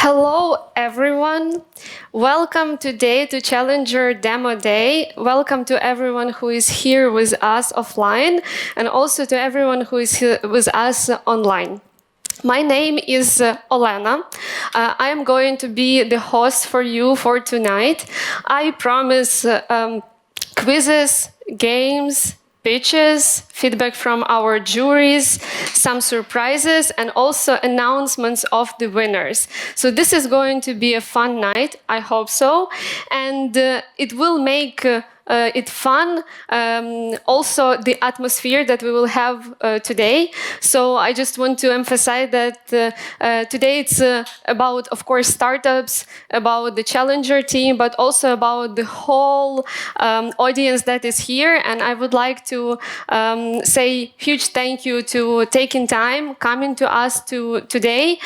Hello, everyone. Welcome today to Challenger Demo Day. Welcome to everyone who is here with us offline and also to everyone who is here with us online. My name is Olena. I am going to be the host for you for tonight. I promise quizzes, games, pitches, feedback from our juries, some surprises, and also announcements of the winners. So this is going to be a fun night, I hope so, and it will make it fun, also the atmosphere that we will have today. So I just want to emphasize that today it's about, of course, startups, about the Challenger team, but also about the whole audience that is here. And I would like to say huge thank you to taking time, coming to us today,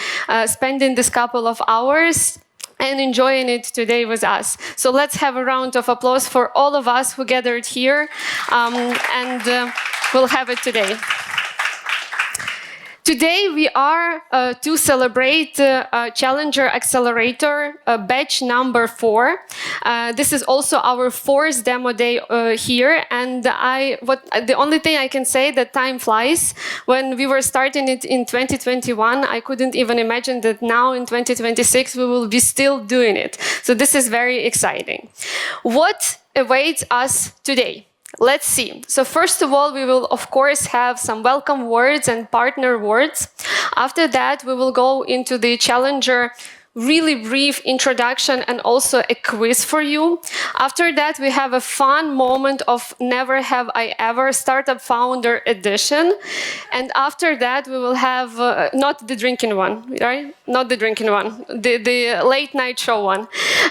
spending this couple of hours and enjoying it today with us. So let's have a round of applause for all of us who gathered here, and we'll have it today. Today we are to celebrate Challenger Accelerator batch number 4. This is also our 4th demo day here, and the only thing I can say that time flies. When we were starting it in 2021, I couldn't even imagine that now in 2026 we will be still doing it. So this is very exciting. What awaits us today? Let's see. So first of all, we will, of course, have some welcome words and partner words. After that, we will go into the Challenger really brief introduction and also a quiz for you. After that, we have a fun moment of Never Have I Ever Startup Founder Edition. And after that, we will have, not the drinking one, right? Not the drinking one, the late night show one.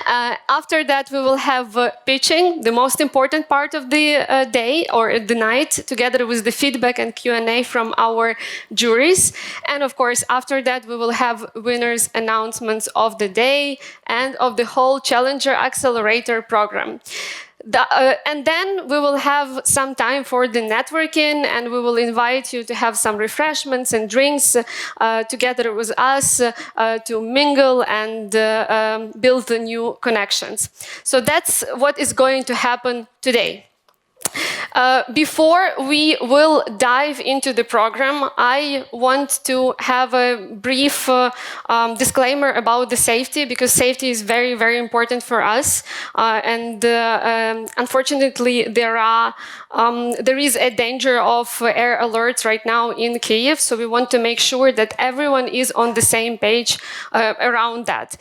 After that, we will have pitching, the most important part of the day or the night, together with the feedback and Q&A from our juries. And of course, after that, we will have winners' announcements of the day and of the whole Challenger Accelerator program. And then we will have some time for the networking, and we will invite you to have some refreshments and drinks together with us to mingle and build new connections. So that's what is going to happen today. Before we will dive into the program, I want to have a brief disclaimer about the safety, because safety is very, very important for us. Unfortunately, there is a danger of air alerts right now in Kyiv, so we want to make sure that everyone is on the same page around that.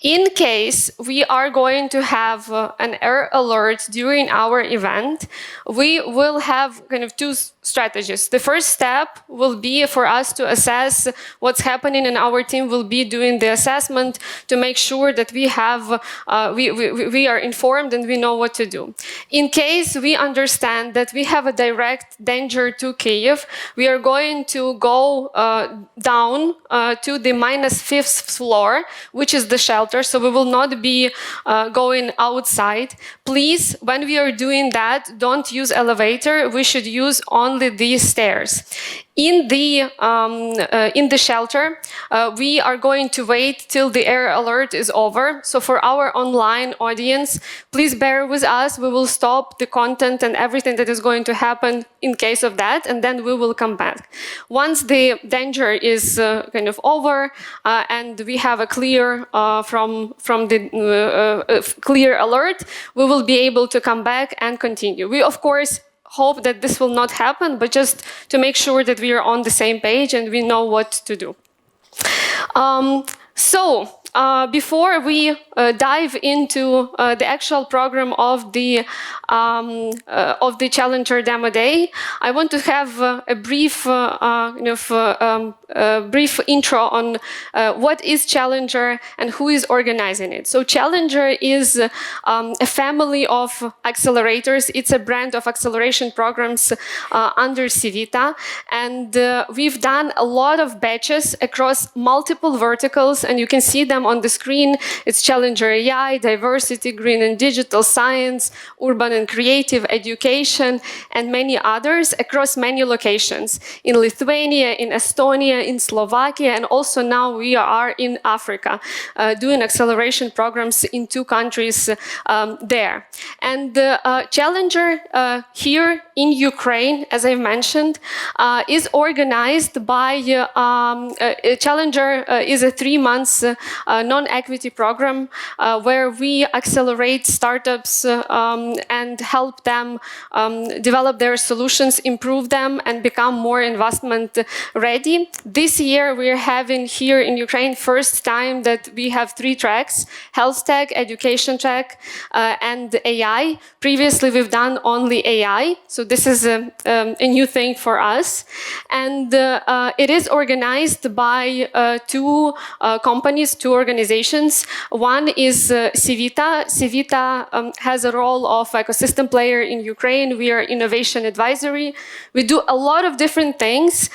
In case we are going to have an air alert during our event, we will have kind of two strategies. The first step will be for us to assess what's happening, and our team will be doing the assessment to make sure that we are informed and we know what to do. In case we understand that we have a direct danger to Kyiv, we are going to go down to the -5th floor, which is the shelter. So we will not be going outside. Please, when we are doing that, don't use elevator. We should use only these stairs. In the shelter, we are going to wait till the air alert is over. So for our online audience, please bear with us. We will stop the content and everything that is going to happen in case of that, and then we will come back. Once the danger is kind of over and we have a clear from the clear alert, we will be able to come back and continue. We, of course, hope that this will not happen, but just to make sure that we are on the same page and we know what to do. Before we dive into the actual program of the Challenger Demo Day, I want to have a brief, brief intro on what is Challenger and who is organizing it. So Challenger is a family of accelerators. It's a brand of acceleration programs under Civita, and we've done a lot of batches across multiple verticals and you can see them on the screen. It's Challenger AI, Diversity, Green and Digital, Science, Urban and Creative, Education, and many others across many locations in Lithuania, in Estonia, in Slovakia, and also now we are in Africa doing acceleration programs in 2 countries there. And Challenger here in Ukraine, as I mentioned, is organized by Challenger is a 3-month non-equity program where we accelerate startups and help them develop their solutions, improve them, and become more investment ready. This year we are having here in Ukraine first time that we have 3 tracks: HealthTech, Education Tech, and AI. Previously we've done only AI, so this is a new thing for us. And it is organized by 2 companies, 2 organizations. One is Civita. Civita has a role of ecosystem player in Ukraine. We are innovation advisory. We do a lot of different things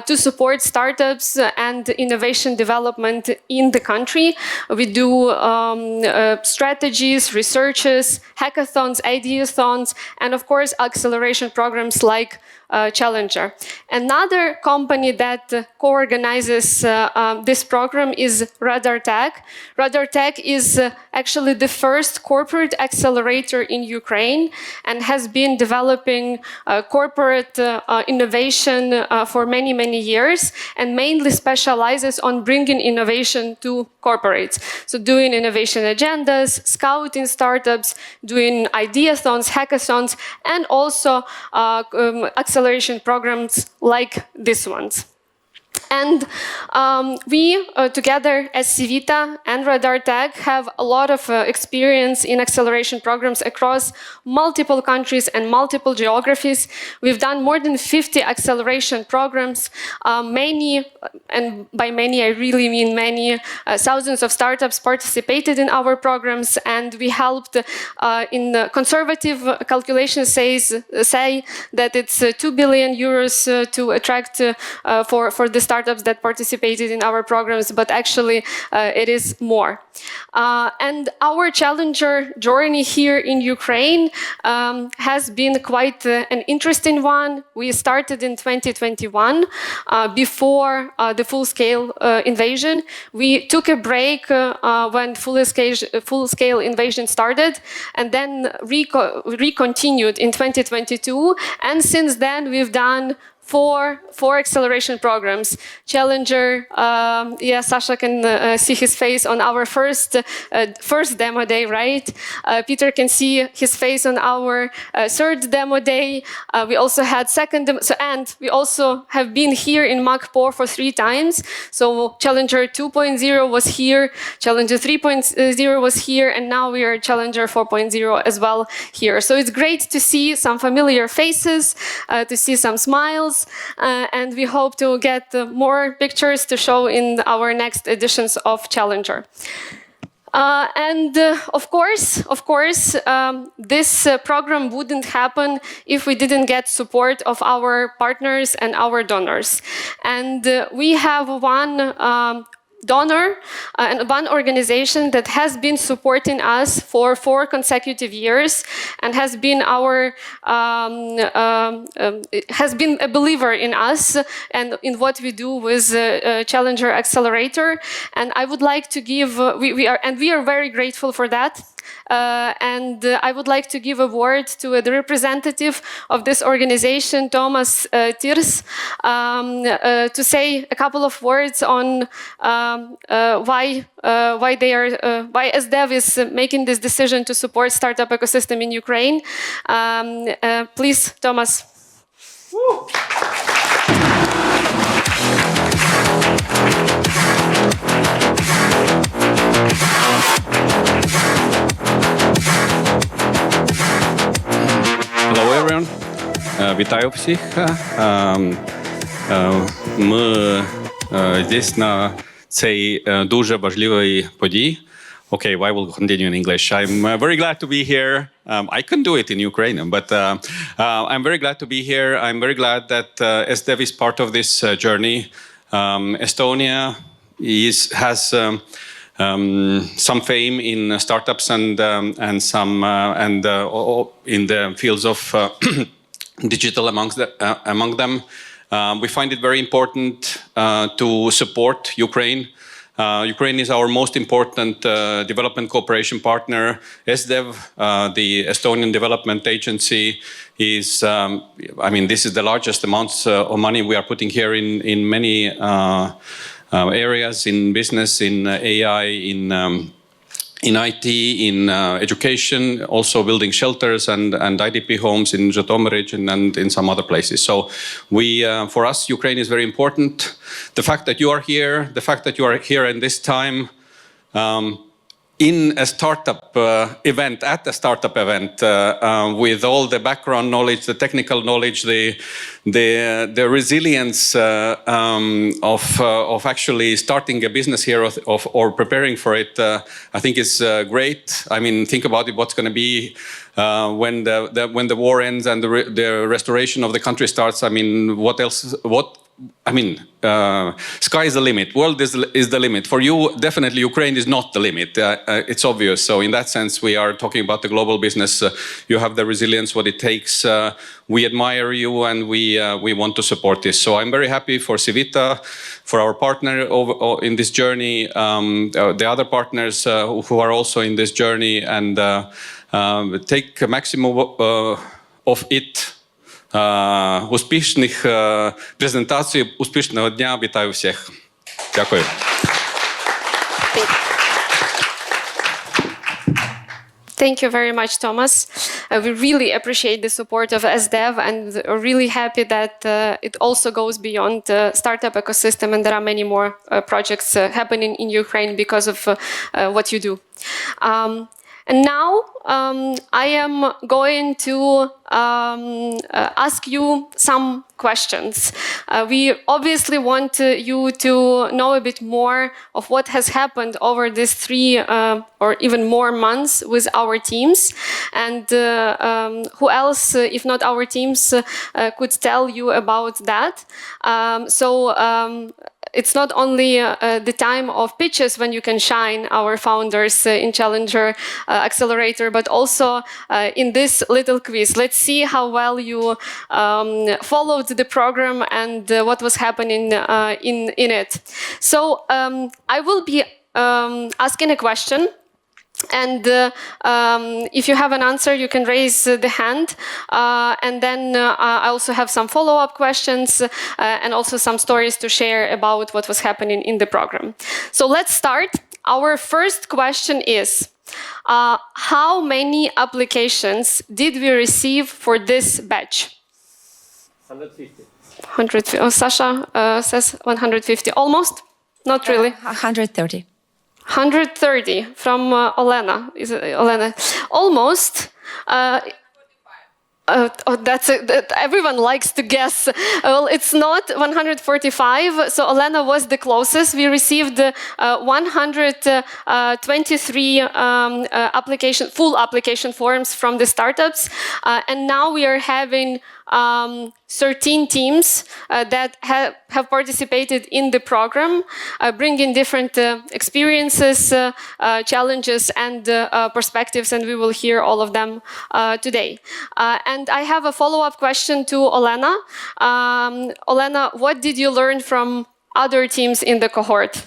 to support startups and innovation development in the country. We do strategies, researches, hackathons, ideathons, and of course acceleration programs like Challenger. Another company that co-organizes this program is RadarTech. RadarTech is actually the first corporate accelerator in Ukraine and has been developing corporate innovation for many, many years, and mainly specializes on bringing innovation to corporates. So doing innovation agendas, scouting startups, doing ideathons, hackathons, and also acceleration programs like these ones. And we, together as Civita and RadarTech, have a lot of experience in acceleration programs across multiple countries and multiple geographies. We've done more than 50 acceleration programs. Many, and by many I really mean many, thousands of startups participated in our programs, and we helped in conservative calculations say that it's 2 billion euros to attract for the startups that participated in our programs, but actually it is more. And our Challenger journey here in Ukraine has been quite an interesting one. We started in 2021 before the full-scale invasion. We took a break when full-scale invasion started, and then recontinued in 2022. And since then, we've done four acceleration programs. Challenger, yeah, Sasha can see his face on our first demo day, right? Peter can see his face on our third demo day. We also had second demo, and we also have been here in MacPo for 3 times. So Challenger 2.0 was here, Challenger 3.0 was here, and now we are Challenger 4.0 as well here. So it's great to see some familiar faces, to see some smiles, and we hope to get more pictures to show in our next editions of Challenger. Of course, this program wouldn't happen if we didn't get support of our partners and our donors. And we have one donor and one organization that has been supporting us for 4 consecutive years and has been has been a believer in us and in what we do with Challenger Accelerator. And I would like to give we are very grateful for that. And I would like to give a word to the representative of this organization, Thomas Tirs, to say a couple of words on why SDEV is making this decision to support startup ecosystem in Ukraine. Please, Thomas. Woo. Hello everyone. Вітаю всіх. Ми здесь на цей дуже важливий подій. Okay, I will continue in English. I'm very glad to be here. I couldn't do it in Ukrainian, but I'm very glad to be here. I'm very glad that SDEV is part of this journey. Estonia, has some fame in startups and some in the fields of digital among them. We find it very important to support Ukraine. Ukraine is our most important development cooperation partner. ESDEV, the Estonian Development Agency, is, this is the largest amounts of money we are putting here in many areas, in business, in AI, in IT, in education, also building shelters and IDP homes in Zhytomyr region and in some other places. So for us, Ukraine is very important. The fact that you are here, in this time, in a startup event, at a startup event, with all the background knowledge, the technical knowledge, the resilience of actually starting a business here or preparing for it, I think is great. I mean, think about it, what's going to be when the war ends and the restoration of the country starts. I mean, what else? Sky is the limit. World is the limit. For you, definitely Ukraine is not the limit. It's obvious. So in that sense, we are talking about the global business. You have the resilience, what it takes. We admire you and we want to support this. So I'm very happy for Civita, for our partner in this journey, the other partners who are also in this journey, and take a maximum of it. Успішних презентацій, успішного дня. Вітаю всіх. Дякую. Thank you very much, Thomas. We really appreciate the support of SDEV and are really happy that it also goes beyond the startup ecosystem, and there are many more projects happening in Ukraine because of what you do. And now I am going to ask you some questions. We obviously want you to know a bit more of what has happened over these 3 or even more months with our teams, and who else, if not our teams, could tell you about that. It's not only the time of pitches when you can shine, our founders in Challenger Accelerator, but also in this little quiz. Let's see how well you followed the program and what was happening in it. So I will be asking a question. And if you have an answer, you can raise the hand. And then I also have some follow-up questions and also some stories to share about what was happening in the program. So let's start. Our first question is, how many applications did we receive for this batch? 150. 150. Oh, Sasha says 150. Almost? Not really. 130. 130 from Olena. Is it Olena? Almost. Everyone likes to guess. Well, it's not 145. So Olena was the closest. We received 123 full application forms from the startups, and now we are having 13 teams that have participated in the program, bringing different experiences, challenges, and perspectives, and we will hear all of them today. And I have a follow-up question to Olena. Olena, what did you learn from other teams in the cohort?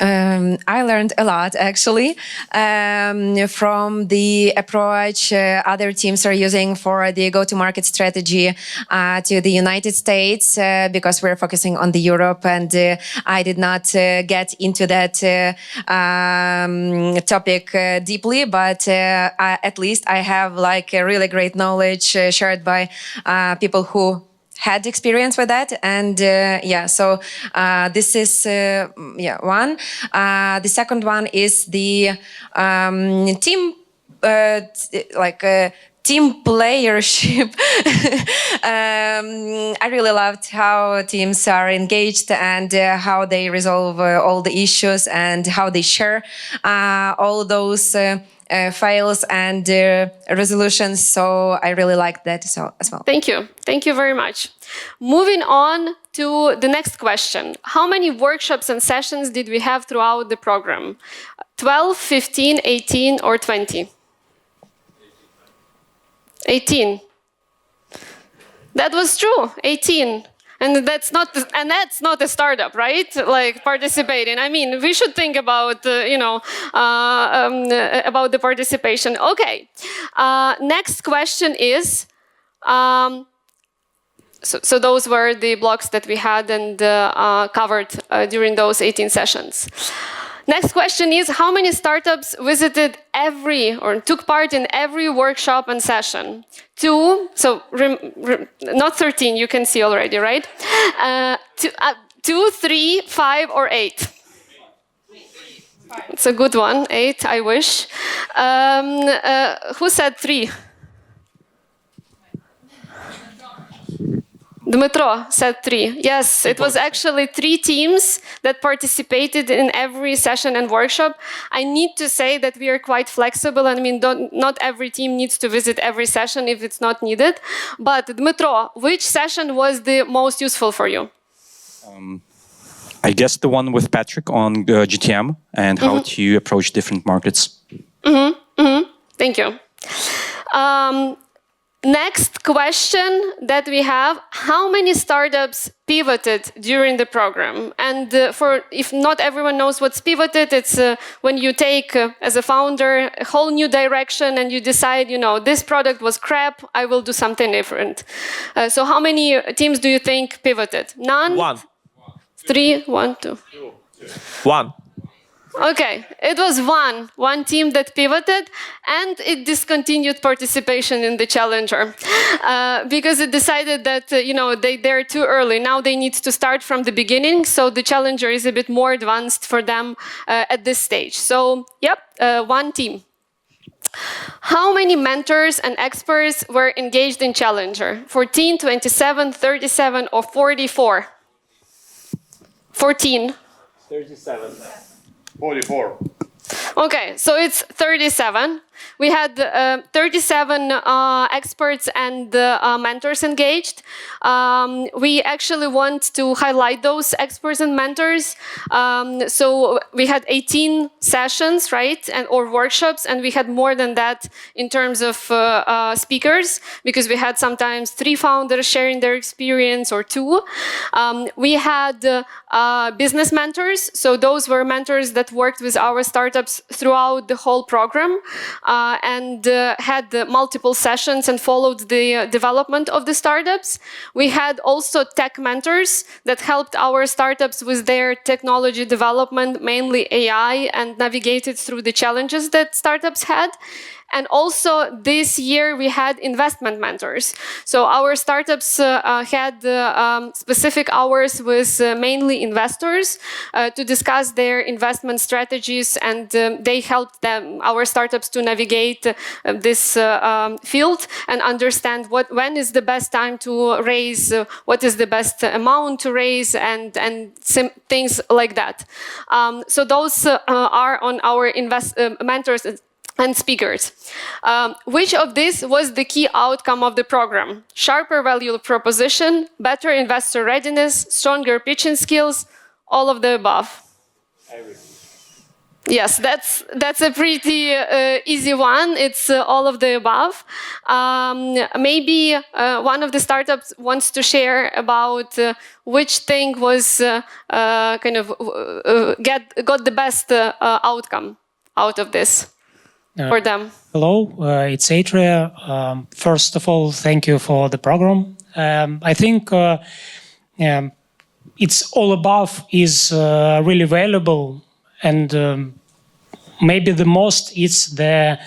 I learned a lot, actually, from the approach other teams are using for the go-to-market strategy to the United States, because we're focusing on the Europe, and I did not get into that topic deeply, but at least I have like a really great knowledge shared by people who had experience with that, and so this is one. The second one is the team team playership. I really loved how teams are engaged and how they resolve all the issues and how they share all those files and resolutions. So I really liked that as well. Thank you. Thank you very much. Moving on to the next question. How many workshops and sessions did we have throughout the program? 12, 15, 18, or 20? 18. That was true, 18. And that's not a startup, right? Like participating. I mean, we should think about about the participation. Okay. Next question is. So those were the blocks that we had and covered during those 18 sessions. Next question is, how many startups visited or took part in every workshop and session? 2, so not 13, you can see already, right? 2, 3, 5, or 8? It's a good one, 8, I wish. Who said 3? Dmitro said 3. Yes, it was actually 3 teams that participated in every session and workshop. I need to say that we are quite flexible. I mean, not every team needs to visit every session if it's not needed. But Dmitro, which session was the most useful for you? I guess the one with Patrick on GTM and how to approach different markets. Thank you. Next question that we have, how many startups pivoted during the program? And if not everyone knows what's pivoted, it's when you take, as a founder, a whole new direction and you decide, this product was crap, I will do something different. So how many teams do you think pivoted? None? 1. 3, 1, 2. 1. Okay, it was one team that pivoted, and it discontinued participation in the Challenger because it decided that they're too early. Now they need to start from the beginning, so the Challenger is a bit more advanced for them at this stage. So, yep, one team. How many mentors and experts were engaged in Challenger? 14, 27, 37, or 44? 14. 37. 44. Okay, so it's 37. We had 37 experts and mentors engaged. We actually want to highlight those experts and mentors. So we had 18 sessions, right, or workshops, and we had more than that in terms of speakers, because we had sometimes 3 founders sharing their experience or 2. We had business mentors, so those were mentors that worked with our startups throughout the whole program. And had multiple sessions and followed the development of the startups. We had also tech mentors that helped our startups with their technology development, mainly AI, and navigated through the challenges that startups had. And also this year we had investment mentors. So our startups had specific hours with mainly investors to discuss their investment strategies, and they helped our startups to navigate this field and understand when is the best time to raise, what is the best amount to raise, and things like that. So those are on our mentors and speakers. Which of this was the key outcome of the program? Sharper value proposition, better investor readiness, stronger pitching skills, all of the above? Yes, that's a pretty easy one. It's all of the above. Maybe one of the startups wants to share about which thing was got the best outcome out of this. For them. Hello, it's Adria. First of all, thank you for the program. I think it's all above is really valuable, and maybe the most is the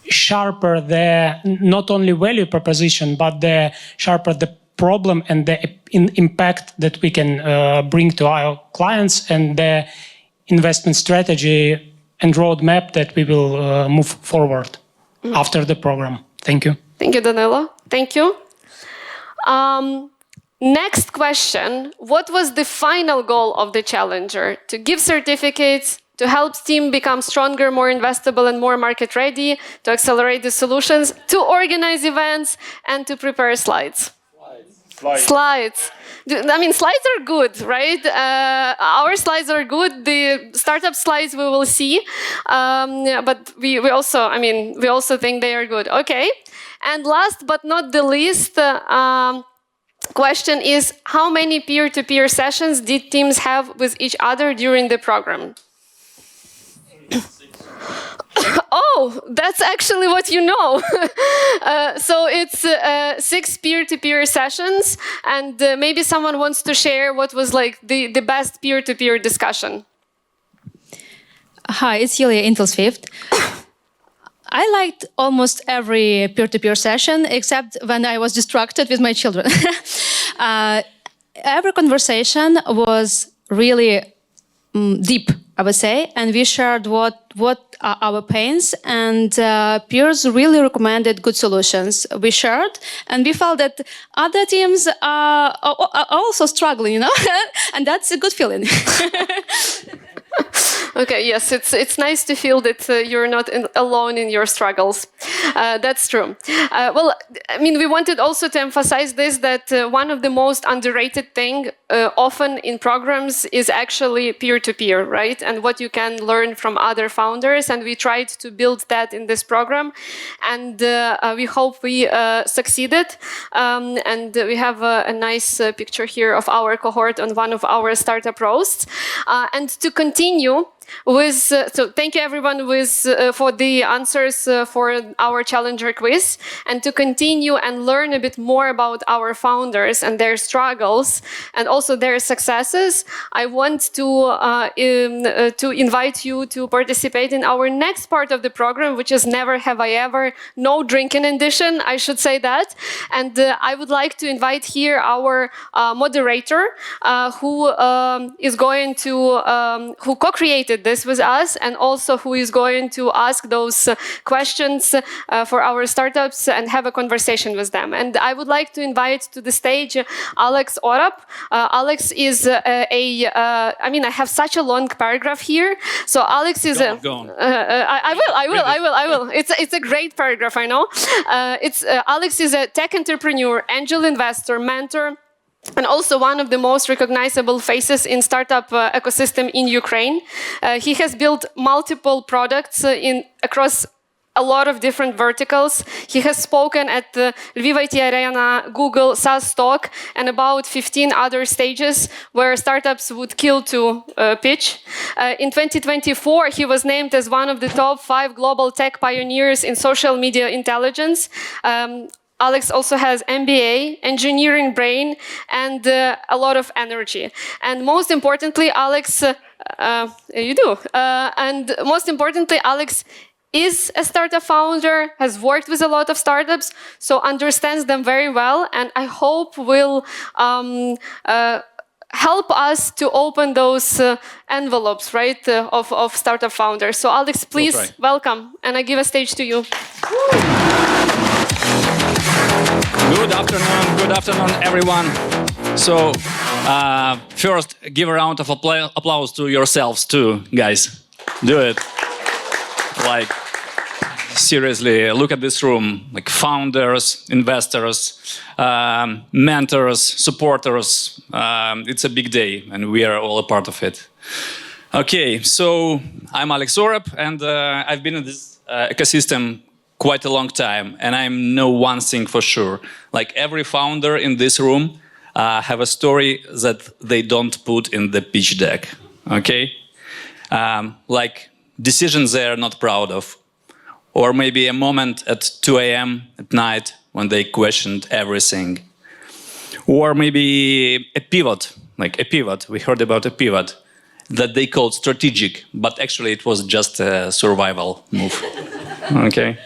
sharper the not only value proposition, but the sharper the problem and the impact that we can bring to our clients, and the investment strategy and roadmap that we will move forward. after the program. Thank you. Thank you, Danilo. Thank you. Next question. What was the final goal of the Challenger? To give certificates, to help team become stronger, more investable, and more market ready, to accelerate the solutions, to organize events, and to prepare slides. Slides. I mean, slides are good, right? Our slides are good. The startup slides we will see, but we also think they are good. Okay. And last but not the least, question is, how many peer-to-peer sessions did teams have with each other during the program? Oh, that's actually what you know. So it's 6 peer-to-peer sessions, and maybe someone wants to share what was like the best peer-to-peer discussion. Hi, it's Yulia, Intel's fifth. I liked almost every peer-to-peer session, except when I was distracted with my children. Every conversation was really deep, I would say, and we shared what are our pains, and peers really recommended good solutions. We shared, and we felt that other teams are also struggling, you know, and that's a good feeling. Okay, yes, it's nice to feel that you're not alone in your struggles. That's true. Well, I mean, we wanted also to emphasize this, that one of the most underrated thing often in programs is actually peer-to-peer, right? And what you can learn from other founders. And we tried to build that in this program. And we hope we succeeded. And we have a nice picture here of our cohort on one of our startup roasts. And to continue with, so thank you everyone for the answers for our Challenger quiz, and to continue and learn a bit more about our founders and their struggles and also their successes, I want to invite you to participate in our next part of the program, which is Never Have I Ever, no drinking edition, I should say that. And I would like to invite here our moderator who is going to, who co-created this with us, and also who is going to ask those questions for our startups and have a conversation with them. And I would like to invite to the stage Alex Orap. Alex is I mean, I have such a long paragraph here. So Alex is I will. It's a great paragraph, I know. Alex is a tech entrepreneur, angel investor, mentor, and also one of the most recognizable faces in startup ecosystem in Ukraine. He has built multiple products across a lot of different verticals. He has spoken at the Lviv IT Arena, Google, SaaS Talk, and about 15 other stages where startups would kill to pitch. In 2024, he was named as one of the top 5 global tech pioneers in social media intelligence. Alex also has MBA, engineering brain, and a lot of energy. And most importantly, Alex, you do. And most importantly, Alex is a startup founder, has worked with a lot of startups, so understands them very well, and I hope will help us to open those envelopes, right, of startup founders. So Alex, please, welcome, and I give a stage to you. Good afternoon, everyone. So, first, give a round of applause to yourselves too, guys. Do it. Like, seriously, look at this room. Like founders, investors, mentors, supporters. It's a big day, and we are all a part of it. Okay, so I'm Alex Orap, and I've been in this ecosystem quite a long time, and I know one thing for sure. Like every founder in this room have a story that they don't put in the pitch deck, okay? Like decisions they are not proud of, or maybe a moment at 2 a.m. at night when they questioned everything. Or maybe a pivot, we heard about a pivot that they called strategic, but actually it was just a survival move, okay?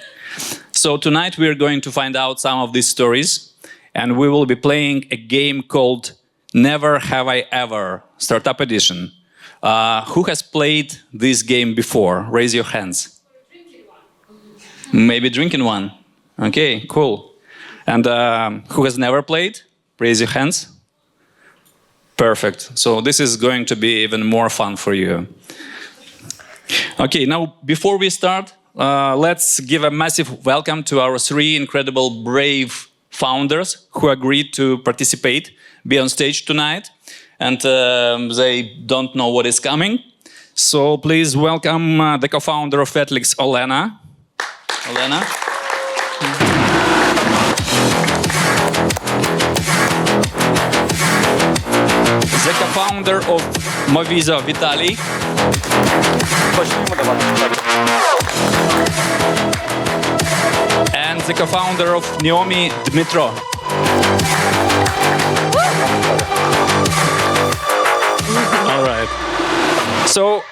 So tonight we're going to find out some of these stories, and we will be playing a game called Never Have I Ever, Startup Edition. Who has played this game before? Raise your hands. Maybe drinking one. Okay, cool. And who has never played? Raise your hands. Perfect. So this is going to be even more fun for you. Okay, now before we start, let's give a massive welcome to our 3 incredible, brave founders who agreed to participate, be on stage tonight, and they don't know what is coming. So please welcome the co-founder of HealthTech, Olena. Olena. The co-founder of Movizo, Vitaly. And the co-founder of Naomi, Dmitro. All right. So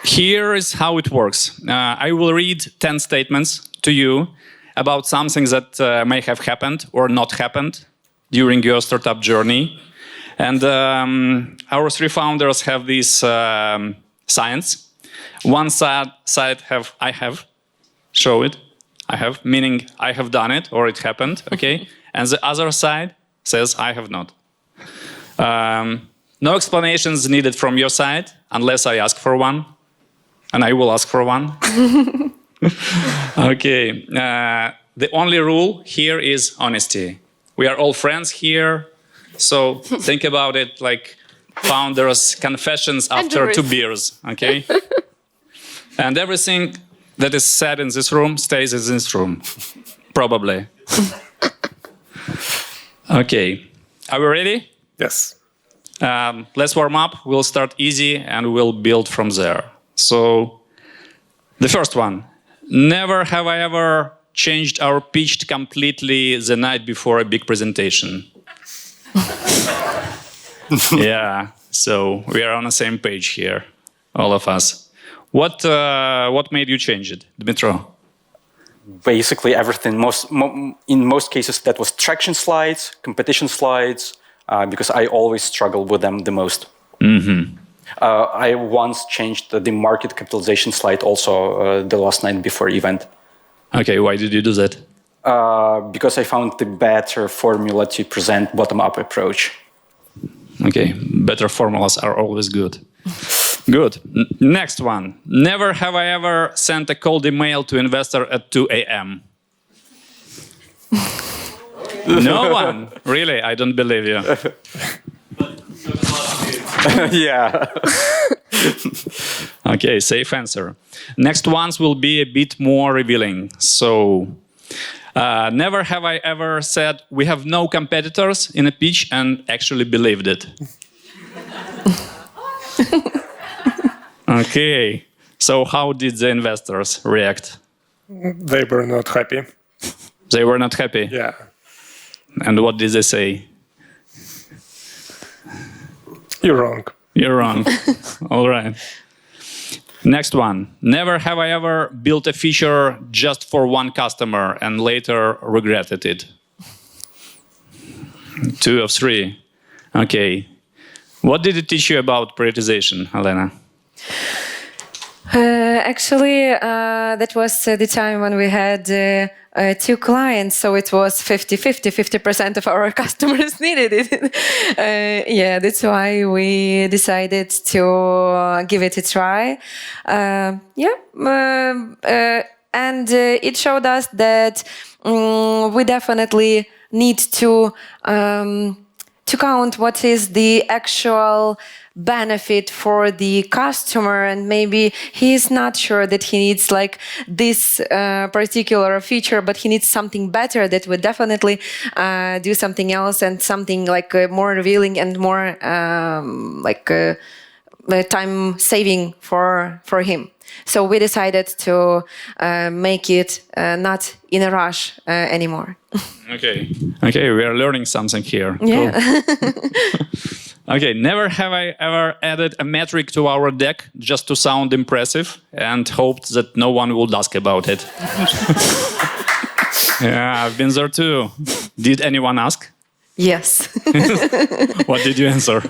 here is how it works. I will read 10 statements to you about something that may have happened or not happened during your startup journey. And our 3 founders have this science. One side I have, show it, I have, meaning I have done it or it happened, okay? And the other side says I have not. No explanations needed from your side unless I ask for one, and I will ask for one. Okay, the only rule here is honesty. We are all friends here, so think about it like founders' confessions after 2 beers, okay? And everything that is said in this room stays in this room, probably. Okay, are we ready? Yes. Let's warm up. We'll start easy and we'll build from there. So, the first one. Never have I ever changed or pitched completely the night before a big presentation. Yeah, so we are on the same page here, all of us. What made you change it, Dmitro? Basically everything. In most cases, that was traction slides, competition slides, because I always struggle with them the most. Mm-hmm. I once changed the market capitalization slide also the last night before event. Okay, why did you do that? Because I found the better formula to present bottom-up approach. Okay, better formulas are always good. Good. Next one. Never have I ever sent a cold email to investor at 2 a.m. No one? Really? I don't believe you. Yeah. Okay, safe answer. Next ones will be a bit more revealing. So, never have I ever said we have no competitors in a pitch and actually believed it. Okay, so how did the investors react? They were not happy. They were not happy? Yeah. And what did they say? You're wrong. You're wrong. All right. Next one. Never have I ever built a feature just for one customer and later regretted it. 2 of 3. Okay. What did it teach you about prioritization, Elena? Actually, that was the time when we had 2 clients, so it was 50-50. 50% of our customers needed it. Yeah, that's why we decided to give it a try. And it showed us that we definitely need to count what is the actual benefit for the customer, and maybe he is not sure that he needs like this particular feature, but he needs something better that would definitely do something else and something like more revealing and more time saving for him. So we decided to make it not in a rush anymore. Okay, we are learning something here. Yeah. Cool. Okay, never have I ever added a metric to our deck just to sound impressive and hoped that no one would ask about it. Yeah, I've been there too. Did anyone ask? Yes. What did you answer?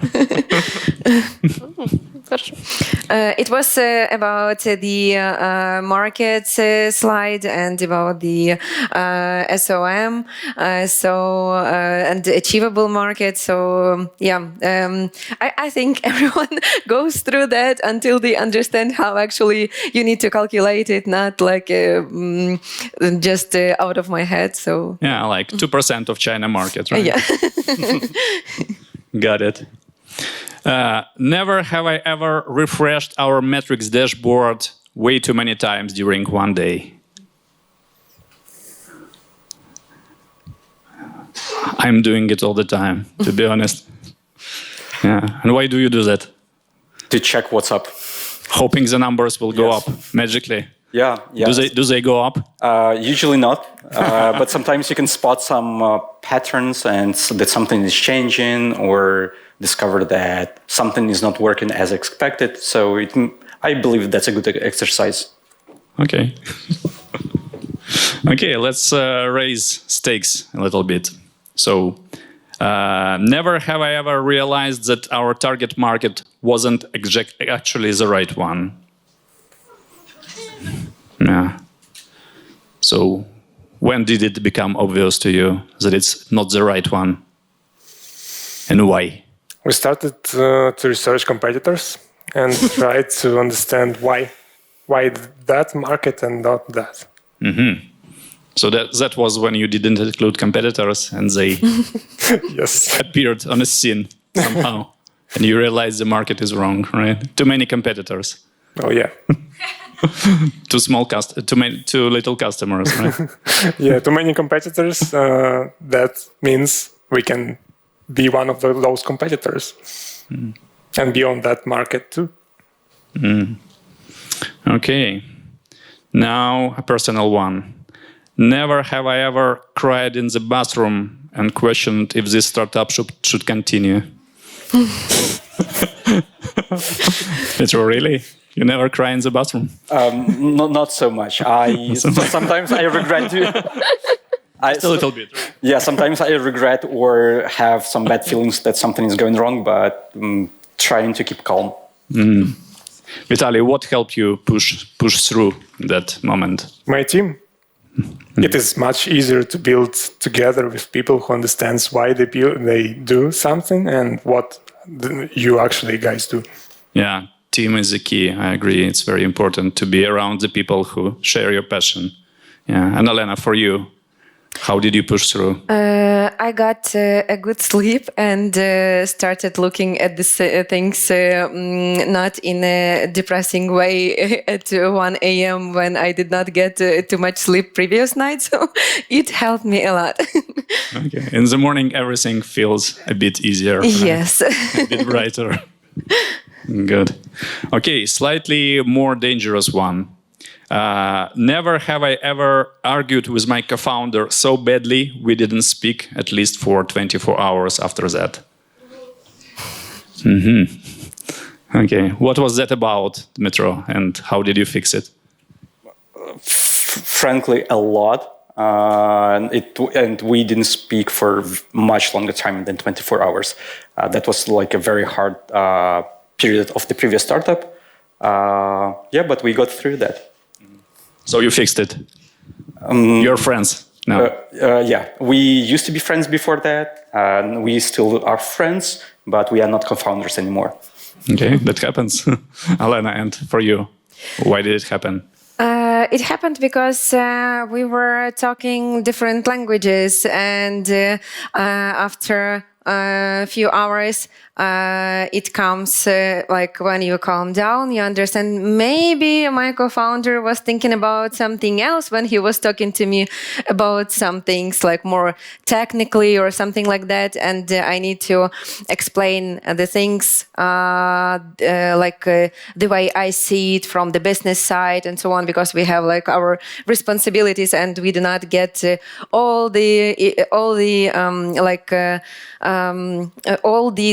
It was about the market slide and about the SOM, and the achievable market. So I think everyone goes through that until they understand how actually you need to calculate it, not like just out of my head. So Yeah, like 2% of China market, right? yeah. Got it. Never have I ever refreshed our metrics dashboard way too many times during one day. I'm doing it all the time, to be honest. Yeah. And why do you do that? To check what's up. Hoping the numbers will go up magically. Yeah. Do they go up? Usually not, but sometimes you can spot some patterns and that something is changing, or discover that something is not working as expected. So I believe that's a good exercise. Okay. Okay, let's raise stakes a little bit. So, never have I ever realized that our target market wasn't actually the right one. Yeah. So, when did it become obvious to you that it's not the right one? And why? We started to research competitors and tried to understand why that market and not that. Mm-hmm. So that was when you didn't include competitors and they Yes. appeared on the scene somehow. And you realized the market is wrong, right? Too many competitors. Oh yeah. Too little customers, right? Yeah. Too many competitors. That means we can be one of those competitors and be on that market too. Okay. Now a personal one. Never have I ever cried in the bathroom and questioned if this startup should continue. It's really? You never cry in the bathroom? Not so much. Sometimes I regret to. Just a little bit. Right? Yeah, sometimes I regret or have some bad feelings that something is going wrong, but trying to keep calm. Vitaly, what helped you push through that moment? My team. It is much easier to build together with people who understands why they do something and what you actually guys do. Yeah, team is the key. I agree. It's very important to be around the people who share your passion. Yeah, and Elena, for you, how did you push through? I got a good sleep and started looking at these things not in a depressing way at 1 a.m. when I did not get too much sleep previous night. So it helped me a lot. Okay. In the morning, everything feels a bit easier. Right? Yes. A bit brighter. Good. Okay, slightly more dangerous one. Never have I ever argued with my co-founder so badly we didn't speak at least for 24 hours after that. Okay, what was that about, Dmitro, and how did you fix it? Frankly, a lot. And we didn't speak for much longer time than 24 hours. That was like a very hard period of the previous startup. But we got through that. So you fixed it? You're friends now? Yeah, we used to be friends before that. We still are friends, but we are not co-founders anymore. Okay, that happens. Alena, and for you, why did it happen? It happened because we were talking different languages, and after a few hours, it comes like when you calm down, you understand maybe my co-founder was thinking about something else when he was talking to me about some things like more technically or something like that. And I need to explain the things the way I see it from the business side and so on, because we have like our responsibilities and we do not get all the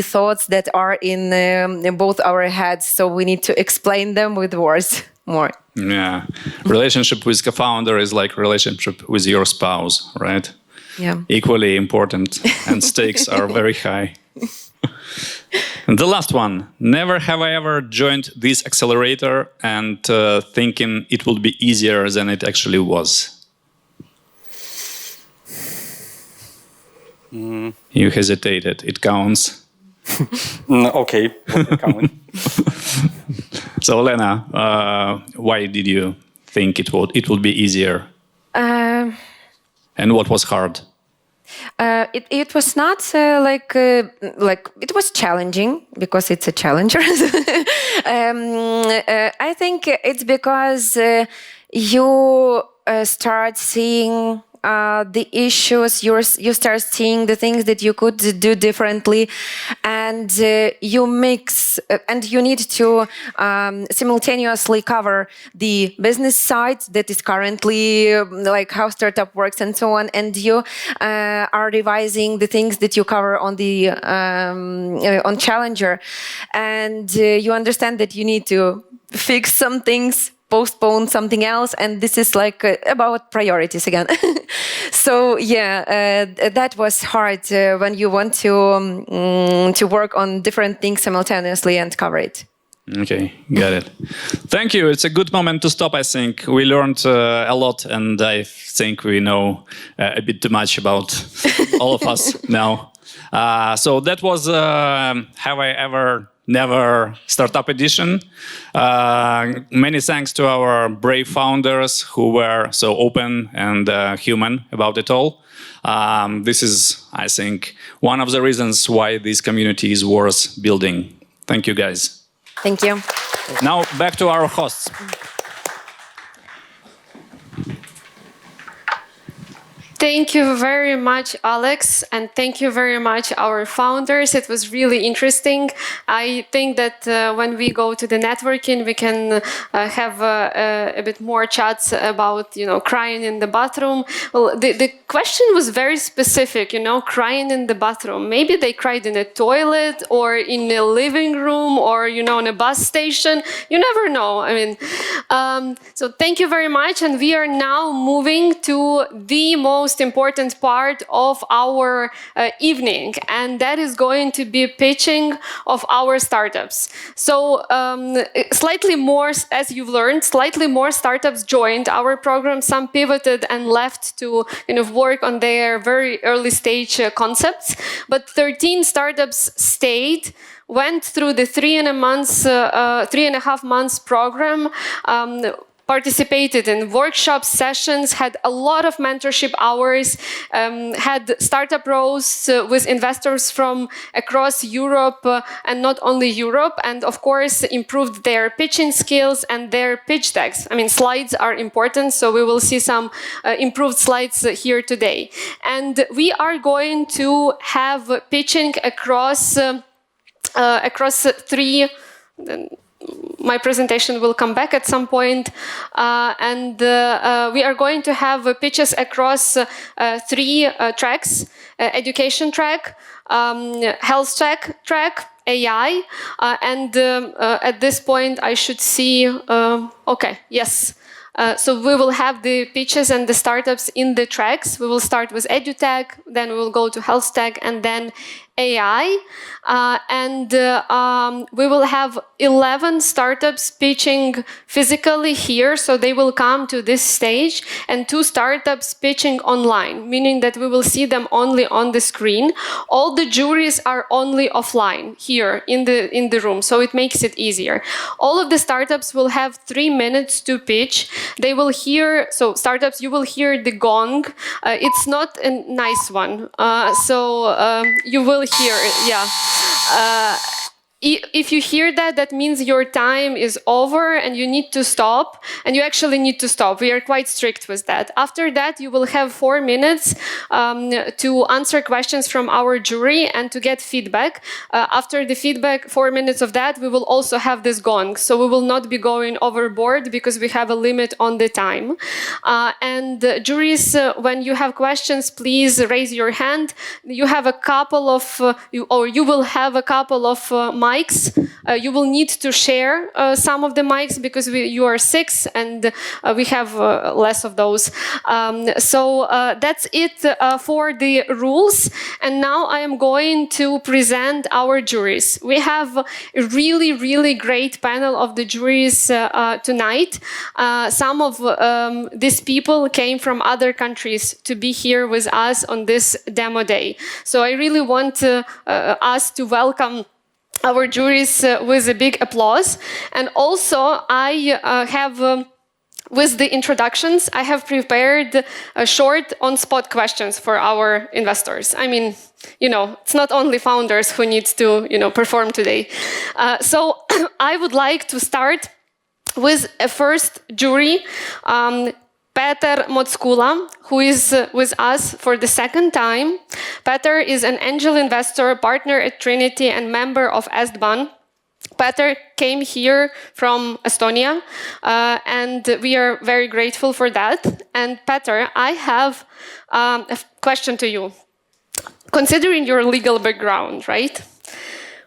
thoughts that are in both our heads, so we need to explain them with words more. Yeah, relationship with co-founder is like relationship with your spouse, right? Yeah, equally important, and stakes are very high. And the last one. Never have I ever joined this accelerator and thinking it would be easier than it actually was. You hesitated. It counts. Okay, count. So, Lena, why did you think it would be easier? And what was hard? It was not like it was challenging because it's a challenger. I think it's because you start seeing the issues, you start seeing the things that you could do differently, and you mix, and you need to simultaneously cover the business side that is currently like how startup works and so on, and you are revising the things that you cover on the on Challenger, and you understand that you need to fix some things, postpone something else, and this is like about priorities again. So yeah, that was hard when you want to work on different things simultaneously and cover it. Okay, got it. Thank you. It's a good moment to stop, I think. We learned a lot, and I think we know a bit too much about all of us now. So that was Have I Ever Never Startup Edition. Many thanks to our brave founders who were so open and human about it all. This is, I think, one of the reasons why this community is worth building. Thank you, guys. Thank you. Now back to our hosts. Thank you very much, Alex, and thank you very much, our founders. It was really interesting. I think that when we go to the networking, we can have a bit more chats about, crying in the bathroom. Well, the question was very specific, crying in the bathroom. Maybe they cried in a toilet or in a living room or, in a bus station. You never know. I mean, so thank you very much. And we are now moving to the most important part of our evening, and that is going to be pitching of our startups. So slightly more, as you've learned, slightly more startups joined our program. Some pivoted and left to work on their very early stage concepts, but 13 startups stayed, went through the 3.5 months program, participated in workshop sessions, had a lot of mentorship hours, had startup roasts with investors from across Europe and not only Europe, and of course improved their pitching skills and their pitch decks. I mean, slides are important, so we will see some improved slides here today. And we are going to have pitching across three. My presentation will come back at some point, and we are going to have pitches across three tracks: education track, HealthTech track, AI, and at this point I should see, okay, yes. So we will have the pitches and the startups in the tracks. We will start with EdTech, then we will go to HealthTech, and then AI, and we will have 11 startups pitching physically here, so they will come to this stage, and 2 startups pitching online, meaning that we will see them only on the screen. All the juries are only offline here in the room, so it makes it easier. All of the startups will have 3 minutes to pitch. They will hear, so startups, you will hear the gong. It's not a nice one, so you will hear it, yeah. If you hear that, that means your time is over and you need to stop, and you actually need to stop. We are quite strict with that. After that, you will have 4 minutes to answer questions from our jury and to get feedback. After the feedback, 4 minutes of that, we will also have this gong. So we will not be going overboard because we have a limit on the time. And juries, when you have questions, please raise your hand. You have a couple of, you will have a couple of mics mics. You will need to share some of the mics because you are 6 and we have less of those. So that's it for the rules. And now I am going to present our juries. We have a really, really great panel of the juries tonight. Some of these people came from other countries to be here with us on this demo day. So I really want us to welcome our juries with a big applause. And also I have, with the introductions, I have prepared short on-spot questions for our investors. I mean, you know, it's not only founders who need to, you know, perform today. So I would like to start with a first jury, Peter Mockula, who is with us for the second time. Peter is an angel investor, partner at Trinity, and member of SDBAN. Peter came here from Estonia, and we are very grateful for that. And Peter, I have a question to you. Considering your legal background, right?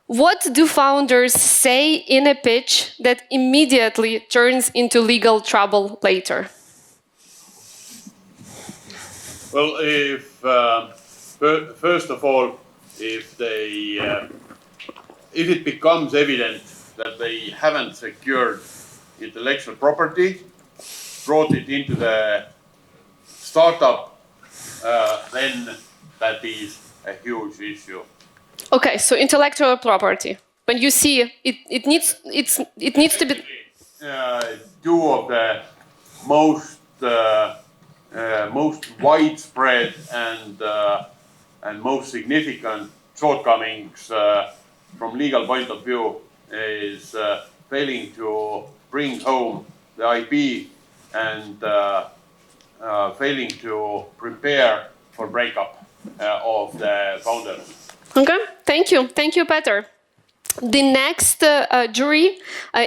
What do founders say in a pitch that immediately turns into legal trouble later? Well, if first of all, if it becomes evident that they haven't secured intellectual property, brought it into the startup, then that is a huge issue. Okay, so intellectual property. When you see it needs to be. Two of the most widespread and most significant shortcomings from legal point of view is failing to bring home the IP and failing to prepare for breakup of the founders. Okay, thank you, Peter. The next jury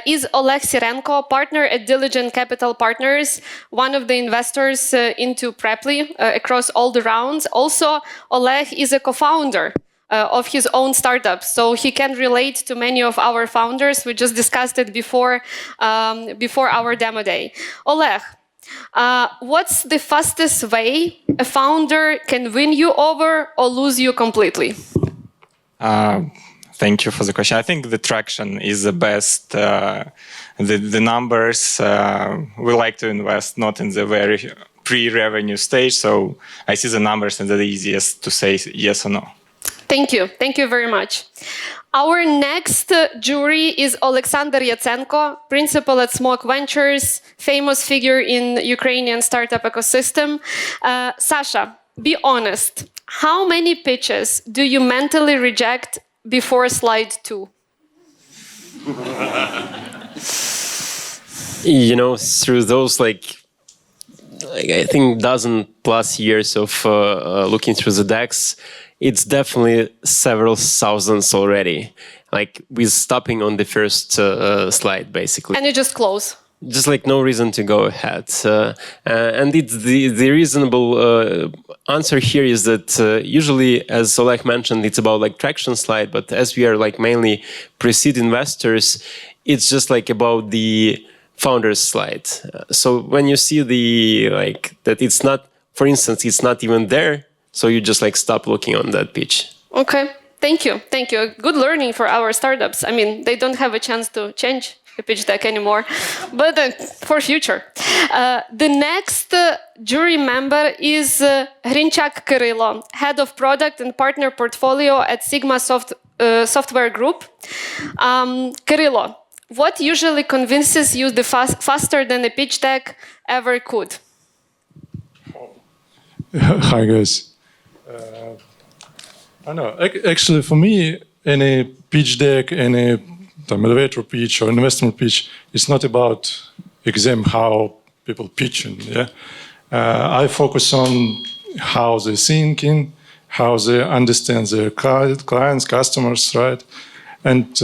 is Oleg Sirenko, partner at Diligent Capital Partners, one of the investors into Preply across all the rounds. Also, Oleg is a co-founder of his own startup, so he can relate to many of our founders. We just discussed it before our demo day. Oleg, what's the fastest way a founder can win you over or lose you completely? Thank you for the question. I think the traction is the best. The numbers, we like to invest not in the very pre-revenue stage, so I see the numbers and the easiest to say yes or no. Thank you very much. Our next jury is Alexander Yatsenko, principal at Smok Ventures, famous figure in Ukrainian startup ecosystem. Sasha, be honest, how many pitches do you mentally reject before slide 2? You know, through those I think dozen plus years of looking through the decks, it's definitely several thousands already. Like with stopping on the first slide, basically. And you just close. Just like no reason to go ahead. And it's the reasonable answer here is that usually, as Oleg mentioned, it's about like traction slide, but as we are like mainly pre-seed investors, it's just like about the founder's slide. So when you see the that it's not, for instance, it's not even there, so you just like stop looking on that pitch. Okay, thank you. Good learning for our startups. I mean, they don't have a chance to change a pitch deck anymore, but for future. The next jury member is Hrinchak Kyrylo, head of product and partner portfolio at Sigma Software Group. Kyrylo, what usually convinces you the faster than a pitch deck ever could? Hi guys. I know. Actually, for me, any pitch deck, any elevator pitch or investment pitch, it's not about exam how people pitching. Yeah, I focus on how they're thinking, how they understand their clients, customers, right, and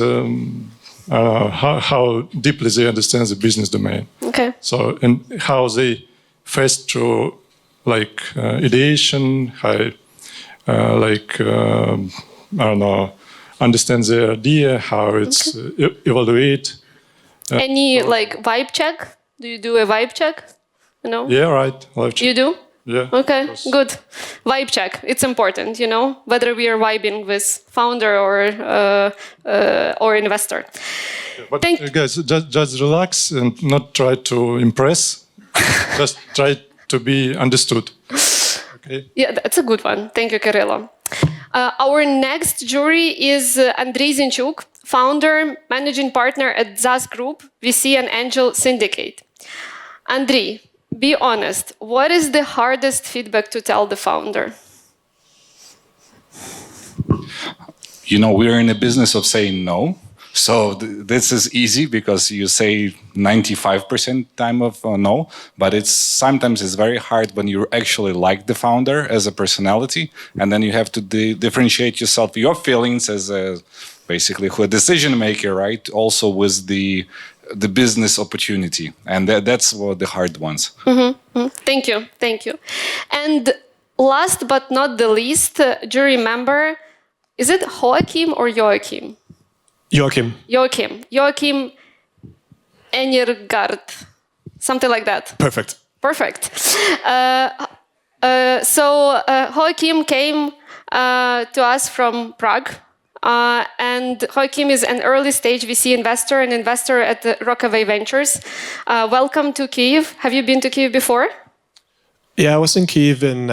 how deeply they understand the business domain. Okay. So and how they first through ideation, I don't know, understand the idea, how it's evaluate. Any like vibe check? Do you do a vibe check? You know? Yeah, right. Live check. You do? Yeah. Okay, good. Vibe check. It's important, you know, whether we are vibing with founder or investor. But guys, just relax and not try to impress. Just try to be understood. Okay. Yeah, that's a good one. Thank you, Kirilo. Our next jury is Andrei Zinchuk, founder, managing partner at ZAS Group, VC and Angel Syndicate. Andrei, be honest, what is the hardest feedback to tell the founder? You know, we're in a business of saying no. So this is easy because you say 95% time of no, but sometimes it's very hard when you actually like the founder as a personality, and then you have to differentiate yourself, your feelings as basically a decision maker, right? Also with the business opportunity, and that's the hard ones. Mm-hmm. Thank you, thank you. And last but not the least, jury member, is it Joachim or Joachim? Joachim. Joachim Energaard, something like that. Perfect. So Joachim came to us from Prague, and Joachim is an early stage VC investor and investor at Rockaway Ventures. Welcome to Kyiv. Have you been to Kyiv before? Yeah, I was in Kyiv in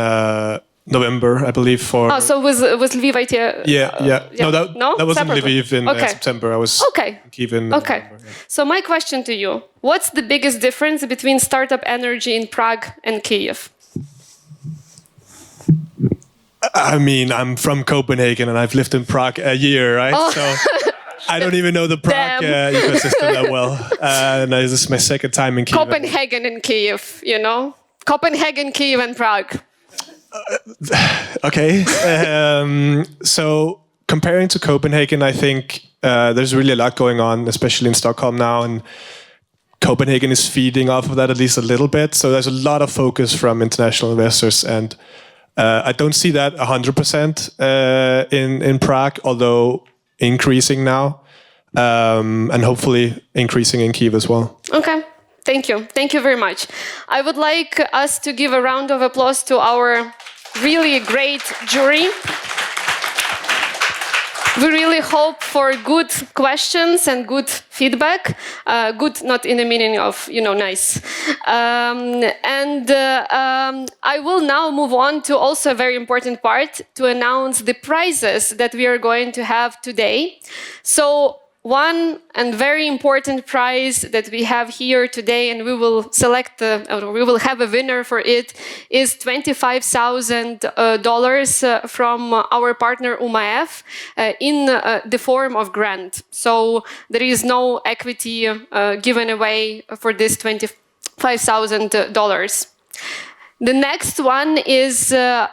November, I believe. So was Lviv IT? Yeah. No, that wasn't separately. Lviv in September. I was in Kyiv in November. Yeah. So my question to you, what's the biggest difference between startup energy in Prague and Kyiv? I mean, I'm from Copenhagen and I've lived in Prague a year, right? Oh. So I don't even know the Prague ecosystem that well. And this is my second time in Kyiv. Copenhagen and Kyiv, you know? Copenhagen, Kyiv, and Prague. Okay. So comparing to Copenhagen, I think there's really a lot going on, especially in Stockholm now. And Copenhagen is feeding off of that at least a little bit. So there's a lot of focus from international investors. And I don't see that 100% in Prague, although increasing now. And hopefully increasing in Kyiv as well. Okay. Thank you. Thank you very much. I would like us to give a round of applause to our really great jury. We really hope for good questions and good feedback. Good, not in the meaning of, nice. I will now move on to also a very important part to announce the prizes that we are going to have today. So one and very important prize that we have here today, and we will select we will have a winner for it, is $25,000 from our partner UMAF in the form of grant. So there is no equity given away for this $25,000. The next one is the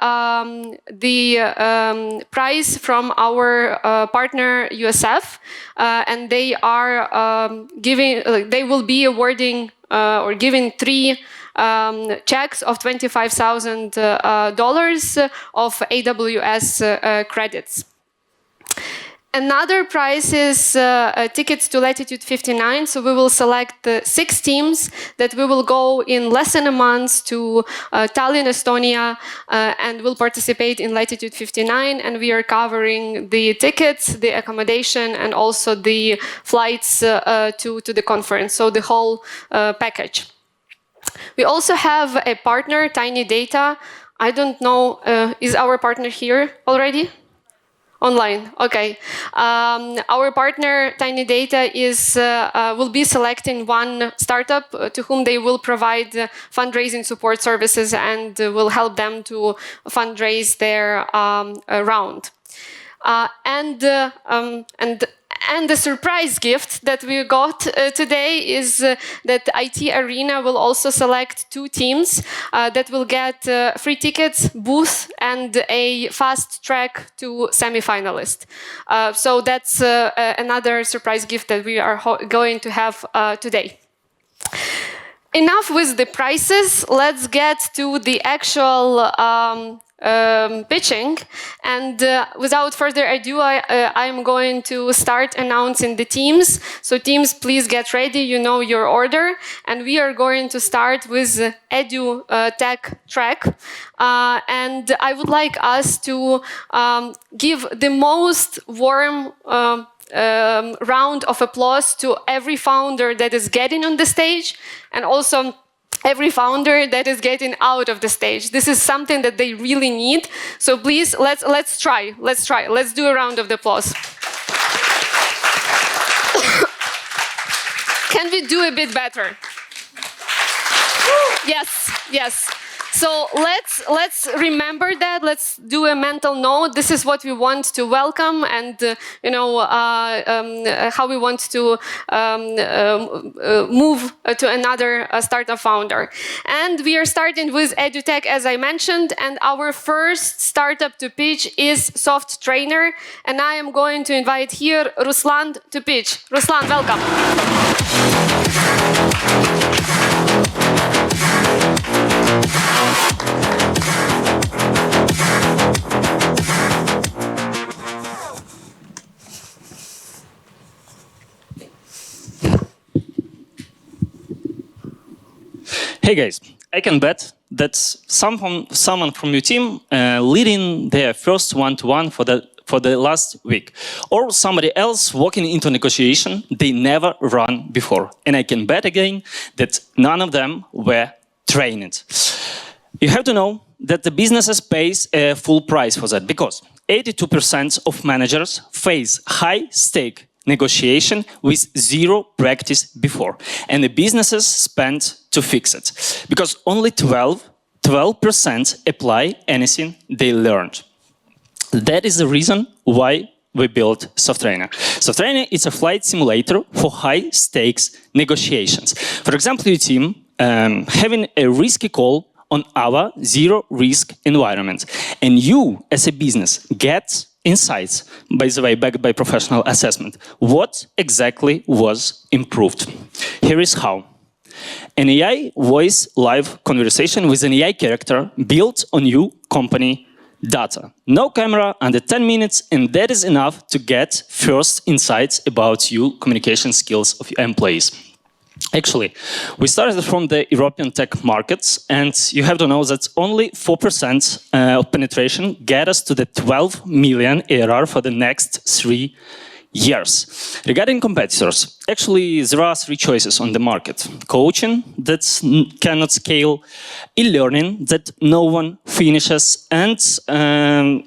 prize from our partner USF, and they are they will be awarding or giving 3 checks of $25,000 of AWS credits. Another prize is tickets to Latitude 59. So we will select 6 teams that we will go in less than a month to Tallinn, Estonia, and will participate in Latitude 59. And we are covering the tickets, the accommodation, and also the flights to the conference. So the whole package. We also have a partner, Tiny Data. I don't know, is our partner here already? Online, okay. Our partner, Tiny Data, will be selecting one startup to whom they will provide fundraising support services and will help them to fundraise their round. And the surprise gift that we got today is that IT Arena will also select 2 teams that will get free tickets, booth, and a fast track to semi-finalist. So that's another surprise gift that we are going to have today. enough with the prices. Let's get to the actual pitching. And without further ado, I'm going to start announcing the teams. So teams, please get ready. You know your order. And we are going to start with EdTech track. And I would like us to give the most warm round of applause to every founder that is getting on the stage, and also every founder that is getting out of the stage. This is something that they really need. So please, let's try. Let's do a round of applause. Can we do a bit better? Yes. So let's remember that. Let's do a mental note. This is what we want to welcome, and how we want to move to another startup founder. And we are starting with EdTech, as I mentioned. And our first startup to pitch is Soft Trainer. And I am going to invite here Ruslan to pitch. Ruslan, welcome. Hey guys, I can bet that someone from your team leading their first one-to-one for the last week, or somebody else walking into negotiation they never run before. And I can bet again that none of them were trained. You have to know that the businesses pays a full price for that, because 82% of managers face high-stake negotiation with zero practice before, and the businesses spend to fix it, because only 12% apply anything they learned. That is the reason why we built SoftTrainer. SoftTrainer is a flight simulator for high-stakes negotiations. For example, your team having a risky call on our zero-risk environment, and you, as a business, get insights, by the way, backed by professional assessment. What exactly was improved? Here is how. An AI voice live conversation with an AI character built on your company data. No camera, under 10 minutes, and that is enough to get first insights about your communication skills of your employees. Actually, we started from the European tech markets, and you have to know that only 4% of penetration get us to the 12 million ARR for the next 3 years. Regarding competitors, actually there are 3 choices on the market. Coaching that cannot scale, e-learning that no one finishes, and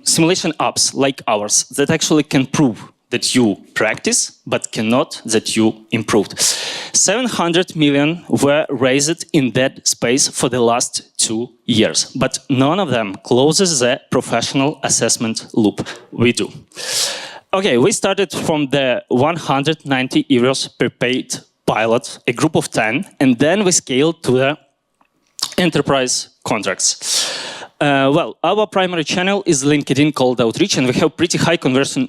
simulation apps like ours that actually can prove that you practice, but cannot that you improved. 700 million were raised in that space for the last 2 years, but none of them closes the professional assessment loop we do. Okay, we started from the 190 euros per paid pilot, a group of 10, and then we scaled to the enterprise contracts. Well, our primary channel is LinkedIn cold outreach, and we have pretty high conversion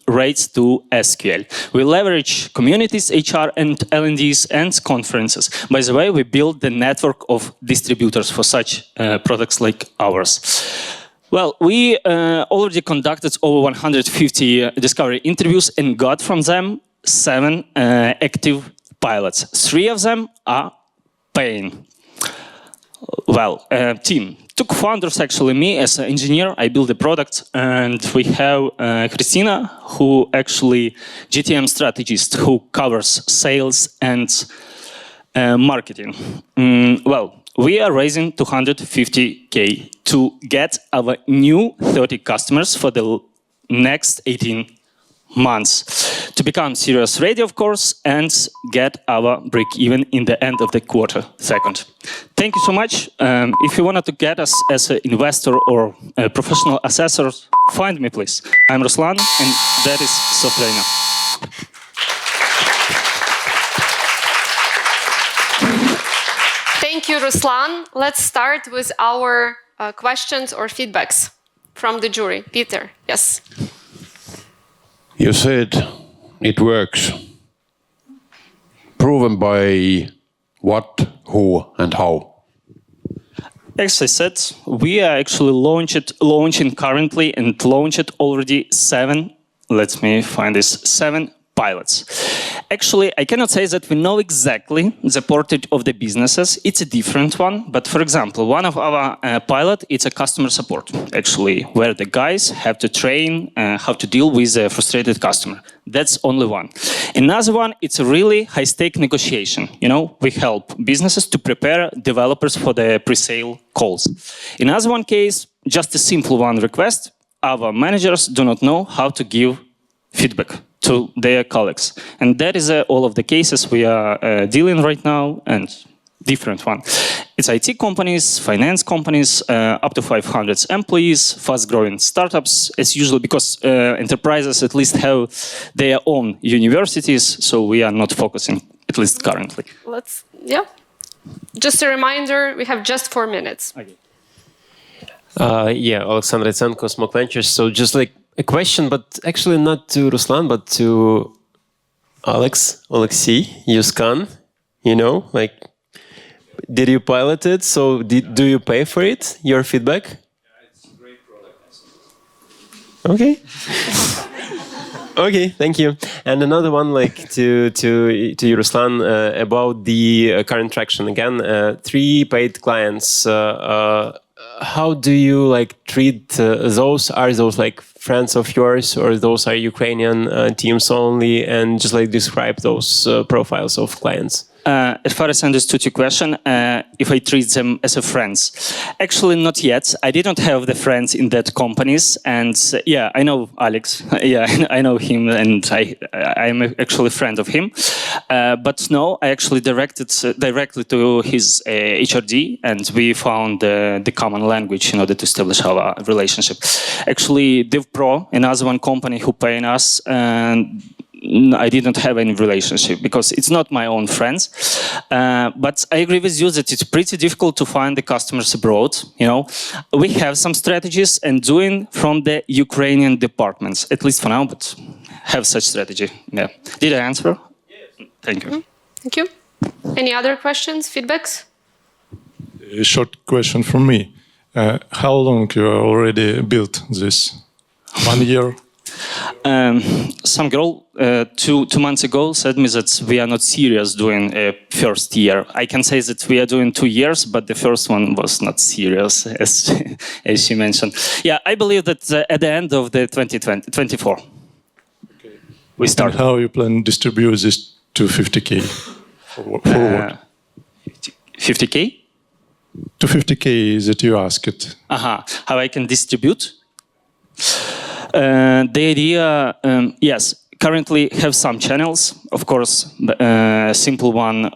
rates to SQL. We leverage communities, HR and L&Ds and conferences. By the way, we built the network of distributors for such products like ours. Well, we already conducted over 150 discovery interviews and got from them 7 active pilots. 3 of them are paying. Well, team. Took founders, actually me as an engineer, I built the product, and we have Christina, who actually GTM strategist, who covers sales and marketing. Well, we are raising 250K to get our new 30 customers for the next 18 months to become serious ready, of course, and get our break even in the end of the quarter second. Thank you so much. If you wanted to get us as an investor or a professional assessor, find me, please. I'm Ruslan, and that is SoftTrainer. Thank you, Ruslan. Let's start with our questions or feedbacks from the jury. Peter, yes. You said it works. Proven by What, who, and how? As I said, we are actually launching currently and launched already 7 pilots. Actually, I cannot say that we know exactly the portage of the businesses. It's a different one. But for example, one of our pilot, it's a customer support, actually, where the guys have to train how to deal with a frustrated customer. That's only one. Another one, it's a really high-stake negotiation. You know, we help businesses to prepare developers for the pre-sale calls. Another one case, just a simple one request. Our managers do not know how to give feedback to their colleagues. And that is all of the cases we are dealing right now, and different one. It's IT companies, finance companies, up to 500 employees, fast-growing startups, as usual, because enterprises at least have their own universities, so we are not focusing, at least currently. Just a reminder, we have just 4 minutes. Okay. Alexander Tsenko, Smoke Ventures. So just like a question, but actually not to Ruslan, but to Alexei, Yuskan, like, did you pilot it? So do you pay for it, your feedback? Yeah, it's a great product. Okay. Okay, thank you. And another one, like to you, Ruslan, about the current traction again. 3 paid clients. How do you treat those? Are those like friends of yours, or those are Ukrainian teams only? And just describe those profiles of clients. As far as I understood your question, if I treat them as a friends, actually not yet. I didn't have the friends in that companies, and I know Alex. I know him, and I'm actually a friend of him. But no, I actually directed directly to his HRD, and we found the common language in order to establish our relationship. Actually, DevPro, another one company who paying us, and I didn't have any relationship because it's not my own friends. But I agree with you that it's pretty difficult to find the customers abroad. We have some strategies and doing from the Ukrainian departments, at least for now, but have such strategy. Yeah. Did I answer? Yes. Thank you. Thank you. Any other questions, feedbacks? A short question from me. How long you already built this? 1 year? Some girl 2 months ago said me that we are not serious doing a first year. I can say that we are doing 2 years, but the first one was not serious, as she mentioned. Yeah, I believe that at the end of the 2024, we start. And how you plan to distribute this to 50K? For what? 50K? To 50K that you asked. How I can distribute? The idea, yes, currently have some channels. Of course, simple one,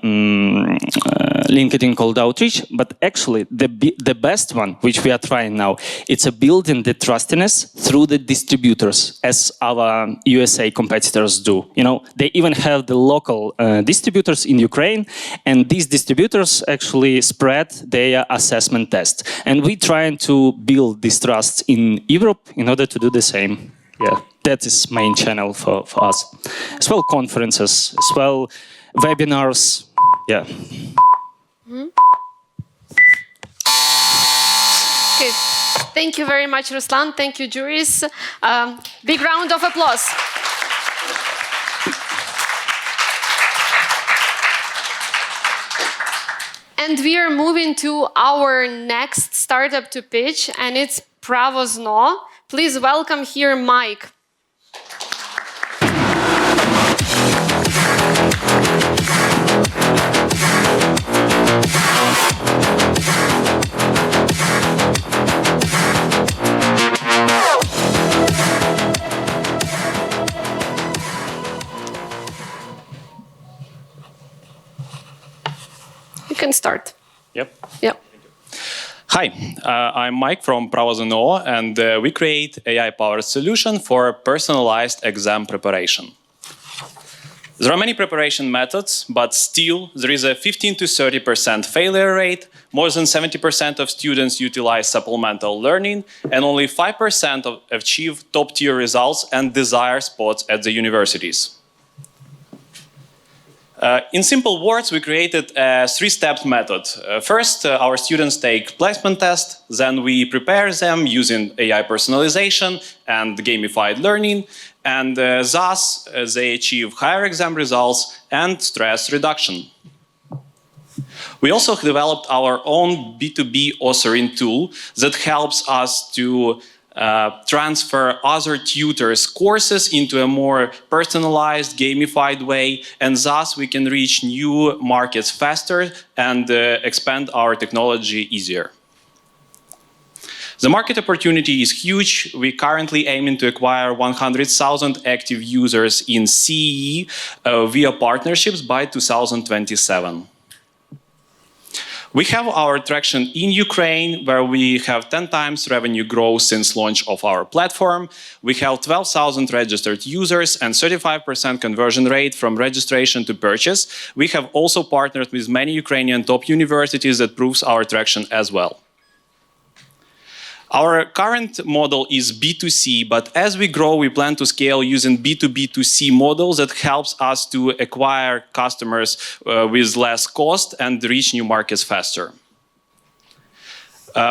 LinkedIn cold outreach. But actually, the best one, which we are trying now, it's a building the trustiness through the distributors, as our USA competitors do. They even have the local distributors in Ukraine, and these distributors actually spread their assessment test. And we're trying to build this trust in Europe in order to do the same. Yeah, that is main channel for us. As well conferences, as well webinars. Yeah. Okay. Thank you very much, Ruslan. Thank you, juries. Big round of applause. And we are moving to our next startup to pitch, and it's Pravosno. Please welcome here Mike. You can start. Yep. Yep. Hi, I'm Mike from Pravosno, and we create AI-powered solution for personalized exam preparation. There are many preparation methods, but still there is a 15 to 30% failure rate. More than 70% of students utilize supplemental learning, and only 5% achieve top-tier results and desired spots at the universities. In simple words, we created a three-step method. First, our students take placement test, then we prepare them using AI personalization and gamified learning, and thus they achieve higher exam results and stress reduction. We also developed our own B2B authoring tool that helps us to transfer other tutors' courses into a more personalized, gamified way, and thus we can reach new markets faster and expand our technology easier. The market opportunity is huge. We currently aiming to acquire 100,000 active users in CEE via partnerships by 2027. We have our traction in Ukraine, where we have 10 times revenue growth since launch of our platform. We have 12,000 registered users and 35% conversion rate from registration to purchase. We have also partnered with many Ukrainian top universities that proves our traction as well. Our current model is B2C, but as we grow, we plan to scale using B2B2C models that helps us to acquire customers with less cost and reach new markets faster.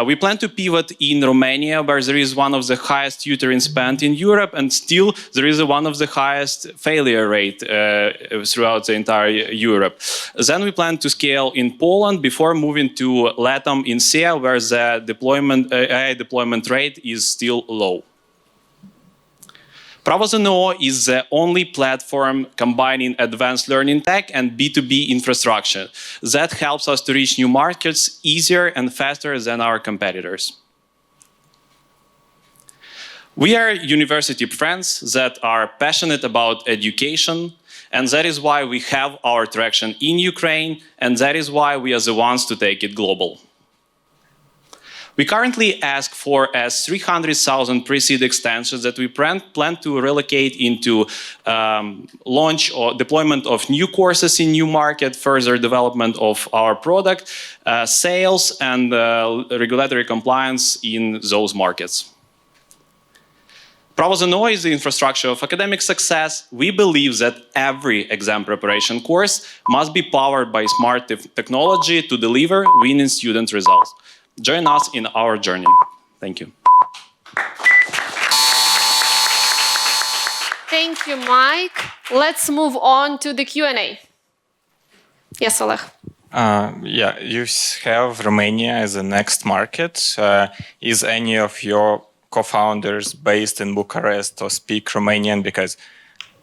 We plan to pivot in Romania, where there is one of the highest tutoring spend in Europe, and still there is one of the highest failure rate throughout the entire Europe. Then we plan to scale in Poland before moving to LATAM in SEA, where the AI deployment rate is still low. Pravo.no is the only platform combining advanced learning tech and B2B infrastructure that helps us to reach new markets easier and faster than our competitors. We are university friends that are passionate about education, and that is why we have our traction in Ukraine, and that is why we are the ones to take it global. We currently ask for 300,000 pre-seed extensions that we plan to relocate into launch or deployment of new courses in new market, further development of our product, sales, and regulatory compliance in those markets. Pravo.no is the infrastructure of academic success. We believe that every exam preparation course must be powered by smart technology to deliver winning student results. Join us in our journey. Thank you. Thank you, Mike. Let's move on to the Q&A. Yes, Oleg. Yeah, you have Romania as the next market. Is any of your co-founders based in Bucharest or speak Romanian? Because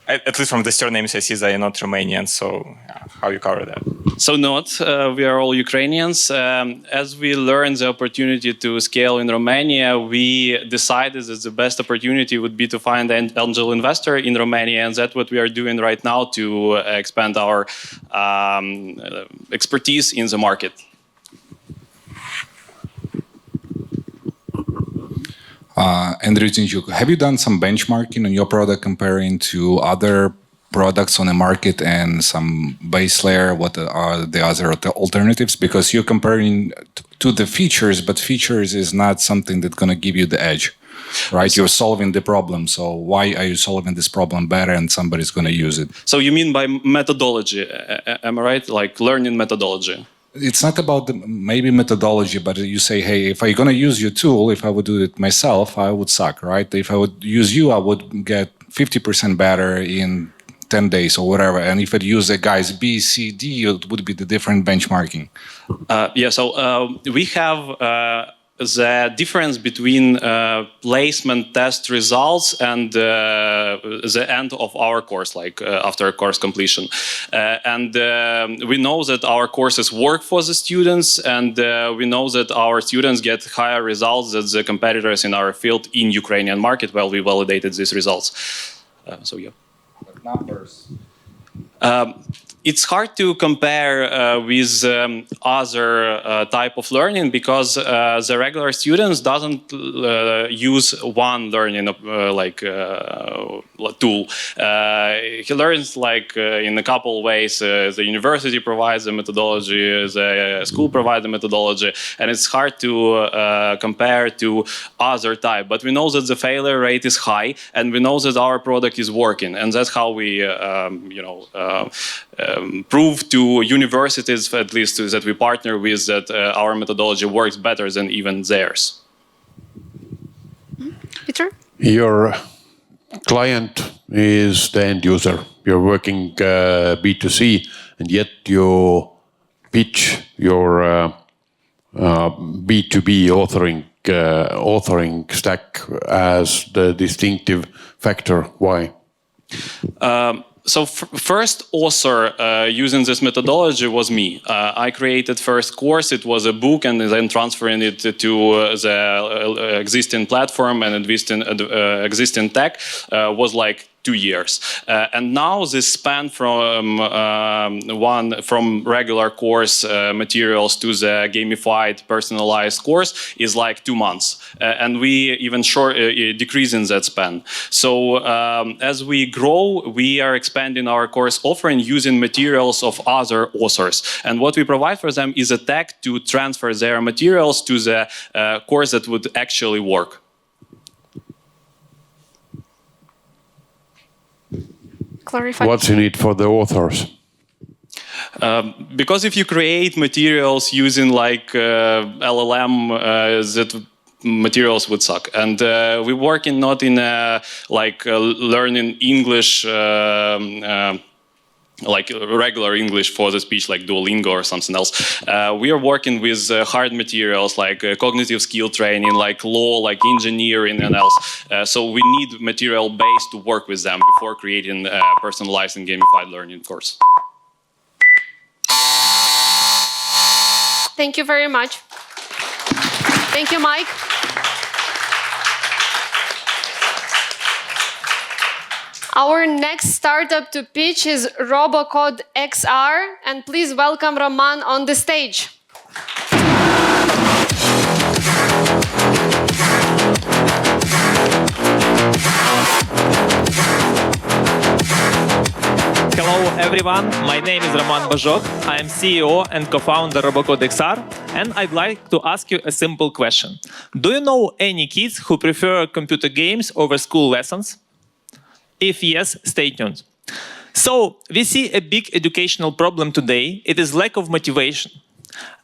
at least from the surnames I see they are not Romanian, so how you cover that? So not, we are all Ukrainians. As we learned the opportunity to scale in Romania, we decided that the best opportunity would be to find an angel investor in Romania, and that's what we are doing right now to expand our expertise in the market. Andrew Tinchuk, have you done some benchmarking on your product comparing to other products on the market and some base layer? What are the other alternatives? Because you're comparing to the features, but features is not something that's going to give you the edge, right? You're solving the problem. So why are you solving this problem better and somebody's going to use it? So you mean by methodology, am I right? Like learning methodology? It's not about maybe methodology, but you say, hey, if I'm going to use your tool, if I would do it myself, I would suck, right? If I would use you, I would get 50% better in 10 days or whatever. And if I'd use the guys B, C, D, it would be the different benchmarking. Yeah, so we have the difference between placement test results and the end of our course, like after course completion. And we know that our courses work for the students, and we know that our students get higher results than the competitors in our field in Ukrainian market. Well, we validated these results. So yeah. But numbers. It's hard to compare with other type of learning because the regular students doesn't use one learning tool. He learns like in a couple ways. The university provides the methodology, the school provides the methodology, and it's hard to compare to other type. But we know that the failure rate is high, and we know that our product is working, and that's how we, prove to universities, at least that we partner with, that our methodology works better than even theirs. Peter? Your client is the end user. You're working B2C, and yet you pitch your B2B authoring stack as the distinctive factor. Why? So first author using this methodology was me. I created first course. It was a book, and then transferring it to the existing platform and existing tech was like 2 years. And now this span from regular course materials to the gamified personalized course is like 2 months. And we even decreasing that span. So as we grow, we are expanding our course offering using materials of other authors. And what we provide for them is a tech to transfer their materials to the course that would actually work. Clarify. What's in it for the authors? Because if you create materials using like LLM, that materials would suck. And we're working not in learning English, like regular English for the speech, like Duolingo or something else. We are working with hard materials like cognitive skill training, like law, like engineering and else. So we need material base to work with them before creating a personalized and gamified learning course. Thank you very much. Thank you, Mike. Our next startup to pitch is Robocode XR, and please welcome Roman on the stage. Hello everyone, my name is Roman Bajok. I am CEO and co-founder Robocode XR, and I'd like to ask you a simple question. Do you know any kids who prefer computer games over school lessons? If yes, stay tuned. So, we see a big educational problem today. It is lack of motivation.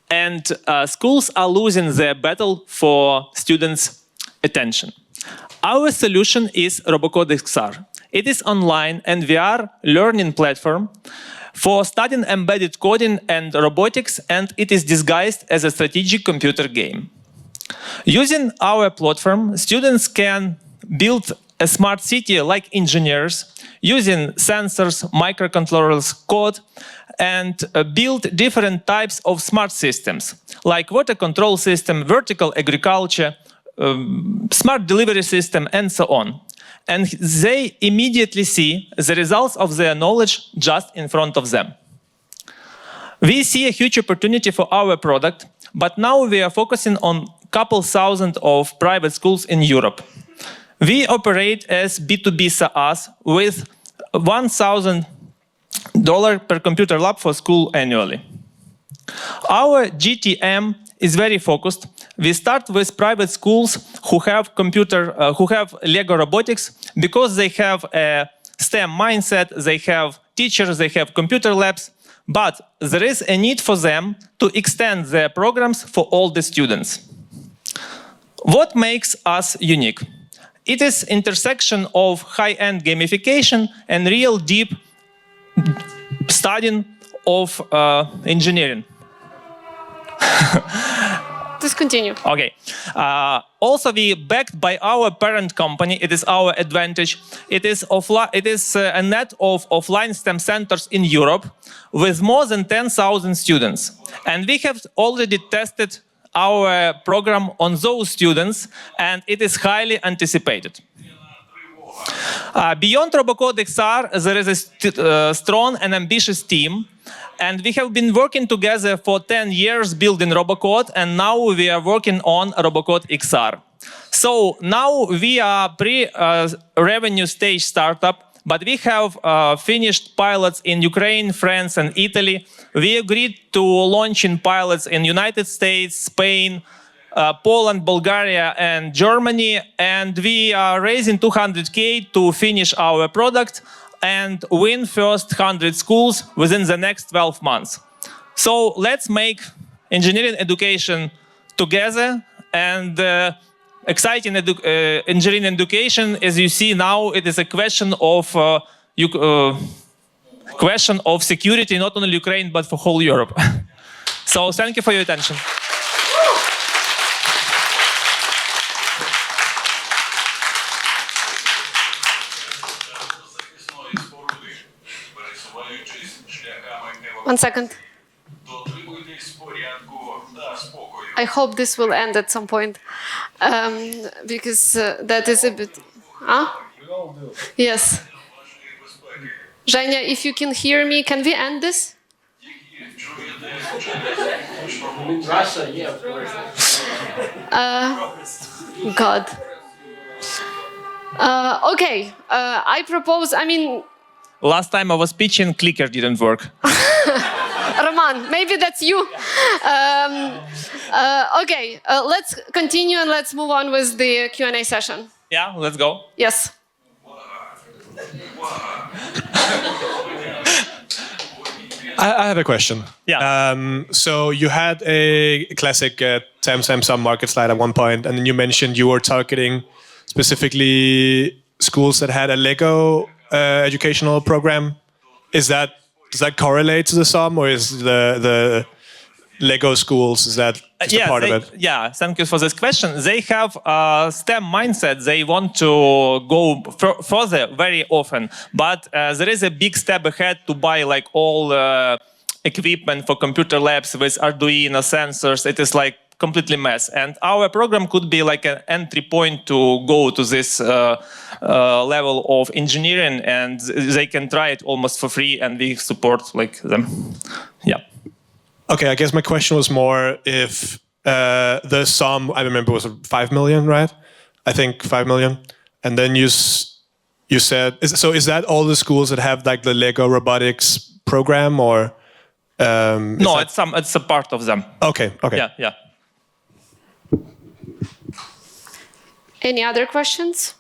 And schools are losing their battle for students' attention. Our solution is Robocode XR. It is online and VR learning platform for studying embedded coding and robotics, and it is disguised as a strategic computer game. Using our platform, students can build a smart city like engineers, using sensors, microcontrollers, code, and build different types of smart systems, like water control system, vertical agriculture, smart delivery system, and so on. And they immediately see the results of their knowledge just in front of them. We see a huge opportunity for our product, but now we are focusing on a couple thousand of private schools in Europe. We operate as B2B SaaS with $1,000 per computer lab for school annually. Our GTM is very focused. We start with private schools who have Lego robotics because they have a STEM mindset, they have teachers, they have computer labs, but there is a need for them to extend their programs for all the students. What makes us unique? It is intersection of high-end gamification and real deep studying of engineering. Please continue. Okay. Also, we backed by our parent company. It is our advantage. It is a net of offline STEM centers in Europe with more than 10,000 students. And we have already tested our program on those students, and it is highly anticipated. Beyond Robocode XR, there is a strong and ambitious team, and we have been working together for 10 years building Robocode, and now we are working on Robocode XR. So now we are pre-revenue stage startup, but we have finished pilots in Ukraine, France, and Italy. We agreed to launch in pilots in United States, Spain, Poland, Bulgaria, and Germany. And we are raising 200K to finish our product and win first 100 schools within the next 12 months. So let's make engineering education together, and exciting engineering education, as you see now, it is a question of security, not only Ukraine, but for whole Europe. So thank you for your attention. One second. I hope this will end at some point, because that is a bit... Huh? Yes. Zhenya, if you can hear me, can we end this? Russia, yeah, of course. God. Okay, I propose, Last time I was pitching, clicker didn't work. Roman, maybe that's you. Okay, let's continue and let's move on with the Q&A session. Yeah, let's go. Yes. I have a question. Yeah. So you had a classic SAM market slide at one point, and then you mentioned you were targeting specifically schools that had a Lego educational program. Does that correlate to the SAM, or is the Lego schools, is that just a part of it? Yeah, thank you for this question. They have a STEM mindset. They want to go further very often, but there is a big step ahead to buy like all equipment for computer labs with Arduino sensors. It is like completely mess. And our program could be like an entry point to go to this level of engineering, and they can try it almost for free, and we support like them. Yeah. Okay, I guess my question was more if the sum, I remember, was 5 million, right? I think 5 million. And then you said, is that all the schools that have like the Lego robotics program, or? No, it's a part of them. Okay. Yeah. Any other questions?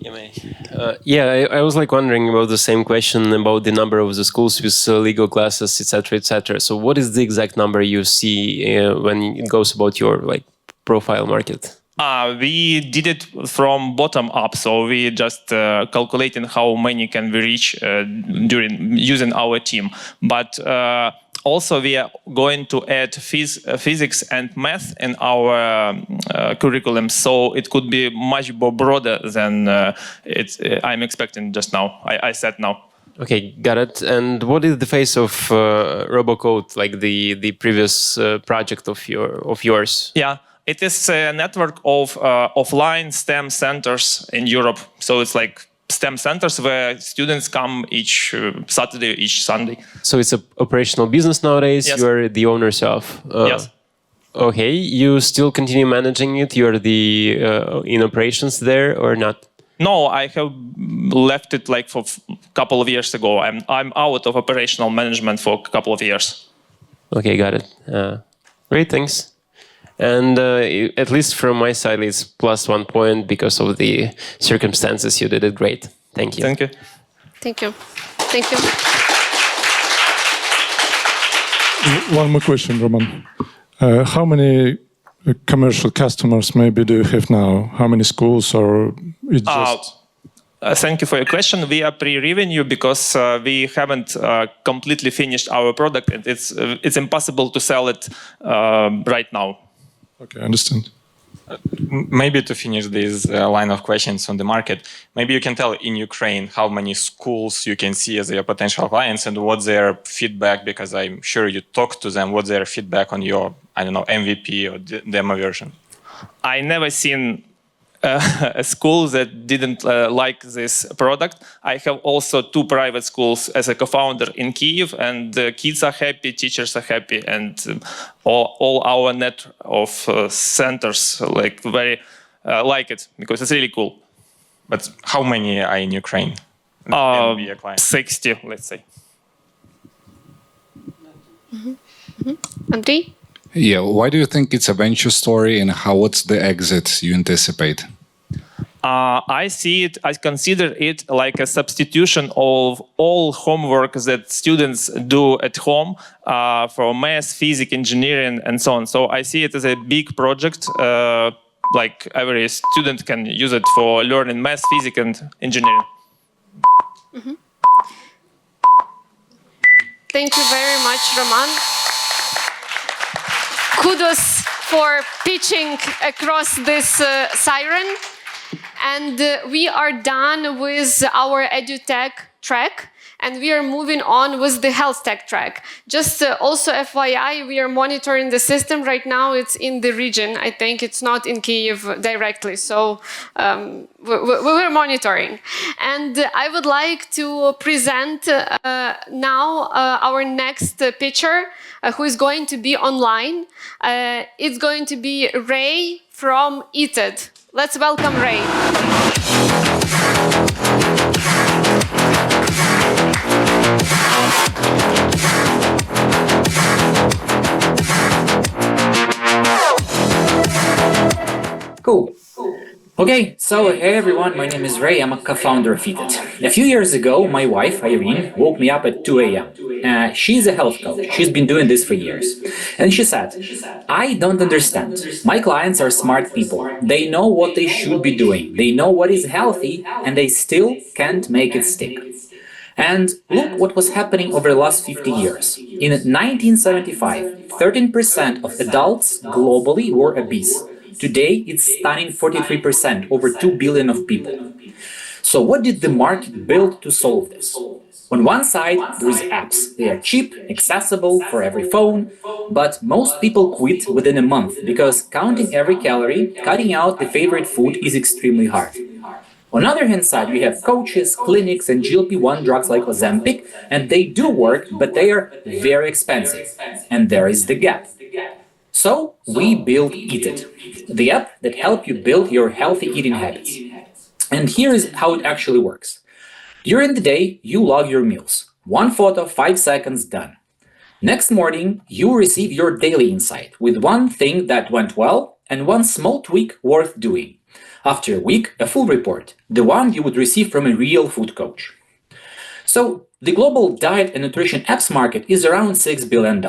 I was like wondering about the same question about the number of the schools with Lego classes, etc., etc. So, what is the exact number you see when it goes about your like profile market? We did it from bottom up, so we just calculating how many can we reach during using our team. But also, we are going to add physics and math in our curriculum, so it could be much more broader than I'm expecting just now. I said now. Okay, got it. And what is the phase of RoboCode, like the previous project of yours? Yeah, it is a network of offline STEM centers in Europe. So it's like STEM centers where students come each Saturday, each Sunday. So it's an operational business nowadays. Yes. You're the owner yourself. Yes. Okay. You still continue managing it. You're the in operations there or not? No, I have left it like for a couple of years ago. I'm out of operational management for a couple of years. Okay, got it. Great, thanks. And at least from my side, it's +1 point because of the circumstances. You did it great. Thank you. Thank you. Thank you. Thank you. One more question, Roman. How many commercial customers maybe do you have now? How many schools, or it just... Thank you for your question. We are pre-revenue because we haven't completely finished our product, and it's impossible to sell it right now. Okay, I understand. Maybe to finish this line of questions on the market, maybe you can tell in Ukraine how many schools you can see as your potential clients and what's their feedback, because I'm sure you talk to them, what's their feedback on your, I don't know, MVP or demo version? I never seen a school that didn't like this product. I have also 2 private schools as a co-founder in Kyiv, and the kids are happy, teachers are happy, and all our net of centers, like very like it because it's really cool. But how many are in Ukraine? Can be a client? 60, let's say. Andrei? Yeah, why do you think it's a venture story, and what's the exit you anticipate? I consider it like a substitution of all homework that students do at home for math, physics, engineering, and so on. So I see it as a big project, like every student can use it for learning math, physics, and engineering. Thank you very much, Roman. Kudos for pitching across this siren. And we are done with our EdTech track, and we are moving on with the HealthTech track. Just also FYI, we are monitoring the system right now. It's in the region. I think it's not in Kyiv directly, so we're monitoring. And I would like to present now our next pitcher, who is going to be online. It's going to be Ray from EdTech. Let's welcome Ray. Cool. Okay, so hey everyone, my name is Ray. I'm a co-founder of EdTech. A few years ago, my wife, Irene, woke me up at 2 a.m. She's a health coach. She's been doing this for years. And she said, I don't understand. My clients are smart people. They know what they should be doing. They know what is healthy, and they still can't make it stick. And look what was happening over the last 50 years. In 1975, 13% of adults globally were obese. Today, it's stunning 43%, over 2 billion of people. So what did the market build to solve this? On one side, there is apps. They are cheap, accessible for every phone, but most people quit within a month because counting every calorie, cutting out the favorite food is extremely hard. On the other hand side, we have coaches, clinics, and GLP-1 drugs like Ozempic, and they do work, but they are very expensive. And there is the gap. So we built EdTech, the app that helps you build your healthy eating habits. And here is how it actually works. During the day, you log your meals. 1 photo, 5 seconds, done. Next morning, you receive your daily insight with one thing that went well and one small tweak worth doing. After a week, a full report, the one you would receive from a real food coach. So the global diet and nutrition apps market is around $6 billion.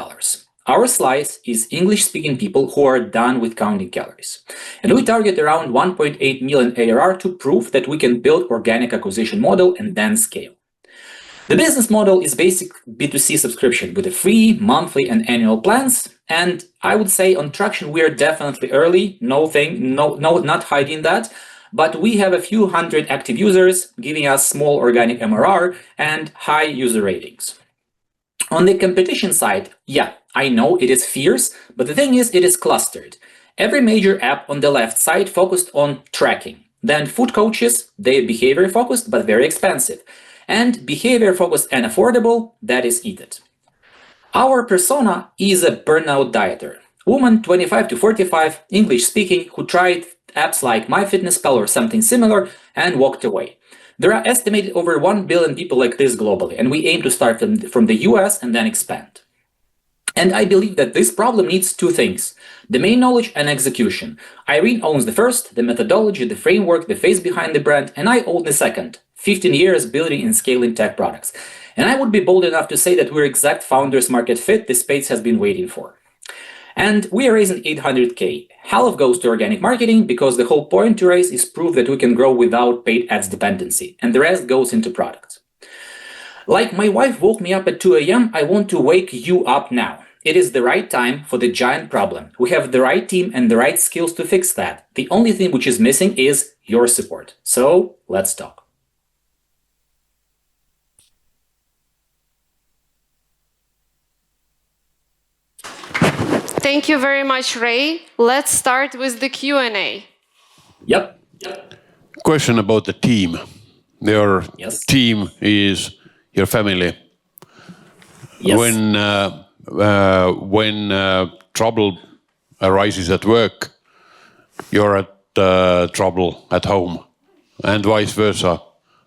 Our slice is English-speaking people who are done with counting calories. And we target around 1.8 million ARR to prove that we can build organic acquisition model and then scale. The business model is basic B2C subscription with a free, monthly, and annual plans. And I would say on traction, we are definitely early, not hiding that. But we have a few hundred active users giving us small organic MRR and high user ratings. On the competition side, yeah, I know it is fierce, but the thing is, it is clustered. Every major app on the left side focused on tracking. Then food coaches, they're behavior focused, but very expensive. And behavior focused and affordable, that is EdTech. Our persona is a burnout dieter. Woman 25 to 45, English speaking, who tried apps like MyFitnessPal or something similar and walked away. There are estimated over 1 billion people like this globally, and we aim to start from the US and then expand. And I believe that this problem needs two things: domain knowledge and execution. Irene owns the first, the methodology, the framework, the face behind the brand, and I own the second, 15 years building and scaling tech products. And I would be bold enough to say that we're exact founders market fit this space has been waiting for. And we are raising 800K. Half goes to organic marketing because the whole point to raise is proof that we can grow without paid ads dependency, and the rest goes into products. Like my wife woke me up at 2 a.m., I want to wake you up now. It is the right time for the giant problem. We have the right team and the right skills to fix that. The only thing which is missing is your support. So let's talk. Thank you very much, Ray. Let's start with the Q&A. Yep. Question about the team. Your team is your family. Yes. When trouble arises at work, you're trouble at home, and vice versa.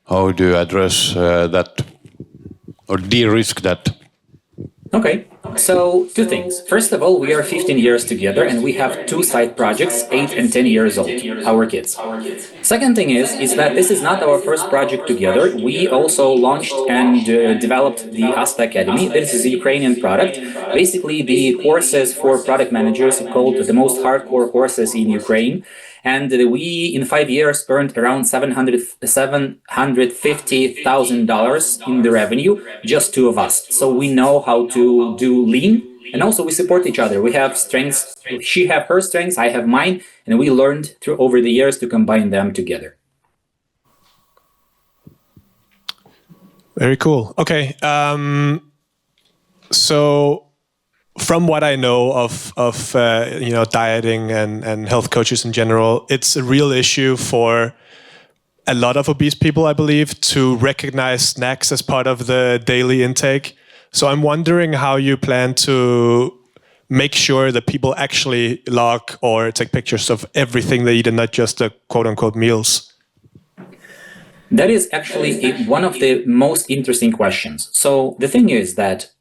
How do you address that or de-risk that? Okay, so two things. First of all, we are 15 years together and we have two side projects, 8 and 10 years old, our kids. Second thing is that this is not our first project together. We also launched and developed the ASTA Academy. This is a Ukrainian product. Basically, the courses for product managers called the most hardcore courses in Ukraine. And we, in 5 years, earned around $750,000 in the revenue, just two of us. So we know how to do lean, and also we support each other. We have strengths. She have her strengths, I have mine, and we learned through over the years to combine them together. Very cool. Okay. So from what I know of dieting and health coaches in general, it's a real issue for a lot of obese people, I believe, to recognize snacks as part of the daily intake. So I'm wondering how you plan to make sure that people actually log or take pictures of everything they eat and not just the quote-unquote meals. That is actually one of the most interesting questions. So the thing is that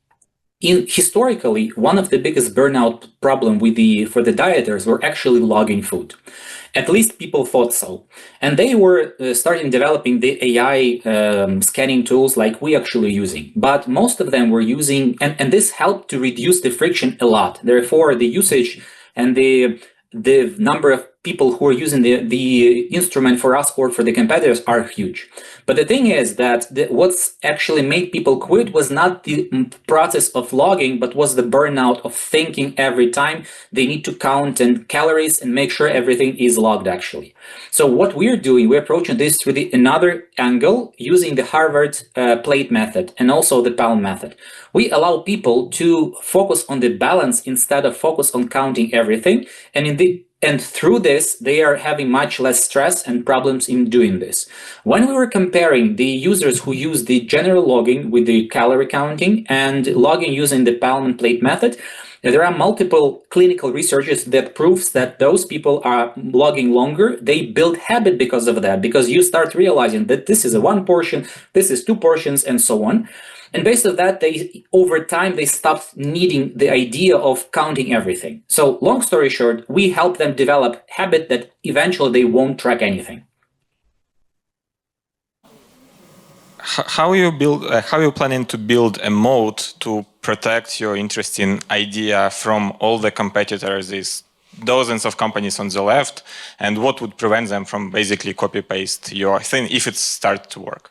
historically, one of the biggest burnout problem for the dieters were actually logging food. At least people thought so. And they were starting developing the AI scanning tools like we actually using. But most of them were using, and this helped to reduce the friction a lot. Therefore, the usage and the number of people who are using the instrument for us or for the competitors are huge. But the thing is that what's actually made people quit was not the process of logging, but was the burnout of thinking every time they need to count and calories and make sure everything is logged actually. So what we're doing, we're approaching this through another angle using the Harvard plate method and also the pound method. We allow people to focus on the balance instead of focus on counting everything. And through this, they are having much less stress and problems in doing this. When we were comparing the users who use the general logging with the calorie counting and logging using the pound and plate method, there are multiple clinical researches that proves that those people are logging longer. They build habit because of that, because you start realizing that this is a 1 portion, this is 2 portions, and so on. And based on that, over time, they stopped needing the idea of counting everything. So long story short, we help them develop habit that eventually they won't track anything. How are you planning to build a moat to protect your interesting idea from all the competitors, these dozens of companies on the left, and what would prevent them from basically copy-paste your thing if it starts to work?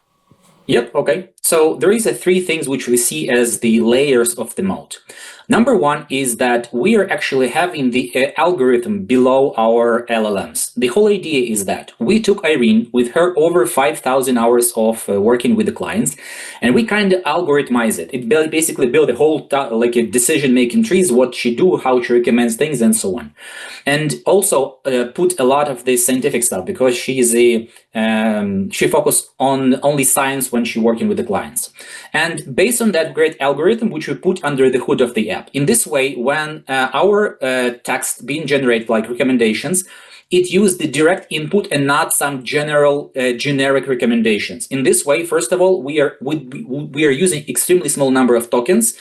Yep, okay. So there is 3 things which we see as the layers of the moat. Number 1 is that we are actually having the algorithm below our LLMs. The whole idea is that we took Irene with her over 5,000 hours of working with the clients, and we kind of algorithmize it. It basically built a whole like a decision-making trees, what she do, how she recommends things, and so on. And also put a lot of the scientific stuff because she focused on only science when she working with the clients. And based on that great algorithm, which we put under the hood of the app. In this way, when our text being generated like recommendations, it used the direct input and not some generic recommendations. In this way, first of all, we are using extremely small number of tokens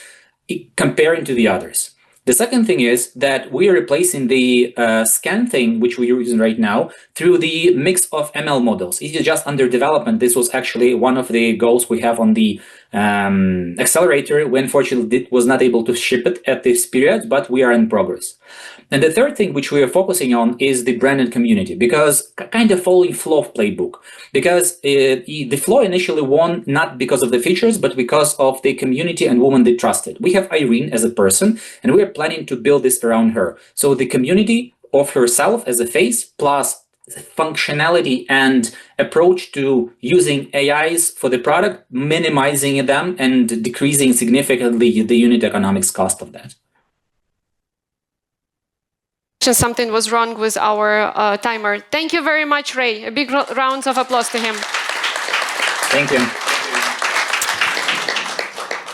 comparing to the others. The second thing is that we are replacing the scan thing, which we are using right now, through the mix of ML models. It is just under development. This was actually one of the goals we have on the Accelerator. We unfortunately was not able to ship it at this period, but we are in progress. And the third thing which we are focusing on is the branded community, because kind of following flow playbook, because the flow initially won not because of the features, but because of the community and women they trusted. We have Irene as a person, and we are planning to build this around her. So the community of herself as a face, plus functionality and approach to using AIs for the product, minimizing them and decreasing significantly the unit economics cost of that. Something was wrong with our timer. Thank you very much, Ray. A big round of applause to him. Thank you.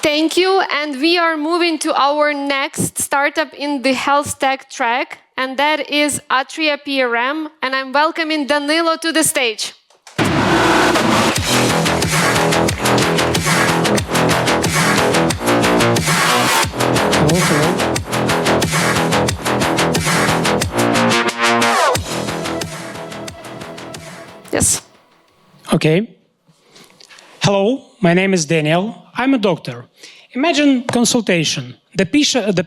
Thank you. And we are moving to our next startup in the health tech track. and that is Atria PRM, and I'm welcoming Danilo to the stage. Yes. Okay. Hello, my name is Daniel. I'm a doctor. Imagine consultation. The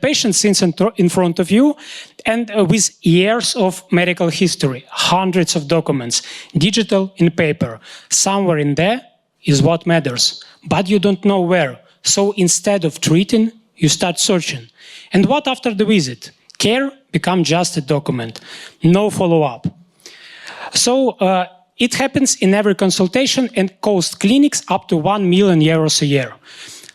patient sits in front of you and with years of medical history, hundreds of documents, digital and paper. Somewhere in there is what matters, but you don't know where. So instead of treating, you start searching. And what after the visit? Care becomes just a document, no follow-up. So it happens in every consultation and costs clinics up to €1 million a year.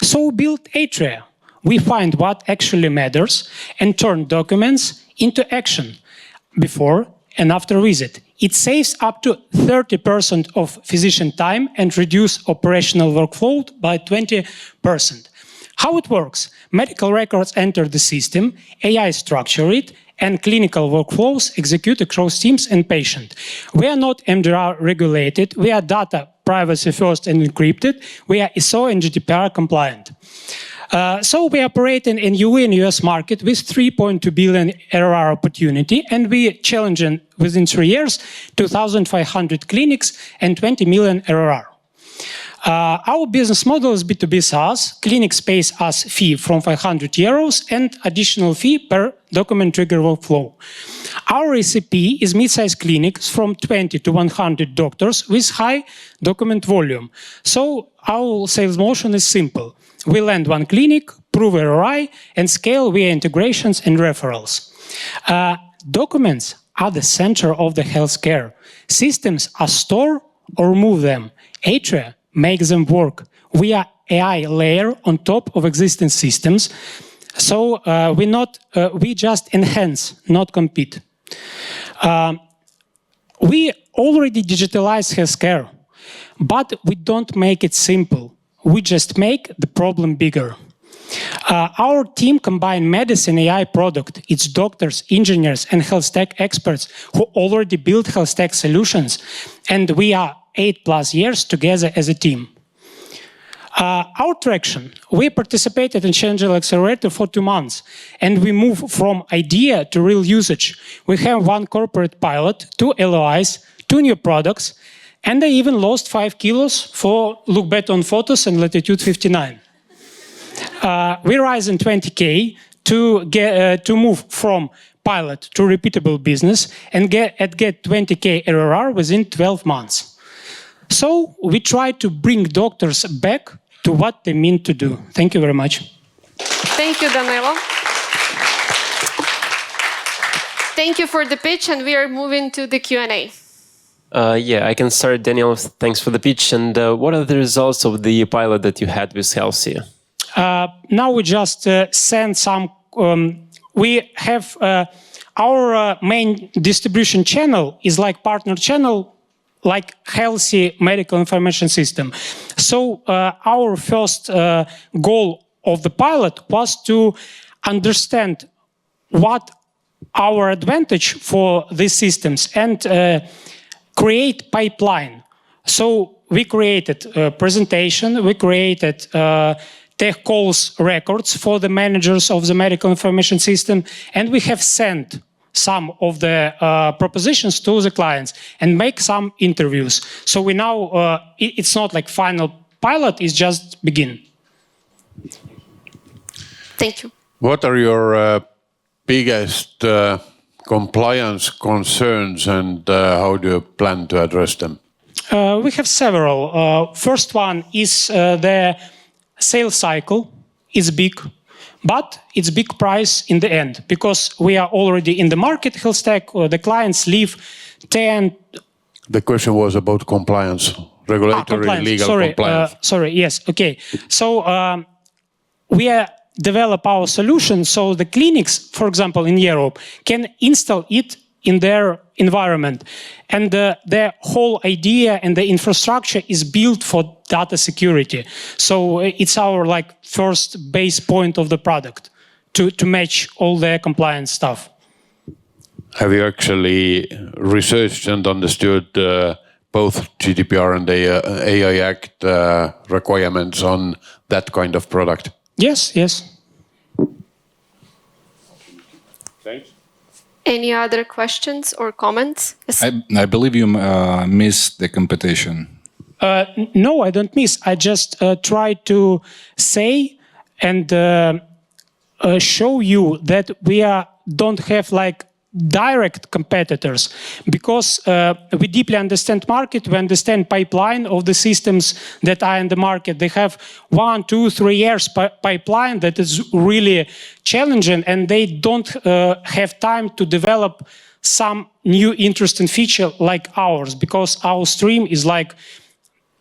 So we built Atria. We find what actually matters and turn documents into action before and after visit. It saves up to 30% of physician time and reduces operational workflow by 20%. How it works? Medical records enter the system, AI structure it, and clinical workflows execute across teams and patient. We are not MDR regulated. We are data privacy first and encrypted. We are ISO and GDPR compliant. So we operate in EU and US market with 3.2 billion ARR opportunity, and we challenging within 3 years 2,500 clinics and 20 million ARR. Our business model is B2B SaaS. Clinics pays us fee from €500 and additional fee per document trigger workflow. Our recipe is mid-sized clinics from 20 to 100 doctors with high document volume. So our sales motion is simple. We land one clinic, prove ROI, and scale via integrations and referrals. Documents are the center of the healthcare. Systems are store or move them. Atria makes them work. We are AI layer on top of existing systems. So we just enhance, not compete. We already digitalize healthcare, but we don't make it simple. We just make the problem bigger. Our team combines medicine AI product. It's doctors, engineers, and HealthTech experts who already built HealthTech solutions. And we are 8+ years together as a team. Our traction, we participated in Accelerator for 2 months, and we move from idea to real usage. We have 1 corporate pilot, 2 LOIs, 2 new products, and I even lost 5 kilos for look better on photos and Latitude 59. We rise in 20K to move from pilot to repeatable business and get 20K ARR within 12 months. So we try to bring doctors back to what they mean to do. Thank you very much. Thank you, Danilo. Thank you for the pitch, and we are moving to the Q&A. Yeah, I can start, Daniel. Thanks for the pitch. And what are the results of the pilot that you had with Healthy? Now we just send some. We have our main distribution channel is like partner channel, like Healthy medical information system. So our first goal of the pilot was to understand what our advantage for these systems and create pipeline. So we created a presentation, we created tech calls records for the managers of the medical information system, and we have sent some of the propositions to the clients and make some interviews. So we now, it's not like final pilot, it's just begin. Thank you. What are your biggest compliance concerns and how do you plan to address them? We have several. First one is the sales cycle is big, but it's big price in the end because we are already in the market, HealthTech, the clients leave 10. The question was about compliance, regulatory, legal compliance. Sorry, yes, okay. So we develop our solution so the clinics, for example, in Europe, can install it in their environment. And the whole idea and the infrastructure is built for data security. So it's our like first base point of the product to match all the compliance stuff. have you actually researched and understood both GDPR and AI Act requirements on that kind of product? Yes, yes. Thanks. Any other questions or comments? Yes. I believe you missed the competition. No, I don't miss. I just try to say and show you that we don't have like direct competitors, because we deeply understand market, we understand pipeline of the systems that are in the market. They have 1, 2, 3 years pipeline that is really challenging, and they don't have time to develop some new interesting feature like ours, because our stream is like,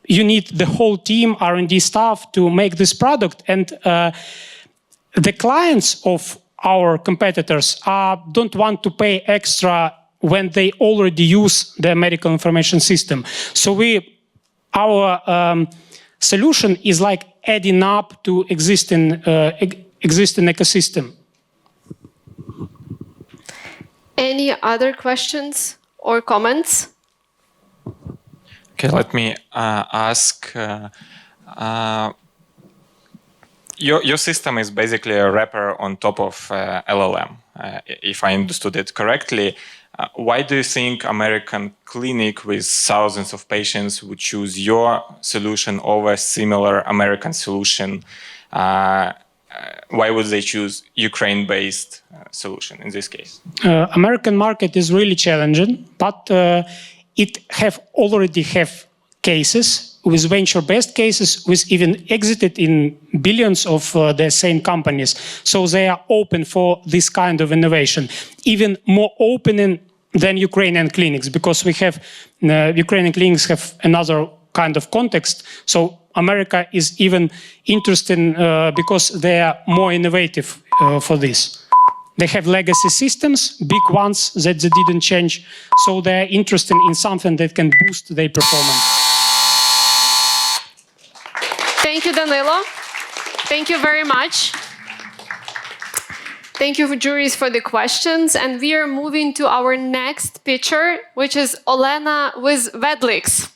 you need the whole team, R&D staff to make this product, and the clients of our competitors don't want to pay extra when they already use the medical information system. So our solution is like adding up to existing ecosystem. Any other questions or comments? Okay, let me ask. Your system is basically a wrapper on top of LLM, if I understood it correctly. Why do you think American clinic with thousands of patients would choose your solution over a similar American solution? Why would they choose Ukraine-based solution in this case? American market is really challenging, but it already have cases with venture-based cases, with even exited in billions of the same companies. So they are open for this kind of innovation, even more open than Ukrainian clinics, because we have Ukrainian clinics have another kind of context. So America is even interesting because they are more innovative for this. They have legacy systems, big ones that they didn't change. So they're interested in something that can boost their performance. Thank you, Danilo. Thank you very much. Thank you, juries, for the questions. And we are moving to our next pitcher, which is Olena with Vedlix.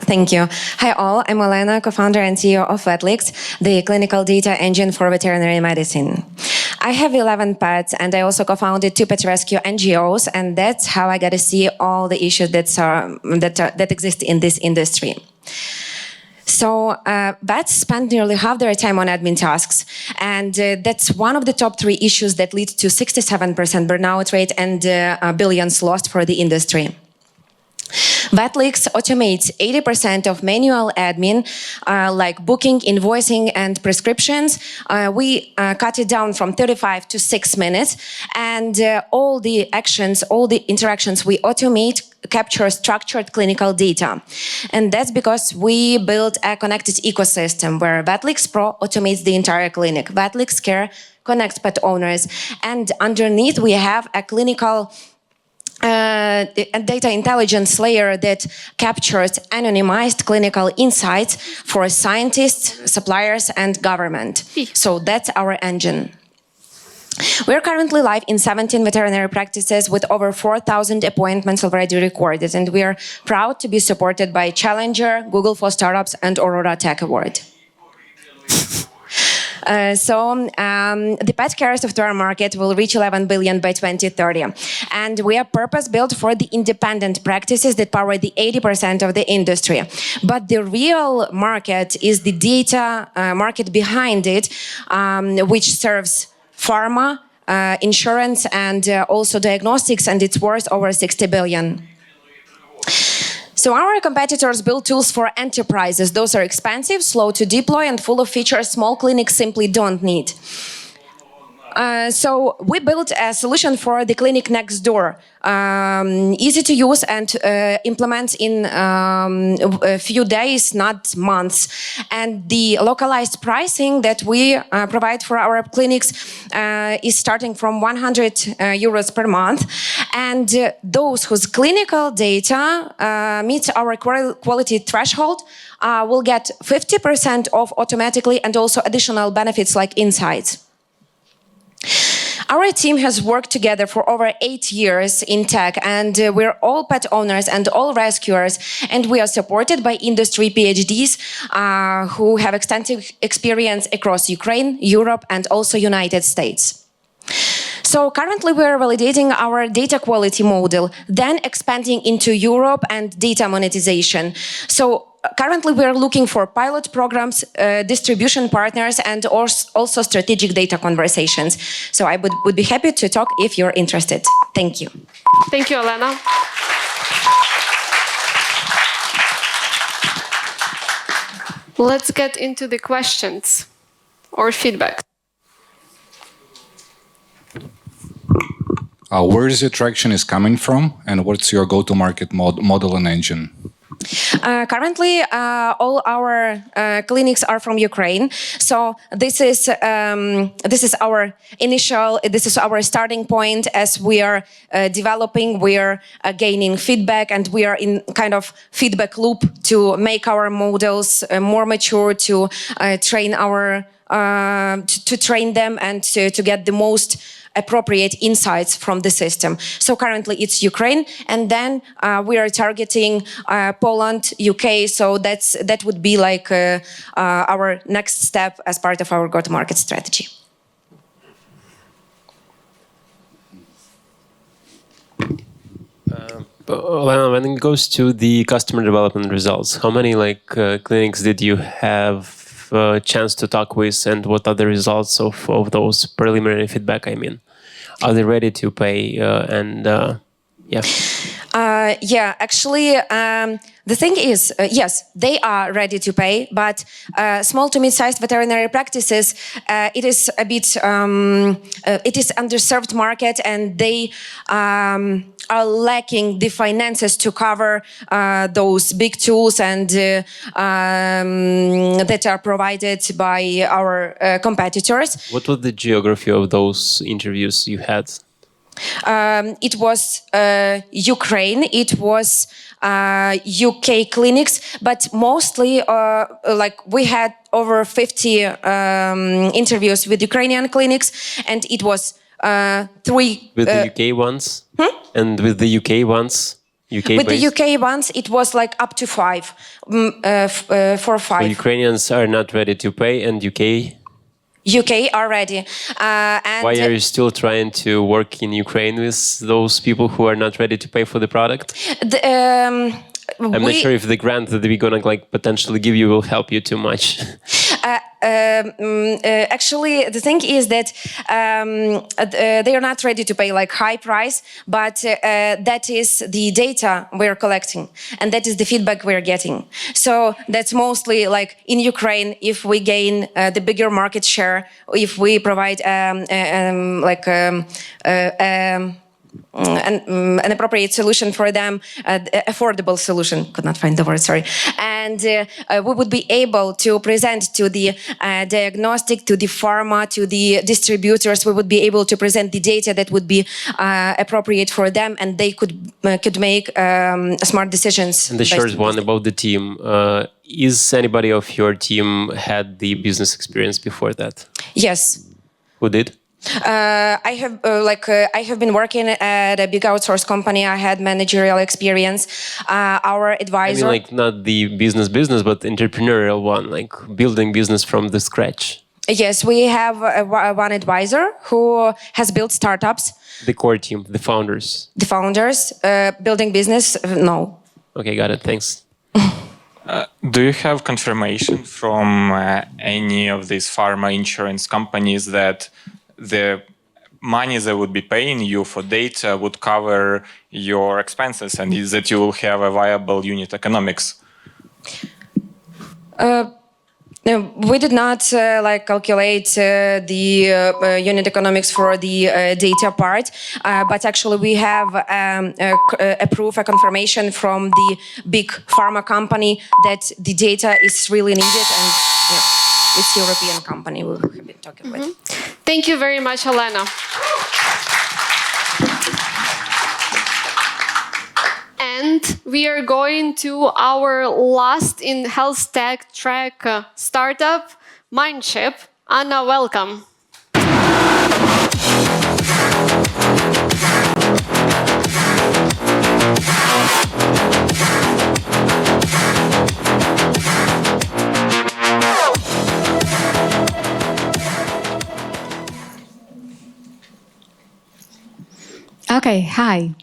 Thank you. Hi all, I'm Olena, co-founder and CEO of Vedlix, the clinical data engine for veterinary medicine. I have 11 pets, and I also co-founded 2 pet rescue NGOs, and that's how I got to see all the issues that exist in this industry. So vets spend nearly half their time on admin tasks, and that's one of the top 3 issues that leads to 67% burnout rate and billions lost for the industry. Vedlix automates 80% of manual admin, like booking, invoicing, and prescriptions. We cut it down from 35 to 6 minutes, and all the actions, all the interactions we automate capture structured clinical data. And that's because we built a connected ecosystem where Vedlix Pro automates the entire clinic. Vedlix Care connects pet owners, and underneath we have a clinical a data intelligence layer that captures anonymized clinical insights for scientists, suppliers, and government. So that's our engine. We're currently live in 17 veterinary practices with over 4,000 appointments already recorded, and we are proud to be supported by Challenger, Google for Startups, and Aurora Tech Award. The pet care software market will reach 11 billion by 2030. And we are purpose-built for the independent practices that power the 80% of the industry. But the real market is the data market behind it, which serves pharma, insurance, and also diagnostics, and it's worth over 60 billion. So our competitors build tools for enterprises. Those are expensive, slow to deploy, and full of features small clinics simply don't need. So we built a solution for the clinic next door. Easy to use and implement in a few days, not months. And the localized pricing that we provide for our clinics is starting from 100 euros per month. And those whose clinical data meets our quality threshold will get 50% off automatically and also additional benefits like insights. Our team has worked together for over 8 years in tech, and we're all pet owners and all rescuers, and we are supported by industry PhDs who have extensive experience across Ukraine, Europe, and also United States. So currently we're validating our data quality model, then expanding into Europe and data monetization. So currently we're looking for pilot programs, distribution partners, and also strategic data conversations. So I would be happy to talk if you're interested. Thank you. Thank you, Elena. Let's get into the questions or feedback. Where is the traction is coming from, and what's your go-to-market model and engine? Currently, all our clinics are from Ukraine. So this is our starting point as we are developing. We are gaining feedback, and we are in kind of feedback loop to make our models more mature, to train them, and to get the most appropriate insights from the system. So currently it's Ukraine, and then we are targeting Poland, UK. So that would be like our next step as part of our go-to-market strategy. When it goes to the customer development results, how many clinics did you have a chance to talk with, and what are the results of those preliminary feedback? I mean, are they ready to pay? Actually, the thing is, yes, they are ready to pay, but small to mid-sized veterinary practices, it is a bit, it is underserved market, and they are lacking the finances to cover those big tools and that are provided by our competitors. What was the geography of those interviews you had? It was Ukraine, it was UK clinics, but mostly we had over 50 interviews with Ukrainian clinics, and it was 3 with the UK ones. And with the UK ones, with the UK ones, it was like up to 5, 4 or 5. So Ukrainians are not ready to pay, and UK are ready. And why are you still trying to work in Ukraine with those people who are not ready to pay for the product? I'm not sure if the grant that we're gonna potentially give you will help you too much. Actually, the thing is that they are not ready to pay high price, but that is the data we're collecting, and that is the feedback we're getting. So that's mostly in Ukraine, if we gain the bigger market share, if we provide an appropriate solution for them, affordable solution, could not find the word, sorry. And we would be able to present to the diagnostic, to the pharma, to the distributors, we would be able to present the data that would be appropriate for them, and they could make smart decisions. And the short one about the team, is anybody of your team had the business experience before that? Yes. Who did? I have been working at a big outsource company. I had managerial experience. Our advisor. I mean, not the business, but entrepreneurial one, building business from the scratch. Yes, we have one advisor who has built startups. The core team, the founders. The founders, building business, no. Okay, got it. Thanks. Do you have confirmation from any of these pharma insurance companies that the money they would be paying you for data would cover your expenses, and that you will have a viable unit economics? We did not calculate the unit economics for the data part, but actually we have a confirmation from the big pharma company that the data is really needed, and it's European company we have been talking with. Thank you very much, Helena. we are going to our last in HealthTech track startup, Mindship. Anna, welcome. Okay, hi.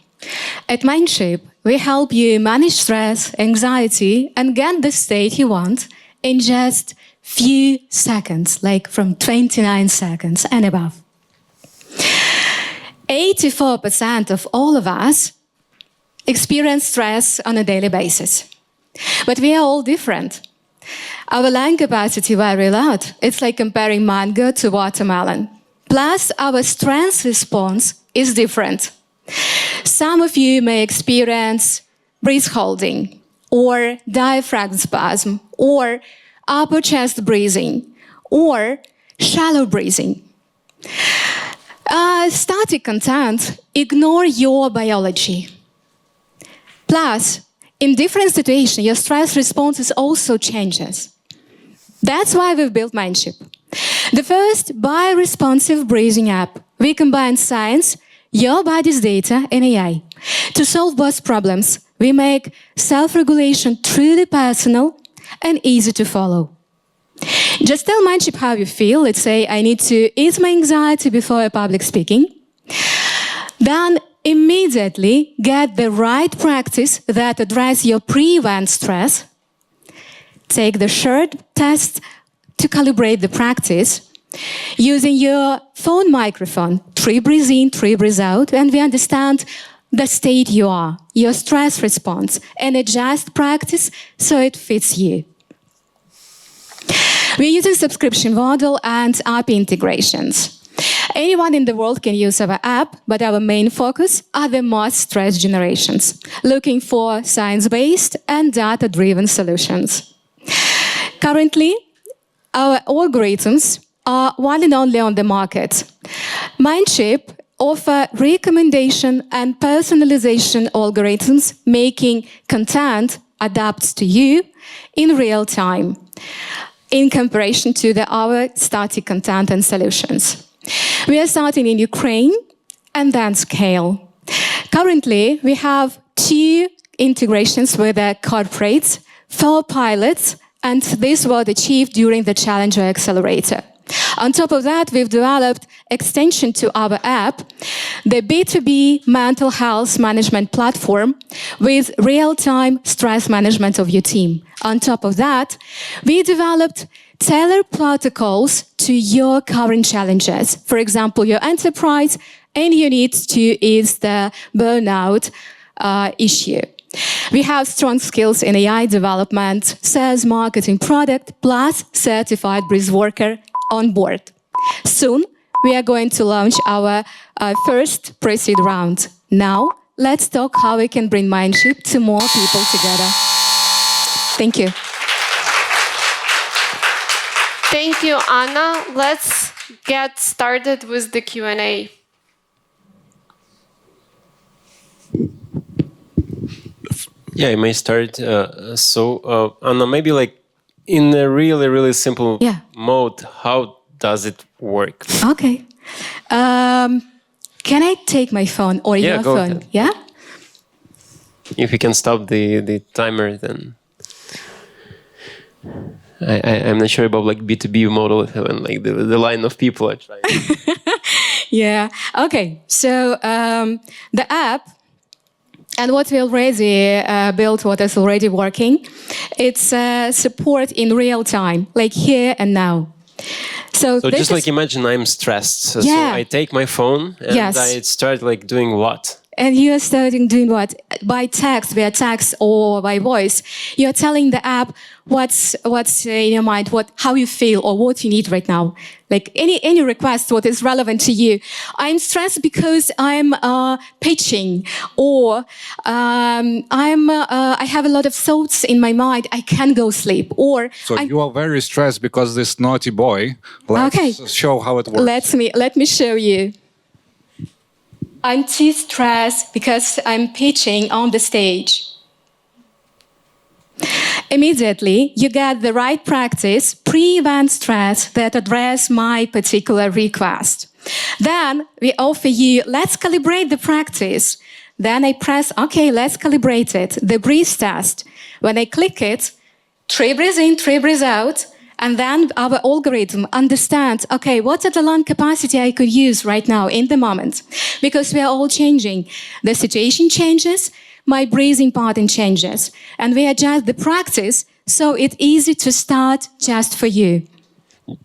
At Mindship, we help you manage stress, anxiety, and get the state you want in just few seconds, like from 29 seconds and above. 84% of all of us experience stress on a daily basis. But we are all different. Our lung capacity varies a lot. It's like comparing mango to watermelon. Plus, our stress response is different. Some of you may experience breath holding, or diaphragm spasm, or upper chest breathing, or shallow breathing. Static content ignore your biology. Plus, in different situations, your stress response also changes. That's why we've built Mindship. The first bioresponsive breathing app. We combine science, your body's data, and AI. To solve both problems, we make self-regulation truly personal and easy to follow. Just tell Mindship how you feel. Let's say I need to ease my anxiety before public speaking. Then immediately get the right practice that address your pre-event stress. Take the short test to calibrate the practice using your phone microphone. 3 breathe in, 3 breathe out, and we understand the state you are, your stress response, and adjust practice so it fits you. We're using subscription model and API integrations. Anyone in the world can use our app, but our main focus are the most stress generations, looking for science-based and data-driven solutions. Currently, our algorithms are one and only on the market. Mindship offer recommendation and personalization algorithms, making content adapts to you in real time, in comparison to our static content and solutions. We are starting in Ukraine and then scale. Currently, we have 2 integrations with the corporates, 4 pilots, and this was achieved during the Challenger Accelerator. On top of that, we've developed extension to our app, the B2B mental health management platform with real-time stress management of your team. On top of that, we developed tailored protocols to your current challenges. For example, your enterprise, and you need to ease the burnout issue. We have strong skills in AI development, sales, marketing, product, plus certified breeze worker on board. Soon, we are going to launch our first pre-seed round. Now, let's talk how we can bring Mindship to more people together. Thank you. Thank you, Anna. Let's get started with the Q&A. Yeah, I may start. Anna, maybe like in a really, really simple mode, how does it work? Okay. Can I take my phone or your phone? Ahead. Yeah? If you can stop the timer, then I'm not sure about like B2B model and like the line of people are trying. Yeah. Okay. So the app and what we already built, what is already working, it's support in real time, like here and now. So just like imagine I'm stressed. So I take my phone and I start like doing what? And you are starting doing what? By text, via text or by voice. You're telling the app what's in your mind, how you feel or what you need right now. Like any request, what is relevant to you. I'm stressed because I'm pitching, or I have a lot of thoughts in my mind. I can't go sleep. Or so you are very stressed because this naughty boy. Let's show how it works. Let me show you. I'm too stressed because I'm pitching on the stage. immediately you get the right practice, pre-event stress that address my particular request. Then we offer you, let's calibrate the practice. Then I press, okay, let's calibrate it. The breathe test. When I click it, 3 breaths in, 3 breaths out, and then our algorithm understands, okay, what are the lung capacity I could use right now in the moment? Because we are all changing. The situation changes, my breathing pattern changes, and we adjust the practice so it's easy to start just for you.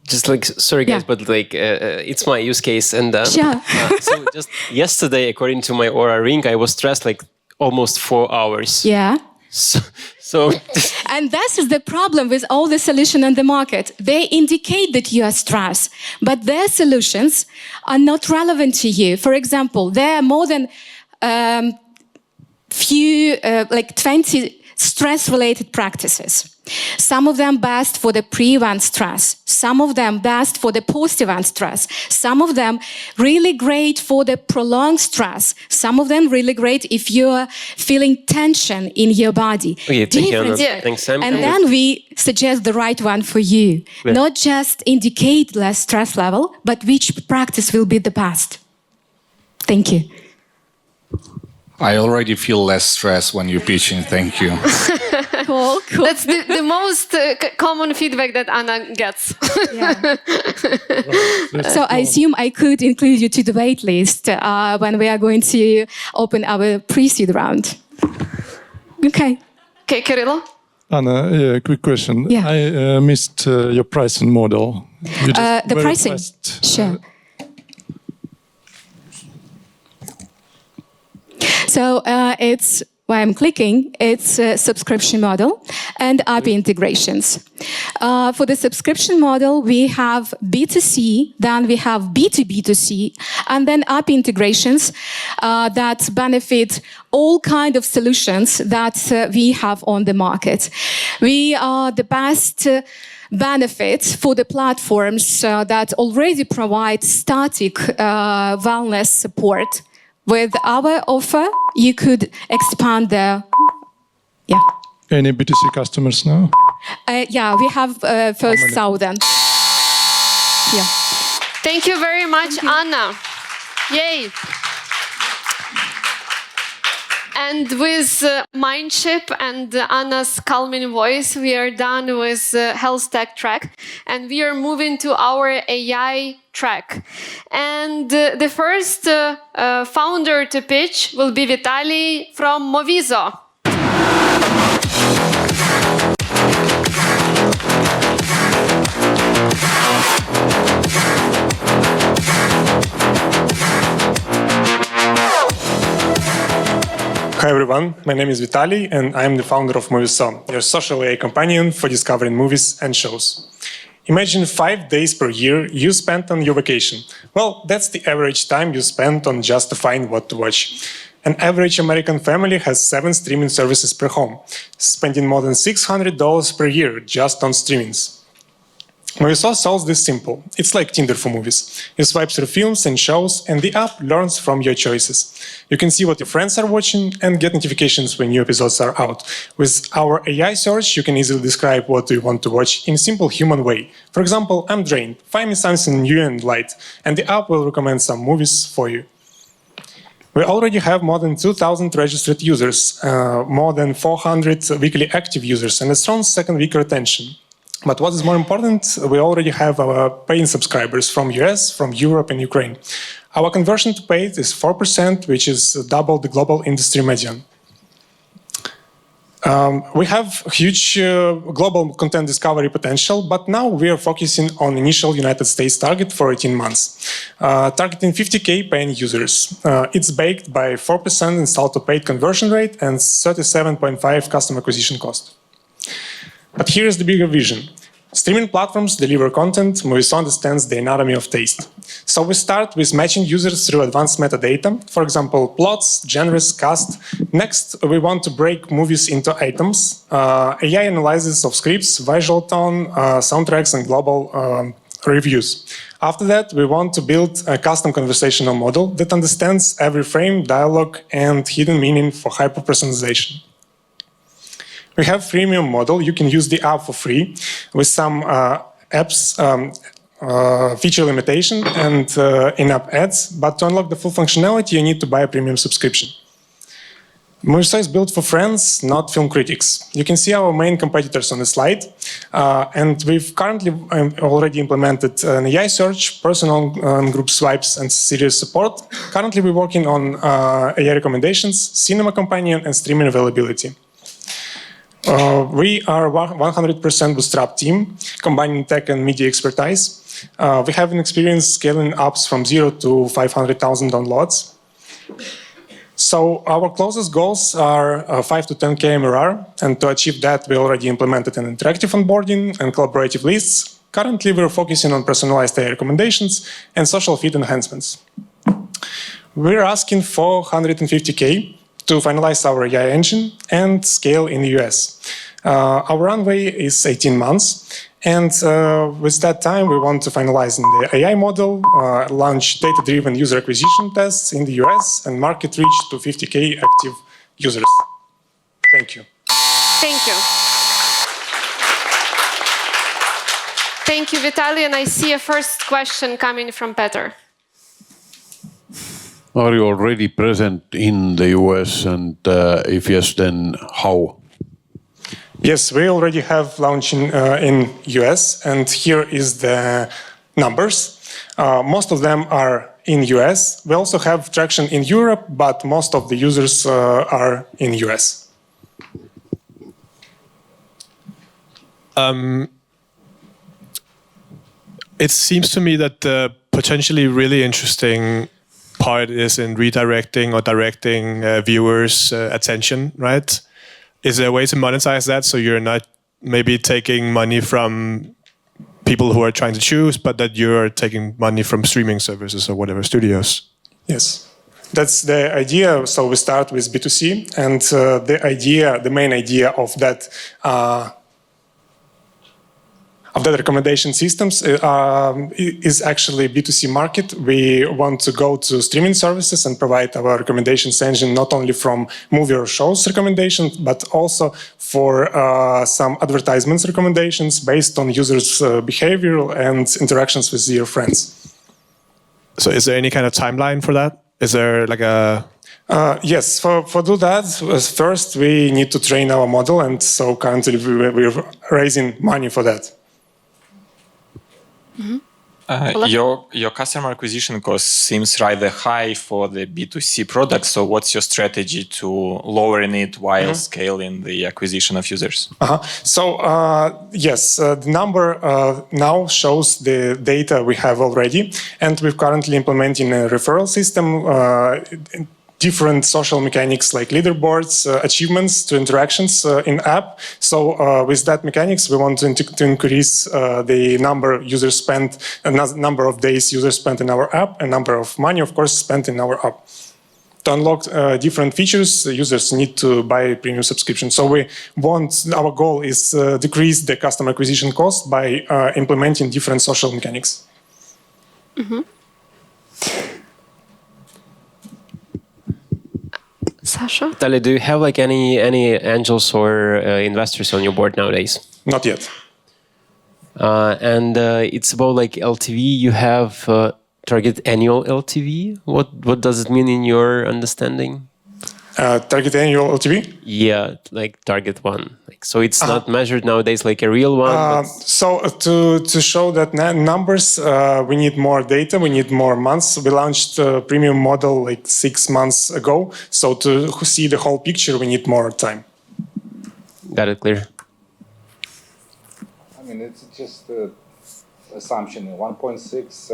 Just like, sorry guys, but like, it's my use case. And Sure. so just yesterday, according to my Aura Ring, I was stressed like almost 4 hours. Yeah. So and this is the problem with all the solutions on the market. They indicate that you are stressed, but their solutions are not relevant to you. For example, there are more than like 20 stress-related practices. Some of them best for the pre-event stress. Some of them best for the post-event stress. Some of them really great for the prolonged stress. Some of them really great if you're feeling tension in your body. Okay, thank you, Anna. Thanks, Sam. And then we suggest the right one for you. Yeah. Not just indicate less stress level, but which practice will be the best. Thank you. I already feel less stress when you're pitching. Thank you. Cool. That's the most common feedback that Anna gets. So I assume I could include you to the wait list when we are going to open our pre-seed round. Okay. Okay, Kirilo? Anna, yeah, quick question. Yeah. I missed your pricing model. You just The very pricing? fast, Sure. So it's where I'm clicking, it's a subscription model and API integrations. For the subscription model, we have B2C, then we have B2B2C, and then API integrations that benefit all kind of solutions that we have on the market. We are the best benefits for the platforms that already provide static wellness support. With our offer, you could expand the, yeah. Any B2C customers now? Yeah, we have first 1,000. Yeah. Thank you very much, Anna. Yay. And with Mindship and Anna's calming voice, we are done with HealthTech track, and we are moving to our AI track. And the first founder to pitch will be Vitaly from Movizo. Hi everyone, my name is Vitaly and I am the founder of Movizo, your social AI companion for discovering movies and shows. Imagine 5 days per year you spent on your vacation. Well, that's the average time you spend on justifying what to watch. An average American family has 7 streaming services per home, spending more than $600 per year just on streamings. Movizo solves this simple. It's like Tinder for movies. You swipe through films and shows, and the app learns from your choices. You can see what your friends are watching and get notifications when new episodes are out. With our AI search, you can easily describe what you want to watch in a simple human way. For example, I'm drained. Find me something new and light, and the app will recommend some movies for you. We already have more than 2,000 registered users, more than 400 weekly active users, and a strong second-week retention. But what is more important, we already have our paying subscribers from US, from Europe and Ukraine. Our conversion to paid is 4%, which is double the global industry median. We have huge global content discovery potential, but now we are focusing on initial United States target for 18 months, targeting 50K paying users. It's backed by 4% install to paid conversion rate and 37.5 customer acquisition cost. But here is the bigger vision. Streaming platforms deliver content, Movizo understands the anatomy of taste. So we start with matching users through advanced metadata, for example, plots, genres, cast. Next, we want to break movies into items, AI analysis of scripts, visual tone, soundtracks, and global reviews. After that, we want to build a custom conversational model that understands every frame, dialogue, and hidden meaning for hyper-personalization. We have freemium model. You can use the app for free with some apps, feature limitation and in-app ads. But to unlock the full functionality, you need to buy a premium subscription. Movistar is built for friends, not film critics. You can see our main competitors on the slide. And we've currently already implemented an AI search, personal group swipes, and serious support. Currently, we're working on AI recommendations, cinema companion, and streaming availability. We are 100% bootstrap team, combining tech and media expertise. We have an experience scaling apps from 0 to 500,000 downloads. So our closest goals are 5 to 10K MRR, and to achieve that, we already implemented an interactive onboarding and collaborative lists. Currently, we're focusing on personalized AI recommendations and social feed enhancements. We're asking for 150K to finalize our AI engine and scale in the US. Our runway is 18 months. And with that time, we want to finalize the AI model, launch data-driven user acquisition tests in the US, and market reach to 50K active users. Thank you. Thank you. Thank you, Vitaly. And I see a first question coming from Peter. Are you already present in the US, and if yes, then how? Yes, we already have launching in US, and here is the numbers. Most of them are in US. We also have traction in Europe, but most of the users are in US. It seems to me that the potentially really interesting part is in redirecting or directing viewers' attention, right? Is there a way to monetize that so you're not maybe taking money from people who are trying to choose, but that you're taking money from streaming services or whatever, studios? Yes, that's the idea. So we start with B2C, and the main idea of that recommendation systems is actually B2C market. We want to go to streaming services and provide our recommendations engine not only from movie or shows recommendations, but also for some advertisements recommendations based on users' behavior and interactions with their friends. So is there any kind of timeline for that? Is there like a... Yes, for do that, first we need to train our model, and so currently we're raising money for that. Your customer acquisition cost seems rather high for the B2C product. So what's your strategy to lowering it while scaling the acquisition of users? So yes, the number now shows the data we have already, and we're currently implementing a referral system, different social mechanics like leaderboards, achievements to interactions in app. So with that mechanics, we want to increase the number users spent, number of days users spent in our app, and number of money, of course, spent in our app. To unlock different features, users need to buy a premium subscription. So our goal is decrease the customer acquisition cost by implementing different social mechanics. Sasha? Tali, do you have like any angels or investors on your board nowadays? Not yet. And it's about like LTV. You have target annual LTV. What does it mean in your understanding? Target annual LTV? Yeah, like target one. Like, so it's not measured nowadays like a real one. So to show that numbers, we need more data. We need more months. We launched a premium model like 6 months ago. So to see the whole picture, we need more time. Got it clear. I mean, it's just an assumption. 1.6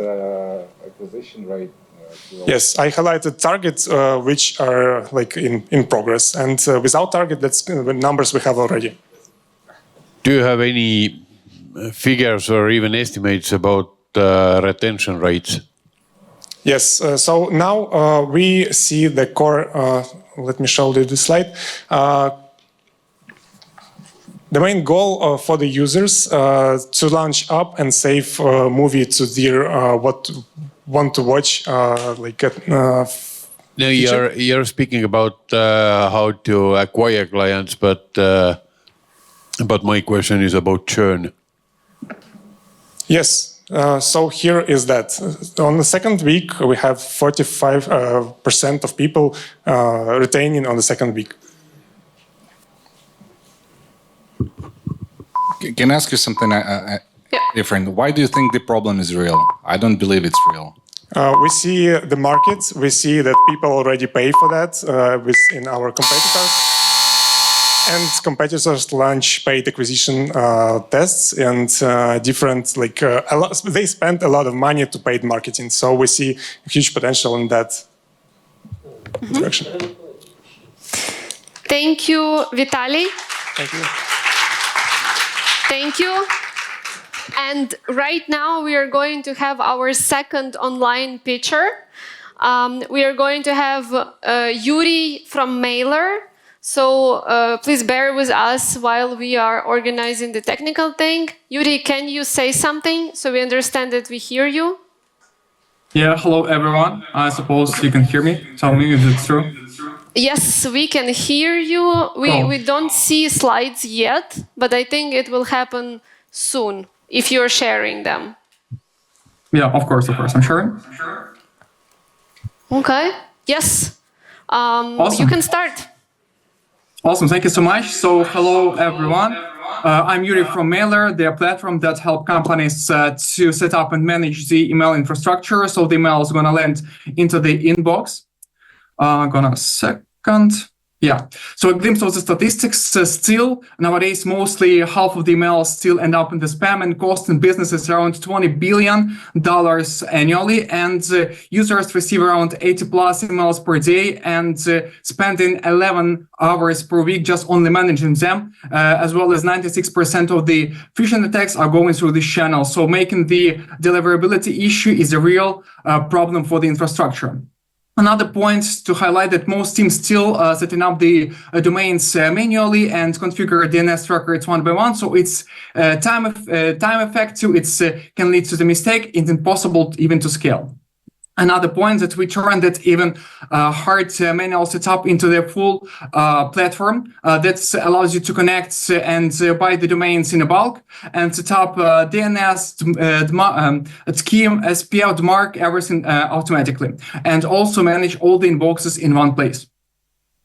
acquisition rate. Yes, I highlighted targets which are like in progress, and without target, that's the numbers we have already. Do you have any figures or even estimates about retention rates? Yes, so now we see the core, let me show you the slide. The main goal for the users to launch up and save a movie to their want to watch No, you're speaking about how to acquire clients, but But my question is about churn. Yes. So here is that. On the second week, we have 45% of people retaining on the second week. Can I ask you something different? Why do you think the problem is real? I don't believe it's real. We see the markets. We see that people already pay for that in our competitors. And competitors launch paid acquisition tests and different, they spend a lot of money to paid marketing. So we see huge potential in that direction. Thank you, Vitaly. Thank you. Thank you. And right now we are going to have our second online pitcher. We are going to have Yuri from Mailer. So please bear with us while we are organizing the technical thing. Yuri, can you say something so we understand that we hear you? Yeah, hello everyone. I suppose you can hear me. Tell me if it's true. Yes, we can hear you. We don't see slides yet, but I think it will happen soon if you're sharing them. Yeah, of course, I'm sharing. Okay. Yes. Awesome. You can start. Awesome, thank you so much. So hello everyone. I'm Yuri from Mailer, the platform that helps companies to set up and manage the email infrastructure. So the email is gonna land into the inbox. Gonna second. Yeah, so a glimpse of the statistics. Still, nowadays, mostly half of the emails still end up in the spam and costing businesses around $20 billion annually. And users receive around 80 plus emails per day and spending 11 hours per week just only managing them, as well as 96% of the phishing attacks are going through this channel. So making the deliverability issue is a real problem for the infrastructure. Another point to highlight that most teams still setting up the domains manually and configure DNS records one by one. So it's time effective. It's can lead to the mistake. It's impossible even to scale. Another point that we turned that even hard manual setup into the full platform that allows you to connect and buy the domains in a bulk and set up DNS, scheme, SPF, mark everything automatically, and also manage all the inboxes in one place.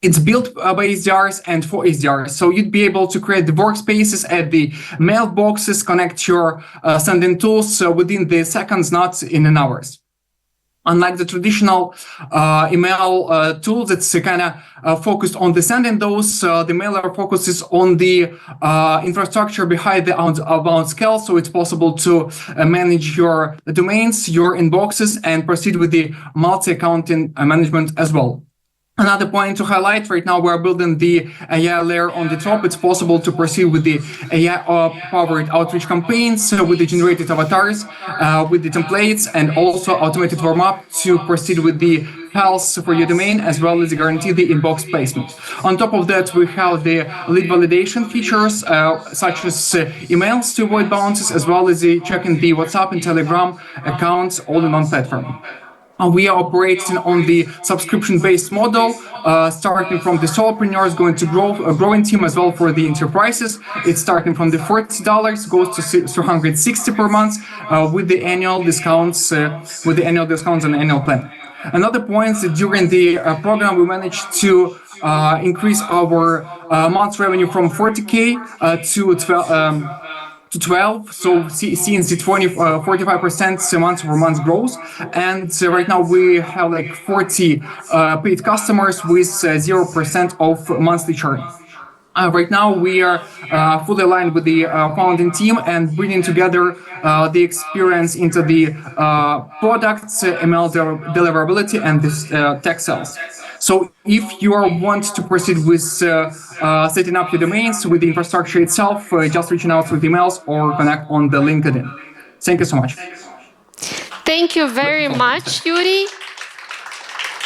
It's built by SDRs and for SDRs. So you'd be able to create the workspaces at the mailboxes, connect your sending tools within the seconds, not in an hours. Unlike the traditional email tool that's kind of focused on the sending those, the Mailer focuses on the infrastructure behind the outbound scale. So it's possible to manage your domains, your inboxes, and proceed with the multi-accounting management as well. Another point to highlight, right now we're building the AI layer on the top. It's possible to proceed with the AI-powered outreach campaigns, with the generated avatars, with the templates, and also automated warm-up to proceed with the health for your domain, as well as guarantee the inbox placement. On top of that, we have the lead validation features, such as emails to avoid bounces, as well as the checking the WhatsApp and Telegram accounts all in one platform. We are operating on the subscription-based model, starting from the solopreneurs, going to a growing team as well for the enterprises. It's starting from the $40, goes to $360 per month with the annual discounts, and annual plan. Another point is that during the program, we managed to increase our month's revenue from 40K to 12, so since the 45% month-over-month growth, and right now we have like 40 paid customers with 0% of monthly churn. Right now we are fully aligned with the founding team and bringing together the experience into the products, email deliverability, and this tech sales. So if you want to proceed with setting up your domains with the infrastructure itself, just reaching out through emails or connect on the LinkedIn. Thank you so much. Thank you very much, Yuri.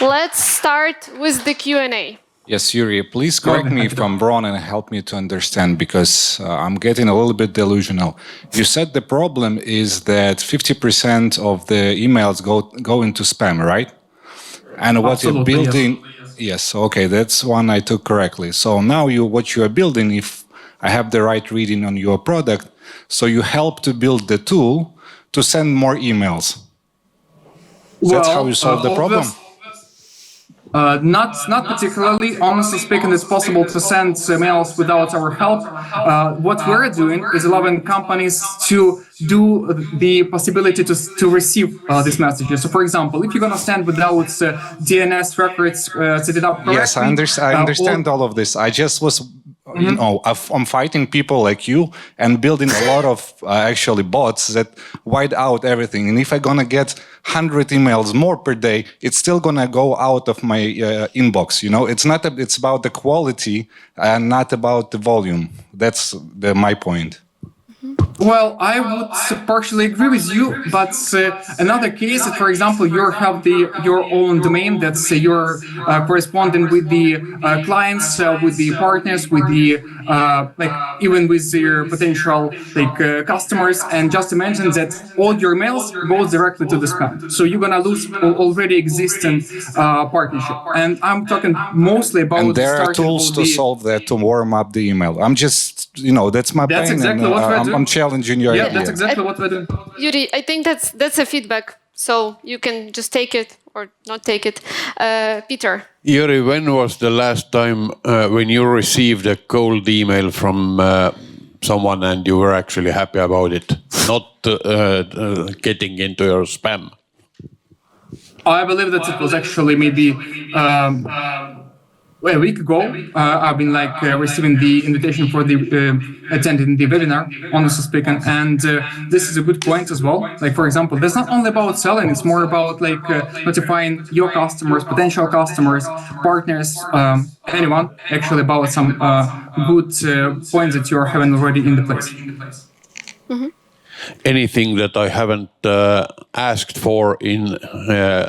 Let's start with the Q&A. Yes, Yuri, please correct me if I'm wrong and help me to understand, because I'm getting a little bit delusional. You said the problem is that 50% of the emails go into spam, right? And what you're building, yes, okay, that's one I took correctly. So now what you are building, if I have the right reading on your product. So you help to build the tool to send more emails. That's how you solve the problem. Not particularly. Honestly speaking, it's possible to send mails without our help. What we're doing is allowing companies to do the possibility to receive these messages. So, for example, if you're going to send without DNS records set it up correctly. Yes, I understand all of this. I just was, you know, I'm fighting people like you and building a lot of actually bots that white out everything. And if I'm gonna get 100 emails more per day, it's still gonna go out of my inbox. You know, it's not. It's about the quality and not about the volume. That's my point. Well, I would partially agree with you, but another case, for example, you have your own domain that's you're corresponding with the clients, with the partners, with the like even with your potential customers, and just imagine that all your mails goes directly to the spam. So you're gonna lose already existing partnership. And I'm talking mostly about. And there are tools to solve that, to warm up the email. I'm just, you know, that's my pain. Exactly what we're doing. I'm challenging your idea. Yeah, that's exactly what we're doing. Yuri, I think that's a feedback, so you can just take it or not take it. Peter. Yuri, when was the last time when you received a cold email from someone and you were actually happy about it, not getting into your spam? I believe that it was actually maybe a week ago. I've been receiving the invitation for the attending the webinar, honestly speaking, and this is a good point as well. Like, for example, there's not only about selling; it's more about notifying your customers, potential customers, partners, anyone actually about some good points that you're having already in the place. Mm-hmm. Anything that I haven't asked for in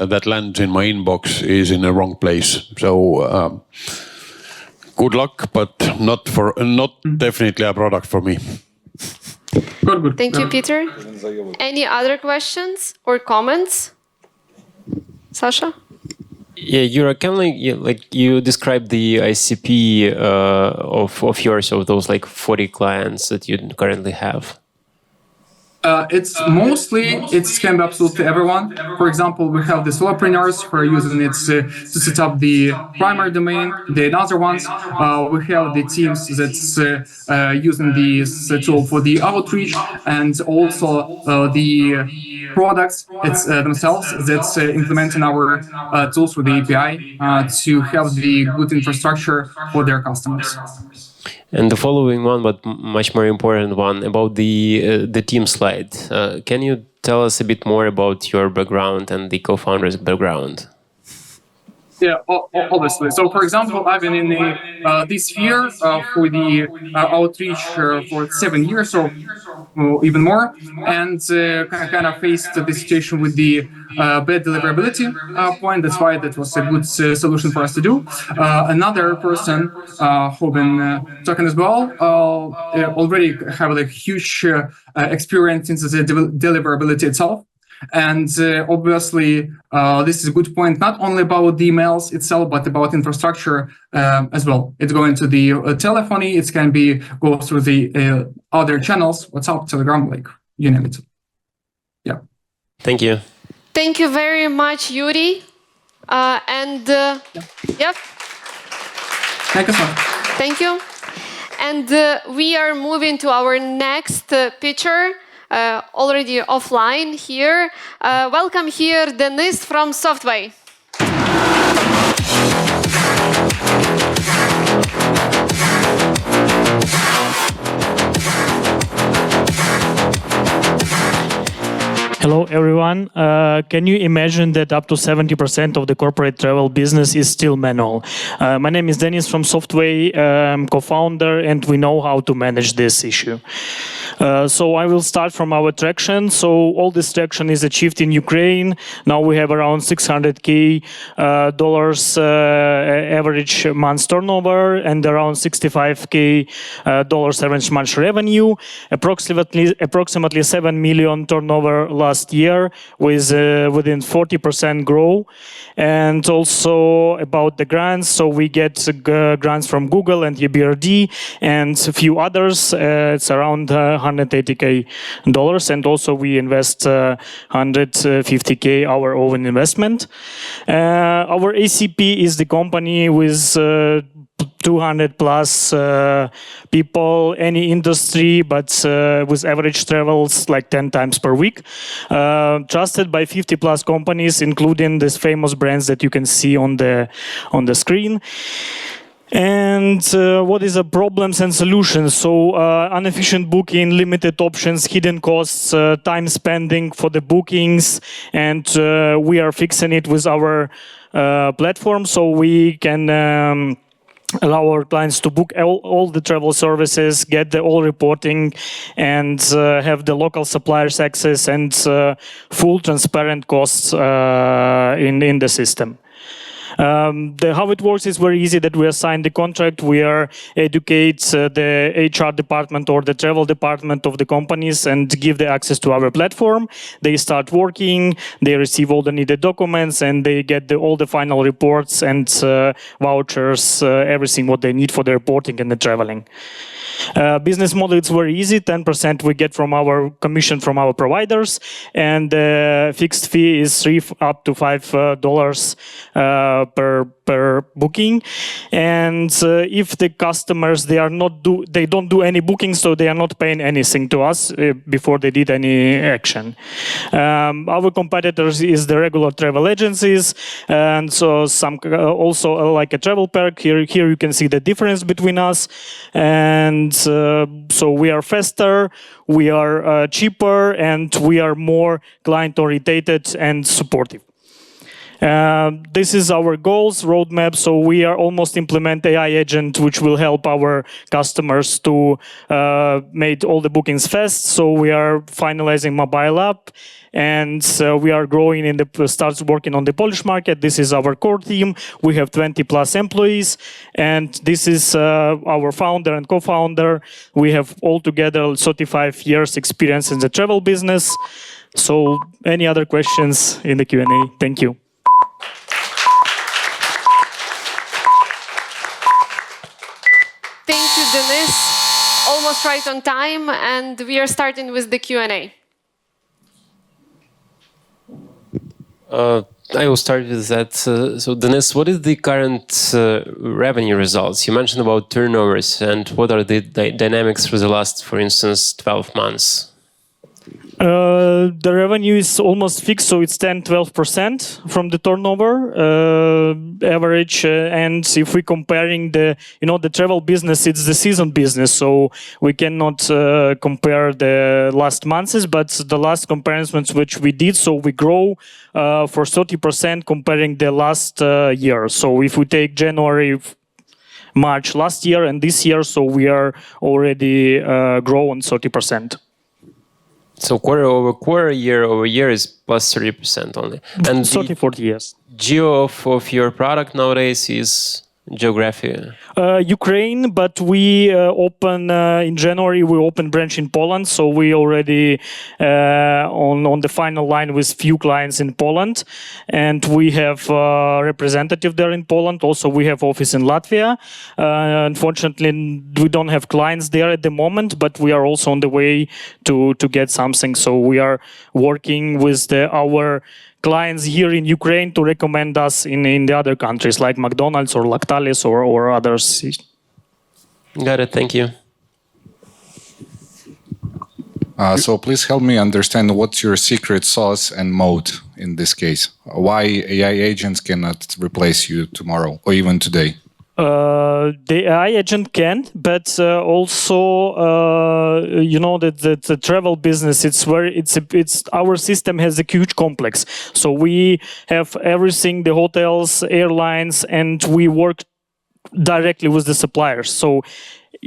that lands in my inbox is in the wrong place. So good luck, but not definitely a product for me. Good. Thank you, Peter. Any other questions or comments? Sasha? Yeah, you're kind of like you described the ICP of yours, of those 40 clients that you currently have. It's mostly, it can be absolutely everyone. For example, we have the solopreneurs who are using it to set up the primary domain. The other ones, we have the teams that's using this tool for the outreach, and also the products themselves that's implementing our tools with the API to have the good infrastructure for their customers. And the following one, but much more important one, about the team slide. Can you tell us a bit more about your background and the co-founder's background? Yeah, obviously. So, for example, I've been in this sphere for the outreach for 7 years or even more, and kind of faced the situation with the bad deliverability point. That's why that was a good solution for us to do. Another person who've been talking as well already have a huge experience in the deliverability itself. And obviously, this is a good point, not only about the emails itself, but about infrastructure as well. It's going to the telephony, it can be go through the other channels, WhatsApp, Telegram, you name it. Yeah. Thank you. Thank you very much, Yuri. Yep. Thank you so much. Thank you. And we are moving to our next picture. Already offline here. Welcome here, Denis from Softway. Hello, everyone. Can you imagine that up to 70% of the corporate travel business is still manual? My name is Denis from Softway, I'm co-founder, and we know how to manage this issue. So I will start from our traction. So all this traction is achieved in Ukraine. Now we have around $600K dollars average month turnover and around $65K dollars average month revenue. Approximately 7 million turnover last year with within 40% growth. And also about the grants. So we get grants from Google and EBRD and a few others. It's around $180K dollars, and also we invest $150K our own investment. Our ACP is the company with 200 plus people, any industry, but with average travels like 10 times per week. Trusted by 50 plus companies, including these famous brands that you can see on the screen. And what is the problems and solutions? So inefficient booking, limited options, hidden costs, time spending for the bookings, and we are fixing it with our platform, so we can allow our clients to book all the travel services, get the all reporting, and have the local suppliers access and full transparent costs in the system. How it works is very easy. That we assign the contract, we educate the HR department or the travel department of the companies and give the access to our platform. They start working, they receive all the needed documents, and they get all the final reports and vouchers, everything what they need for the reporting and the traveling. Business model, it's very easy. 10% we get from our commission from our providers, and fixed fee is $3 up to $5 per booking. And if the customers they don't do any bookings, so they are not paying anything to us before they did any action. Our competitors is the regular travel agencies, and so some also like a travel perk. Here you can see the difference between us. And so we are faster, we are cheaper, and we are more client-oriented and supportive. This is our goals roadmap. So we are almost implement AI agent, which will help our customers to make all the bookings fast. So we are finalizing mobile app, and we are growing starts working on the Polish market. This is our core team. We have 20 plus employees, and this is our founder and co-founder. We have altogether 35 years experience in the travel business. So any other questions in the Q&A? Thank you. Thank you, Denis. Almost right on time, and we are starting with the Q&A. I will start with that. So, Denis, what is the current revenue results? You mentioned about turnovers, and what are the dynamics for the last, for instance, 12 months? The revenue is almost fixed, so it's 10-12% from the turnover average. And if we're comparing the travel business, it's the season business, so we cannot compare the last months. But the last comparisons which we did, so we grow for 30% comparing the last year. So if we take January, March last year and this year, so we are already growing 30%. So quarter over quarter, year over year is plus 30% only. And 30-40 years. Geo of your product nowadays is geography? Ukraine, but we open in January. We open branch in Poland, so we already on the final line with few clients in Poland, and we have representative there in Poland. Also, we have office in Latvia. Unfortunately, we don't have clients there at the moment, but we are also on the way to get something. So we are working with our clients here in Ukraine to recommend us in the other countries like McDonald's or Lactalis or others. Got it. Thank you. So please help me understand what's your secret sauce and moat in this case. Why AI agents cannot replace you tomorrow or even today? The AI agent can, but also that the travel business, it's our system has a huge complex. So we have everything, the hotels, airlines, and we work directly with the suppliers. So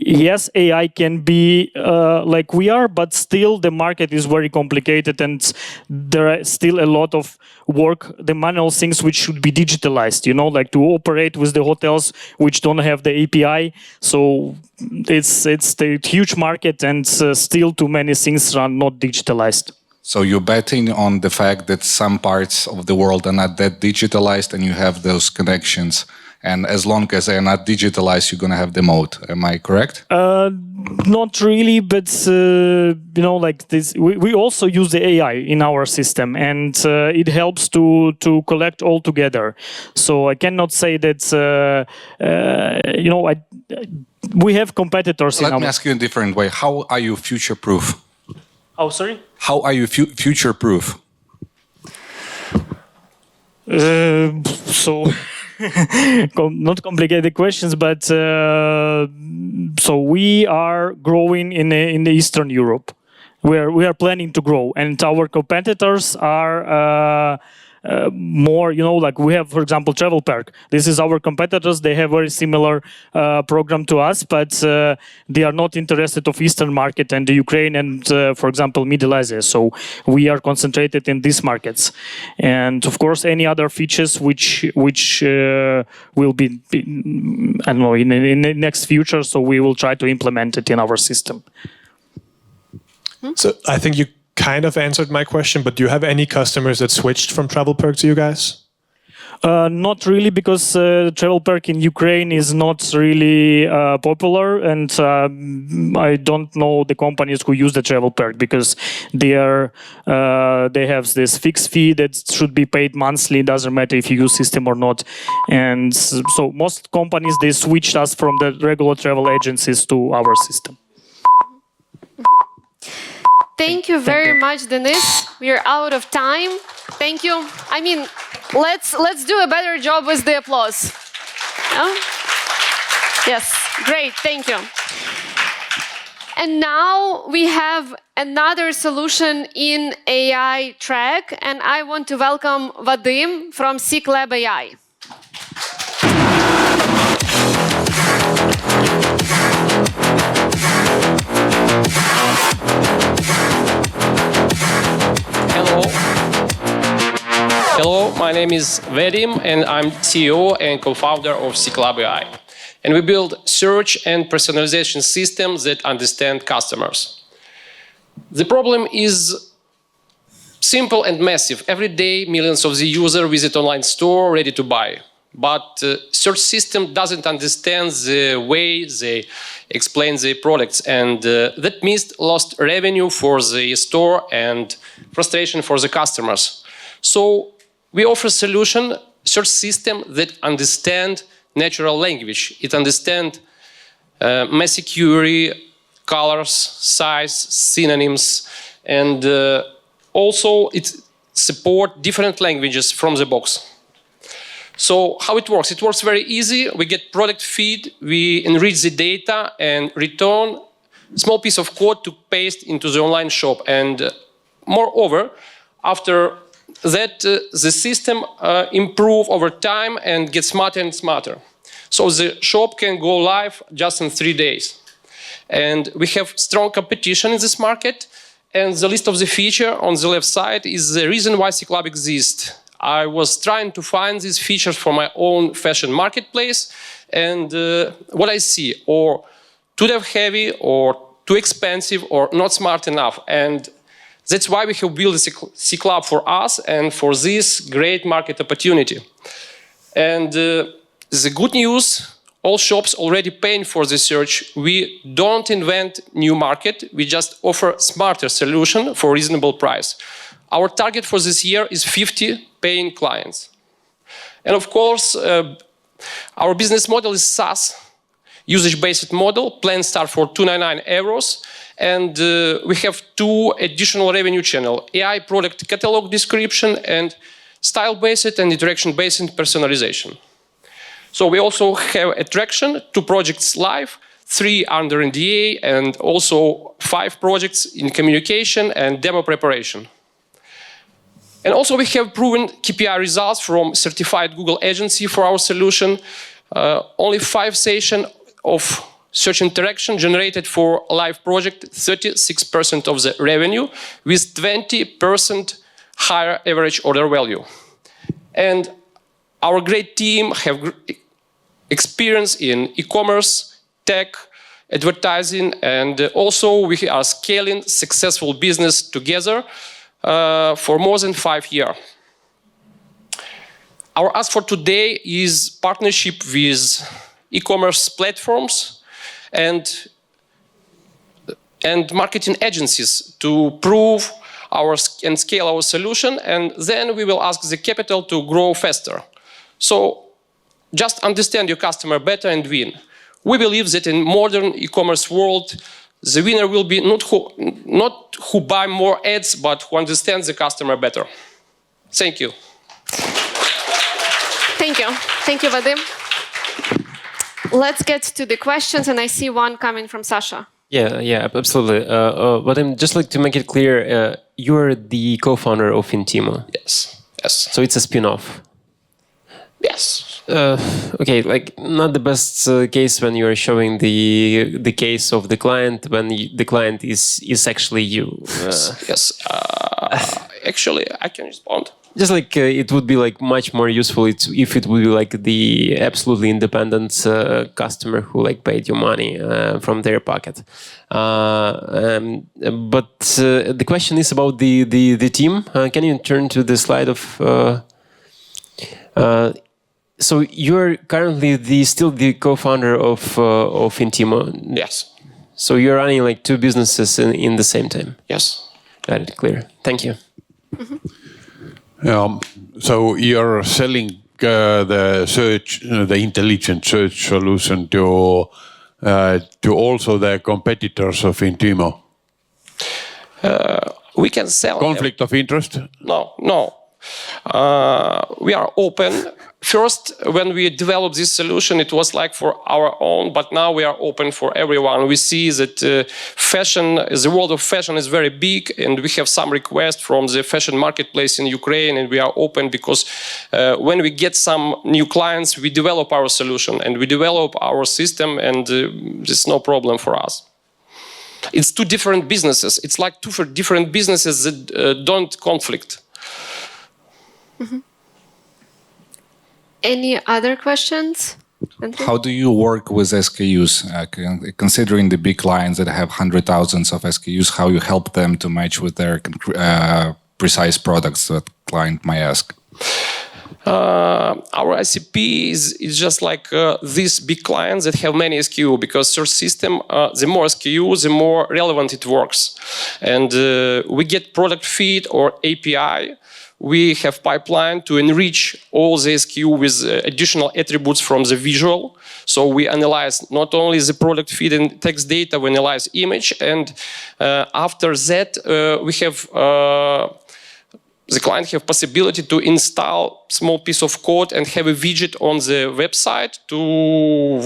yes, AI can be like we are, but still the market is very complicated and there are still a lot of work, the manual things which should be digitalized, you know, like to operate with the hotels which don't have the API. So it's the huge market and still too many things are not digitalized. So you're betting on the fact that some parts of the world are not that digitalized and you have those connections. And as long as they're not digitalized, you're going to have the moat. Am I correct? Not really, but you know, like this, we also use the AI in our system, and it helps to collect all together. So I cannot say that you know, we have competitors. Let me ask you in a different way. How are you future-proof? Oh, sorry. How are you future-proof? So. Not complicated questions, but so we are growing in the Eastern Europe, where we are planning to grow, and our competitors are more, you know, like we have, for example, TravelPerk. This is our competitors. They have very similar program to us, but they are not interested of Eastern market and the Ukraine and, for example, Middle Asia. So we are concentrated in these markets, and of course, any other features which will be, I don't know, in the next future. So we will try to implement it in our system. So I think you kind of answered my question, but do you have any customers that switched from TravelPerk to you guys? Not really, because TravelPerk in Ukraine is not really popular, and I don't know the companies who use the TravelPerk because they have this fixed fee that should be paid monthly. It doesn't matter if you use system or not, and so most companies they switched us from the regular travel agencies to our system. Thank you very much, Denis. We are out of time. Thank you. I mean, let's do a better job with the applause. Yeah? Yes, great. Thank you. And now we have another solution in AI track, and I want to welcome Vadim from SeekLab AI. Hello, my name is Vadim, and I'm CEO and co-founder of SeekLab AI. And we build search and personalization systems that understand customers. The problem is simple and massive. Every day, millions of the users visit online store ready to buy. But search system doesn't understand the way they explain the products, and that means lost revenue for the store and frustration for the customers. So we offer a solution, search system that understand natural language. It understands message query, colors, size, synonyms, and also it supports different languages from the box. So how it works? It works very easy. We get product feed, we enrich the data and return a small piece of code to paste into the online shop. And moreover, after that, the system improves over time and gets smarter and smarter. So the shop can go live just in 3 days. And we have strong competition in this market. And the list of the features on the left side is the reason why SeekLab exists. I was trying to find these features for my own fashion marketplace, and what I see, or too heavy, or too expensive, or not smart enough. And that's why we have built SeekLab for us and for this great market opportunity. And the good news, all shops already paying for the search. We don't invent new market. We just offer smarter solution for reasonable price. Our target for this year is 50 paying clients. And of course, our business model is SaaS, usage-based model. Plans start for €299. And we have 2 additional revenue channels, AI product catalog description and style-based and interaction-based personalization. So we also have attraction, 2 projects live, 3 under NDA, and also 5 projects in communication and demo preparation. And also we have proven KPI results from certified Google agency for our solution. Only 5 sessions of search interaction generated for a live project 36% of the revenue with 20% higher average order value. And our great team have experience in e-commerce, tech, advertising, and also we are scaling successful business together for more than 5 years. Our ask for today is partnership with e-commerce platforms and marketing agencies to prove and scale our solution, and then we will ask the capital to grow faster. So just understand your customer better and win. We believe that in modern e-commerce world, the winner will be not who buy more ads, but who understands the customer better. Thank you. Thank you. Thank you, Vadim. Let's get to the questions, and I see one coming from Sasha. Yeah, absolutely. But I'm just like to make it clear, you're the co-founder of Intimo. Yes. So it's a spin-off. Yes. Okay, like not the best case when you are showing the case of the client when the client is actually you. Yes. Actually, I can respond. Just like it would be like much more useful if it would be like the absolutely independent customer who like paid you money from their pocket. But the question is about the team. Can you turn to the slide of? So you're currently still the co-founder of Intimo. Yes. So you're running like two businesses in the same time. Yes. Got it. Clear. Thank you. So you're selling the intelligent search solution to also the competitors of Intimo. We can sell. Conflict of interest? No. We are open. First, when we developed this solution, it was like for our own, but now we are open for everyone. We see that the world of fashion is very big, and we have some requests from the fashion marketplace in Ukraine, and we are open because when we get some new clients, we develop our solution and we develop our system, and there's no problem for us. It's two different businesses. It's like two different businesses that don't conflict. Mm-hmm. Any other questions? How do you work with SKUs? Considering the big clients that have hundreds of SKUs, how you help them to match with their precise products that client might ask? Our ICP is just like these big clients that have many SKU, because search system, the more SKU, the more relevant it works. And we get product feed or API. We have pipeline to enrich all the SKU with additional attributes from the visual. So we analyze not only the product feed and text data, we analyze image. And after that, we have the client have possibility to install small piece of code and have a widget on the website to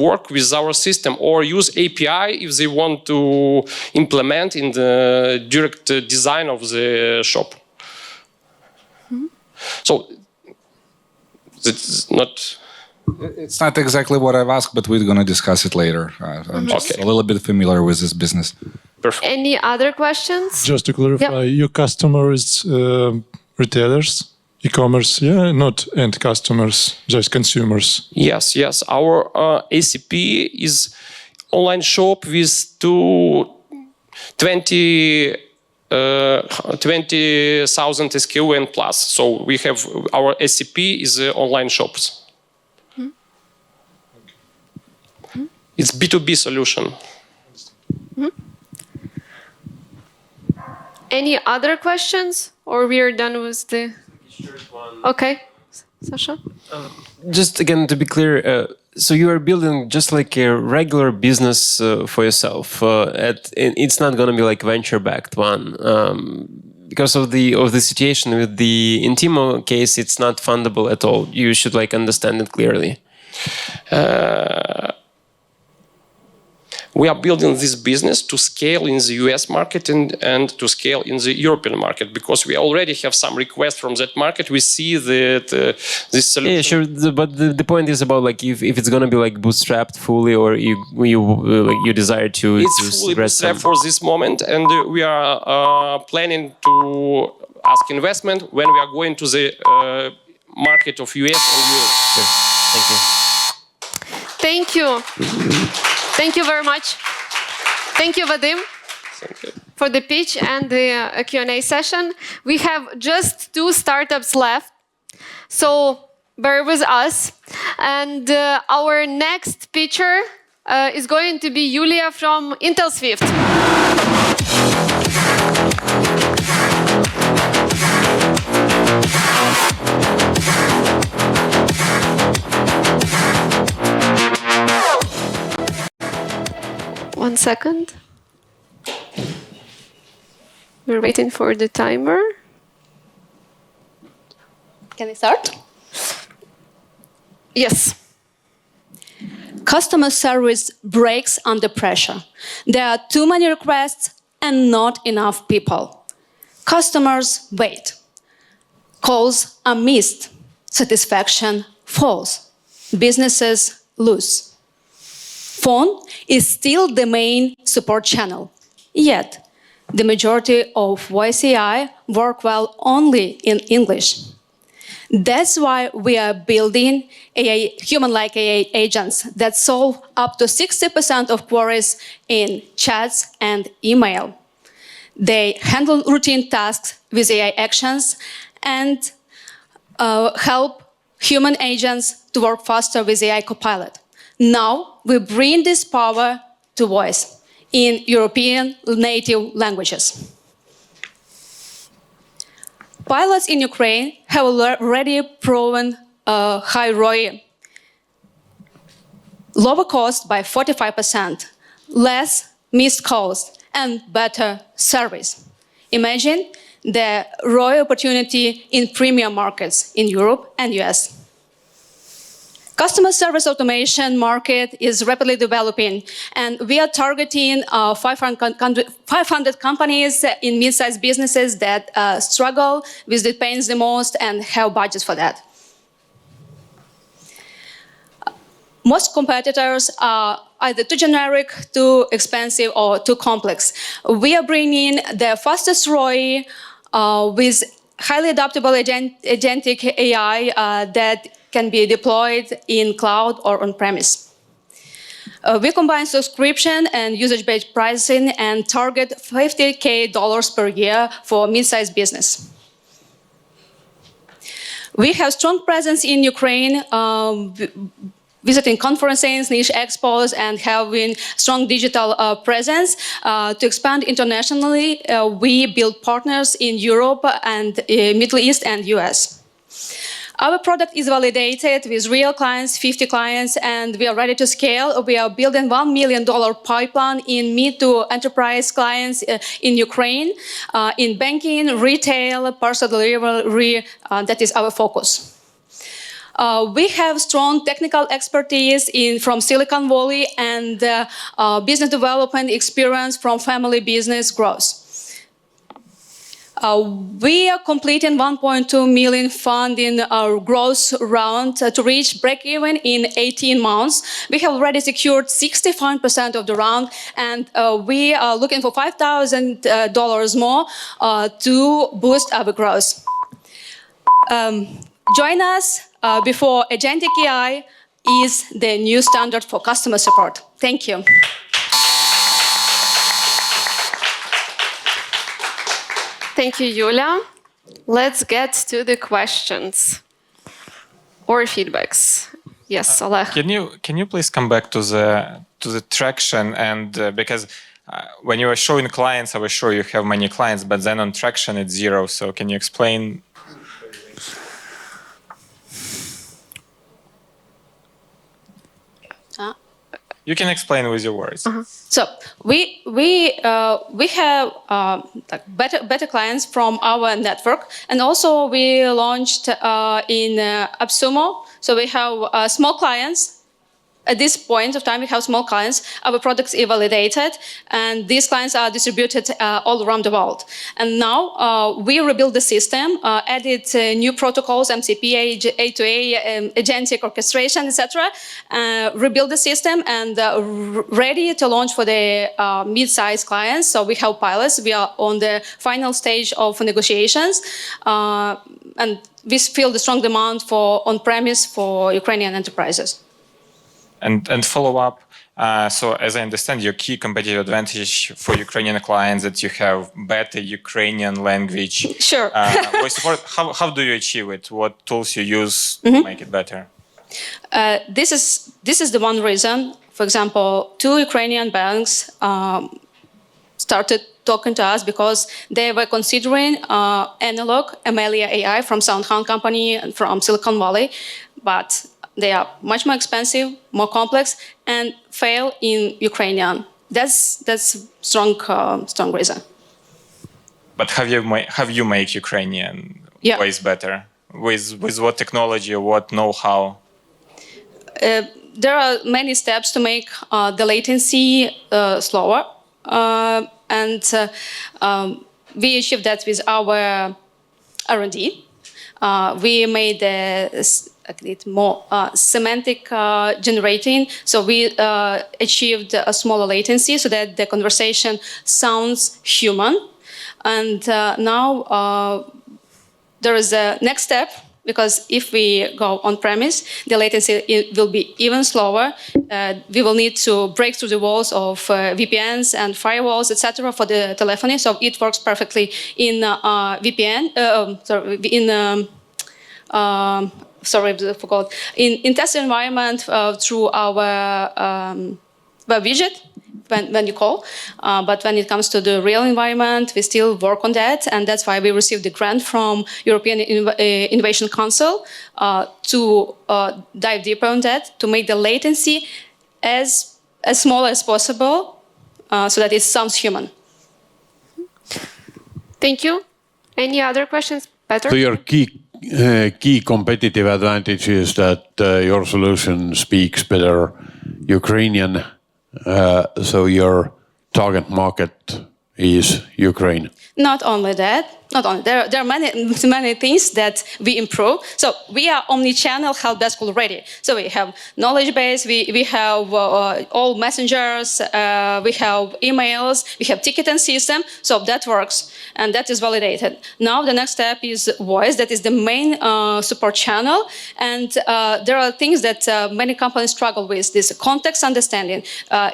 work with our system, or use API if they want to implement in the direct design of the shop. So it's not. It's not exactly what I've asked, but we're going to discuss it later. I'm just a little bit familiar with this business. Perfect. Any other questions? Just to clarify, your customer is retailers, e-commerce, not end customers, just consumers. Yes. Our ACP is online shop with 20,000 SKU and plus. So we have our SCP is online shops. It's B2B solution. Any other questions, or we are done with the? Okay, Sasha. Just again to be clear, so you are building just like a regular business for yourself. It's not going to be like venture-backed one because of the situation with the Intimo case. It's not fundable at all. You should like understand it clearly. We are building this business to scale in the US market and to scale in the European market, because we already have some requests from that market. We see that this solution... Yeah, sure. But the point is about like if it's going to be like bootstrapped fully, or you desire to... It's fully bootstrapped for this moment, and we are planning to ask investment when we are going to the market of US and Europe. Sure. Thank you. Thank you. Thank you very much. Thank you, Vadim, for the pitch and the Q&A session. We have just 2 startups left, so bear with us. And our next pitcher is going to be Julia from Intel Swift. One second. We're waiting for the timer. Can I start? Yes. Customer service breaks under pressure. There are too many requests and not enough people. Customers wait. Calls are missed. Satisfaction falls. Businesses lose. Phone is still the main support channel. Yet, the majority of voice AI work well only in English. That's why we are building human-like AI agents that solve up to 60% of queries in chats and email. They handle routine tasks with AI actions and help human agents to work faster with AI Copilot. Now we bring this power to voice in European native languages. Pilots in Ukraine have already proven high ROI. Lower cost by 45%, less missed calls, and better service. Imagine the ROI opportunity in premium markets in Europe and US. Customer service automation market is rapidly developing, and we are targeting 500 companies in mid-sized businesses that struggle with the pains the most and have budgets for that. Most competitors are either too generic, too expensive, or too complex. We are bringing the fastest ROI with highly adaptable agentic AI that can be deployed in cloud or on-premise. We combine subscription and usage-based pricing and target $50,000 per year for mid-sized business. We have strong presence in Ukraine, visiting conferences, niche expos, and having strong digital presence. To expand internationally, we build partners in Europe and Middle East and US. Our product is validated with real clients, 50 clients, and we are ready to scale. We are building $1 million pipeline in mid to enterprise clients in Ukraine, in banking, retail, parcel delivery. That is our focus. We have strong technical expertise from Silicon Valley and business development experience from family business growth. We are completing 1.2 million funding our growth round to reach break-even in 18 months. We have already secured 65% of the round, and we are looking for $5,000 more to boost our growth. Join us before agentic AI is the new standard for customer support. Thank you. Thank you, Julia. Let's get to the questions or feedbacks. Yes, Oleg. Can you please come back to the traction, and because when you were showing clients, I was sure you have many clients, but then on traction it's 0. So can you explain? You can explain with your words. So we have better clients from our network, and also we launched in AppSumo. So we have small clients at this point of time, we have small clients. Our products are validated, and these clients are distributed all around the world. And now we rebuild the system, added new protocols, MCP, A2A, agentic orchestration, etc. Rebuild the system and ready to launch for the mid-sized clients. So we have pilots. We are on the final stage of negotiations, and we feel the strong demand for on-premise for Ukrainian enterprises. And follow up. So as I understand, your key competitive advantage for Ukrainian clients that you have better Ukrainian language. Sure. Voice support. How do you achieve it? What tools you use to make it better? This is the one reason. For example, 2 Ukrainian banks started talking to us because they were considering analog Amelia AI from SoundHound company and from Silicon Valley, but they are much more expensive, more complex, and fail in Ukrainian. That's strong reason. But have you made Ukrainian voice better? With what technology, what know-how? There are many steps to make the latency slower, and we achieved that with our R&D. We made it more semantic generating, so we achieved a smaller latency so that the conversation sounds human. And now there is a next step, because if we go on-premise, the latency will be even slower. We will need to break through the walls of VPNs and firewalls, etc., for the telephony. So it works perfectly in VPN. In test environment through our web widget when you call. But when it comes to the real environment, we still work on that, and that's why we received the grant from European Innovation Council to dive deeper on that, to make the latency as small as possible, so that it sounds human. Thank you. Any other questions? Peter? So your key competitive advantage is that your solution speaks better Ukrainian, so your target market is Ukraine. Not only that, there are many things that we improve. So we are omni-channel help desk already. So we have knowledge base, we have all messengers, we have emails, we have ticketing system. So that works, and that is validated. Now the next step is voice. That is the main support channel, and there are things that many companies struggle with. This context understanding,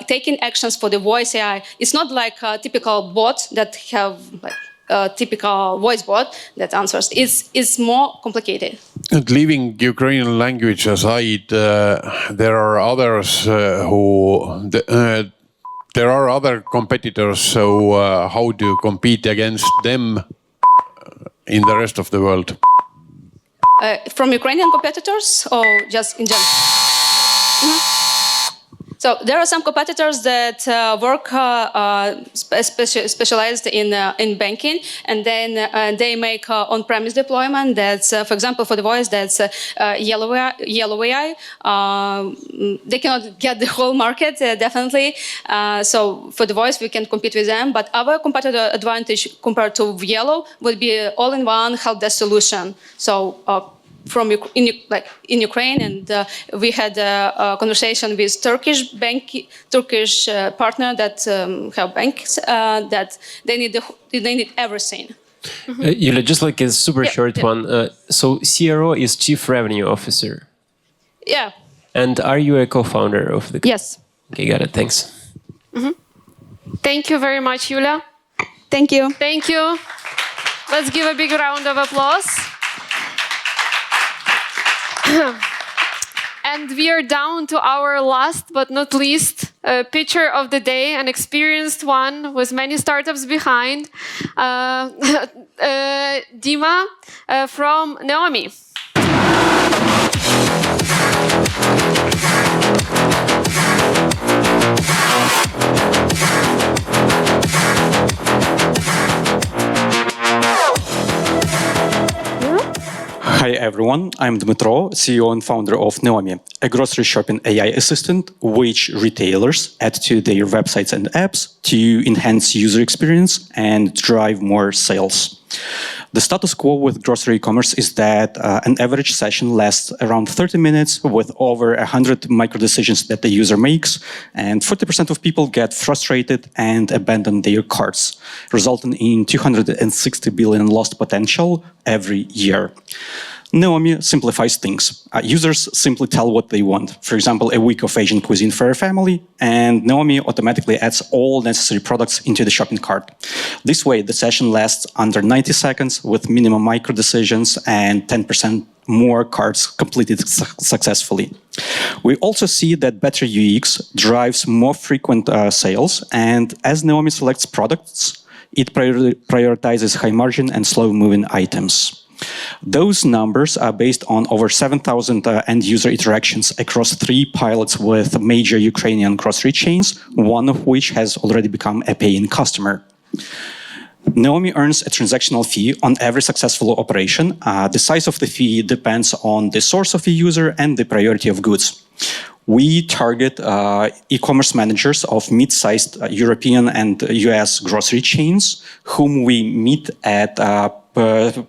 taking actions for the voice AI. It's not like a typical bot that have typical voice bot that answers. It's more complicated. And leaving Ukrainian language aside, there are others there are other competitors. So how do you compete against them in the rest of the world? From Ukrainian competitors, or just in general? So there are some competitors that work specialized in banking, and then they make on-premise deployment. That's, for example, for the voice, that's Yellow AI. They cannot get the whole market, definitely. So for the voice, we can compete with them. But our competitor advantage compared to Yellow would be all-in-one help desk solution. So in Ukraine, and we had a conversation with Turkish partner that have banks that they need everything. Yulia, just like a super short one. So CRO is Chief Revenue Officer. Yeah. And are you a co-founder of the company? Yes. Okay, got it. Thanks. Thank you very much, Yulia. Thank you. Thank you. Let's give a big round of applause. And we are down to our last but not least pitcher of the day, an experienced one with many startups behind, Dima from Naomi. Hi everyone, I'm Dmitro, CEO and founder of Naomi, a grocery shopping AI assistant which retailers add to their websites and apps to enhance user experience and drive more sales. The status quo with grocery e-commerce is that an average session lasts around 30 minutes with over 100 micro decisions that the user makes, and 40% of people get frustrated and abandon their carts, resulting in 260 billion lost potential every year. Naomi simplifies things. Users simply tell what they want. For example, a week of Asian cuisine for a family, and Naomi automatically adds all necessary products into the shopping cart. This way, the session lasts under 90 seconds with minimum micro decisions and 10% more carts completed successfully. We also see that better UX drives more frequent sales, and as Naomi selects products, it prioritizes high margin and slow moving items. Those numbers are based on over 7,000 end-user interactions across 3 pilots with major Ukrainian grocery chains, one of which has already become a paying customer. Naomi earns a transactional fee on every successful operation. The size of the fee depends on the source of the user and the priority of goods. We target e-commerce managers of mid-sized European and US grocery chains, whom we meet at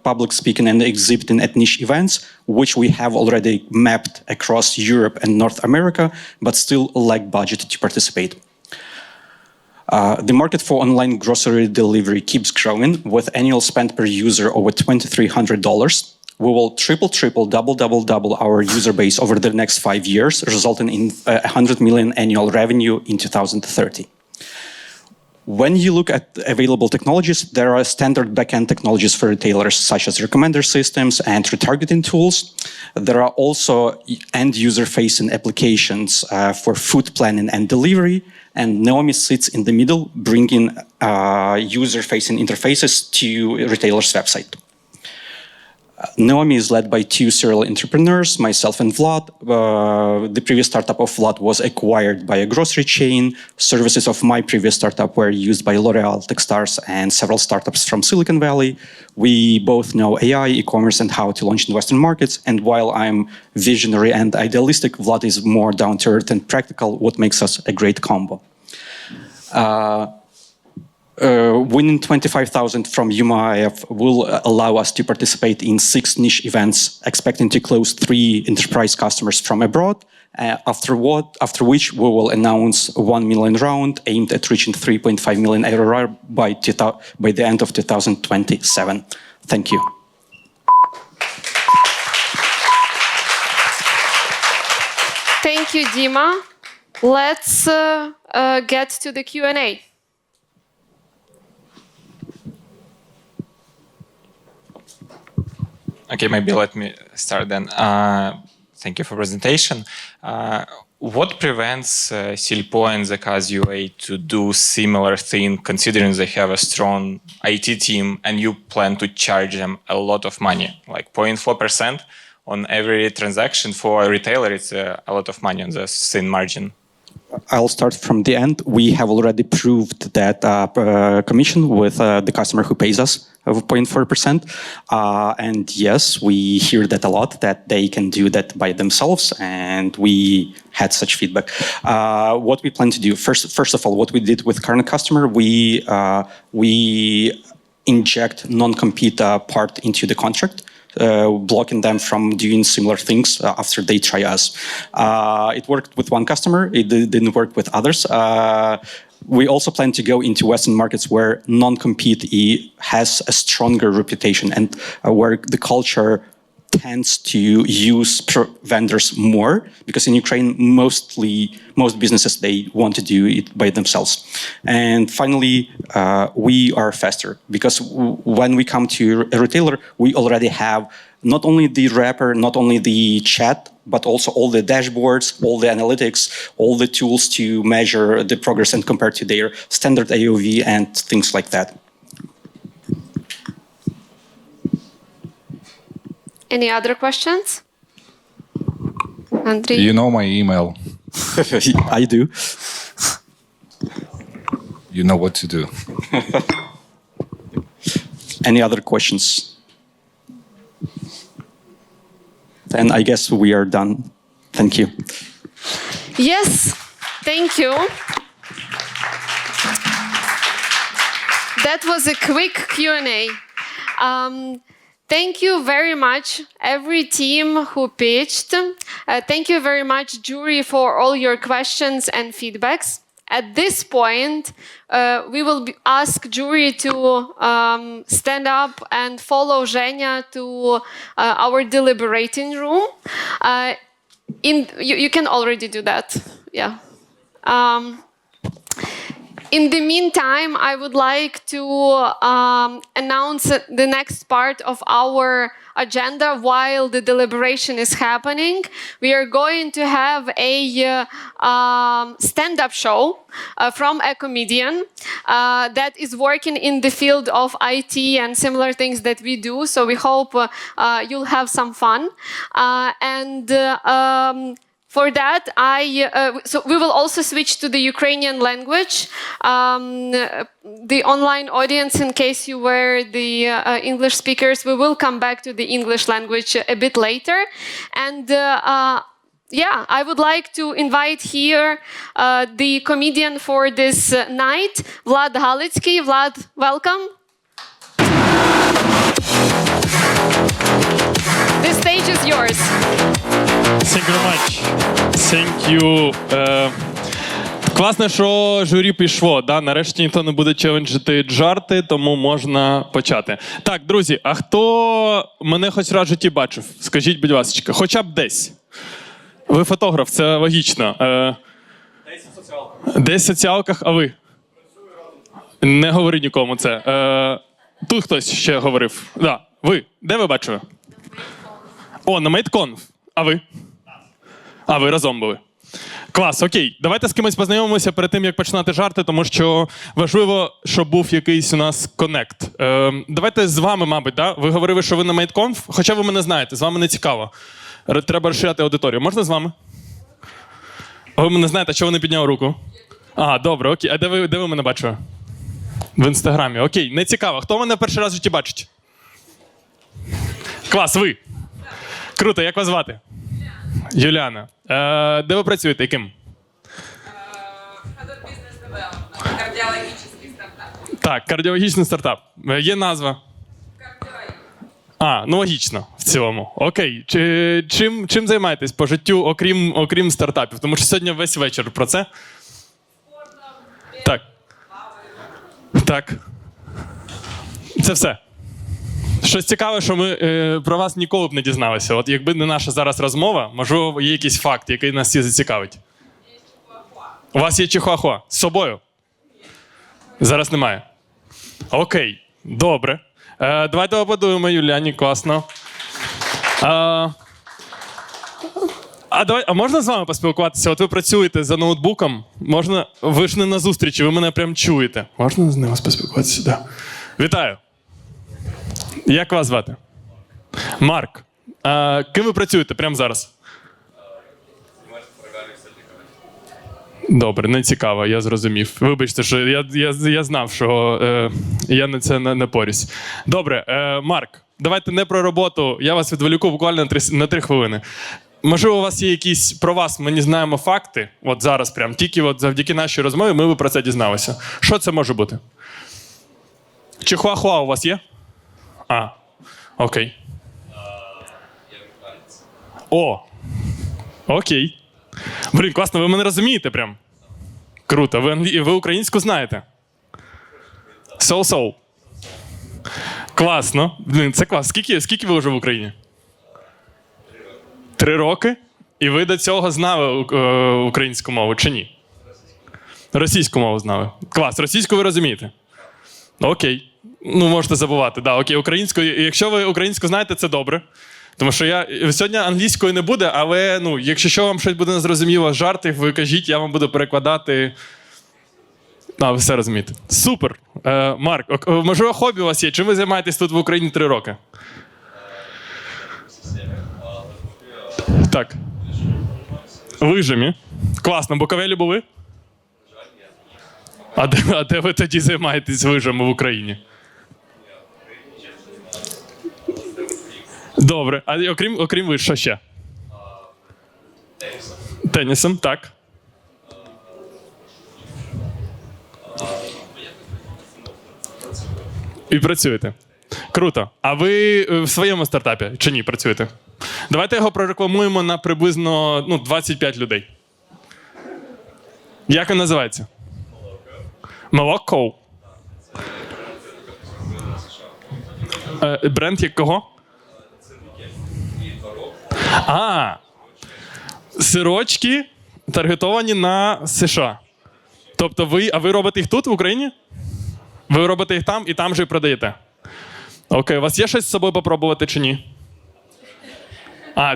public speaking and exhibiting at niche events, which we have already mapped across Europe and North America, but still lack budget to participate. The market for online grocery delivery keeps growing, with annual spend per user over $2,300. We will triple, double our user base over the next 5 years, resulting in 100 million annual revenue in 2030. When you look at available technologies, there are standard backend technologies for retailers, such as recommender systems and retargeting tools. There are also end-user-facing applications for food planning and delivery, and Naomi sits in the middle, bringing user-facing interfaces to retailers' website. Naomi is led by 2 serial entrepreneurs, myself and Vlad. The previous startup of Vlad was acquired by a grocery chain. Services of my previous startup were used by L'Oreal, Techstars, and several startups from Silicon Valley. We both know AI, e-commerce, and how to launch in Western markets. And while I'm visionary and idealistic, Vlad is more down-to-earth and practical, what makes us a great combo. Winning 25,000 from UMIF will allow us to participate in 6 niche events, expecting to close 3 enterprise customers from abroad, after which we will announce a 1 million round aimed at reaching 3.5 million ARR by the end of 2027. Thank you. Thank you, Dima. Let's get to the Q&A. Okay, maybe let me start then. Thank you for presentation. What prevents Silpo and the Kaz UA to do similar thing, considering they have a strong IT team and you plan to charge them a lot of money, like 0.4% on every transaction for a retailer? It's a lot of money on the thin margin. I'll start from the end. We have already proved that commission with the customer who pays us of 0.4%. And yes, we hear that a lot, that they can do that by themselves. And we had such feedback. What we plan to do, first of all, what we did with current customer, we inject non-compete part into the contract. Blocking them from doing similar things after they try us. It worked with one customer, it didn't work with others. We also plan to go into Western markets where non-compete has a stronger reputation and where the culture tends to use vendors more, because in Ukraine, most businesses, they want to do it by themselves. And finally, we are faster, because when we come to a retailer, we already have not only the wrapper, not only the chat, but also all the dashboards, all the analytics, all the tools to measure the progress and compare to their standard AOV and things like that. Any other questions? Andrei? You know my email. I do. You know what to do. Any other questions? then I guess we are done. Thank you. Yes, thank you. That was a quick Q&A. Thank you very much, every team who pitched. Thank you very much, jury, for all your questions and feedbacks. At this point, we will ask jury to stand up and follow Zhenya to our deliberating room. You can already do that, yeah. In the meantime, I would like to announce the next part of our agenda while the deliberation is happening. We are going to have a stand-up show from a comedian that is working in the field of IT and similar things that we do. So we hope you'll have some fun. For that, so we will also switch to the Ukrainian language. The online audience, in case you were the English speakers, we will come back to the English language a bit later. And yeah, I would like to invite here the comedian for this night, Vlad Galitsky. Vlad, welcome. The stage is yours. Thank you very much. Thank you. Класно, що журі пішло. Да? Нарешті ніхто не буде челенджити жарти, тому можна почати. Так, друзі, а хто мене хоч раз в житті бачив? Скажіть, будь ласка, хоча б десь. Ви фотограф, це логічно. Десь в соціалках, а ви? Не говори нікому це. Тут хтось ще говорив. Да. Ви? Де ви бачили? О, на MateConf. А ви? А, ви разом були. Клас, окей. Давайте з кимось познайомимося перед тим, як починати жарти, тому що важливо, щоб був якийсь у нас коннект. Давайте з вами, мабуть, да? Ви говорили, що ви на MateConf, хоча ви мене знаєте, з вами не цікаво. Треба розширяти аудиторію. Можна з вами? Ви мене знаєте, чого ви не підняли руку? Ага, добре, окей. А де ви мене бачили? В Інстаграмі. Окей, не цікаво. Хто мене перший раз в житті бачить? Клас, ви. Круто, як вас звати? Юліана. Де ви працюєте? Яким? Кардіологічний стартап. Так, кардіологічний стартап. Є назва? А, ну логічно в цілому. Окей. Чим займаєтесь по життю, окрім стартапів? Тому що сьогодні весь вечір про це. Так. Так. Це все. Щось цікаве, що ми про вас ніколи б не дізналися. От якби не наша зараз розмова, можливо, є якийсь факт, який нас всі зацікавить. У вас є чихуахуа? З собою? Зараз немає. Окей, добре. Давайте аплодуємо Юліані, класно. А можна з вами поспілкуватися? От ви працюєте за ноутбуком, можна, ви ж не на зустрічі, ви мене прям чуєте. Можна з ним поспілкуватися? Да. Вітаю. Як вас звати? Марк. Ким ви працюєте прямо зараз? Добре, не цікаво, я зрозумів. Вибачте, що я знав, що я на це не порюсь. Добре, Марк, давайте не про роботу, я вас відволіку буквально на 3 хвилини. Можливо, у вас є якісь про вас, ми не знаємо факти, от зараз прям, тільки от завдяки нашій розмові ми про це дізналися. Що це може бути? Чихуахуа у вас є? А, окей. О, окей. Блін, класно, ви мене розумієте прям. Круто, ви українську знаєте? Соу-соу. Класно. Блін, це клас. Скільки ви вже в Україні? 3 роки? І ви до цього знали українську мову чи ні? Російську мову знали. Клас, російську ви розумієте? Окей. Ну, можете забувати. Да, окей, українську. Якщо ви українську знаєте, це добре. Тому що сьогодні англійської не буде, але ну, якщо вам щось буде незрозуміло, жарти, ви кажіть, я вам буду перекладати. Ви все розумієте. Супер. Марк, можливо, хобі у вас є? Чим ви займаєтесь тут в Україні 3 роки? Так. Вижимі. Класно. Буковелі були? А де ви тоді займаєтесь вижами в Україні? Добре. А окрім ви, що ще? Тенісом, так. І працюєте. Круто. А ви в своєму стартапі чи ні працюєте? Давайте його прорекламуємо на приблизно 25 людей. Як він називається? Молоко. Бренд якого? Сирочки таргетовані на США. Тобто ви робите їх тут, в Україні? Ви робите їх там і там же і продаєте? Окей, у вас є щось з собою попробувати чи ні?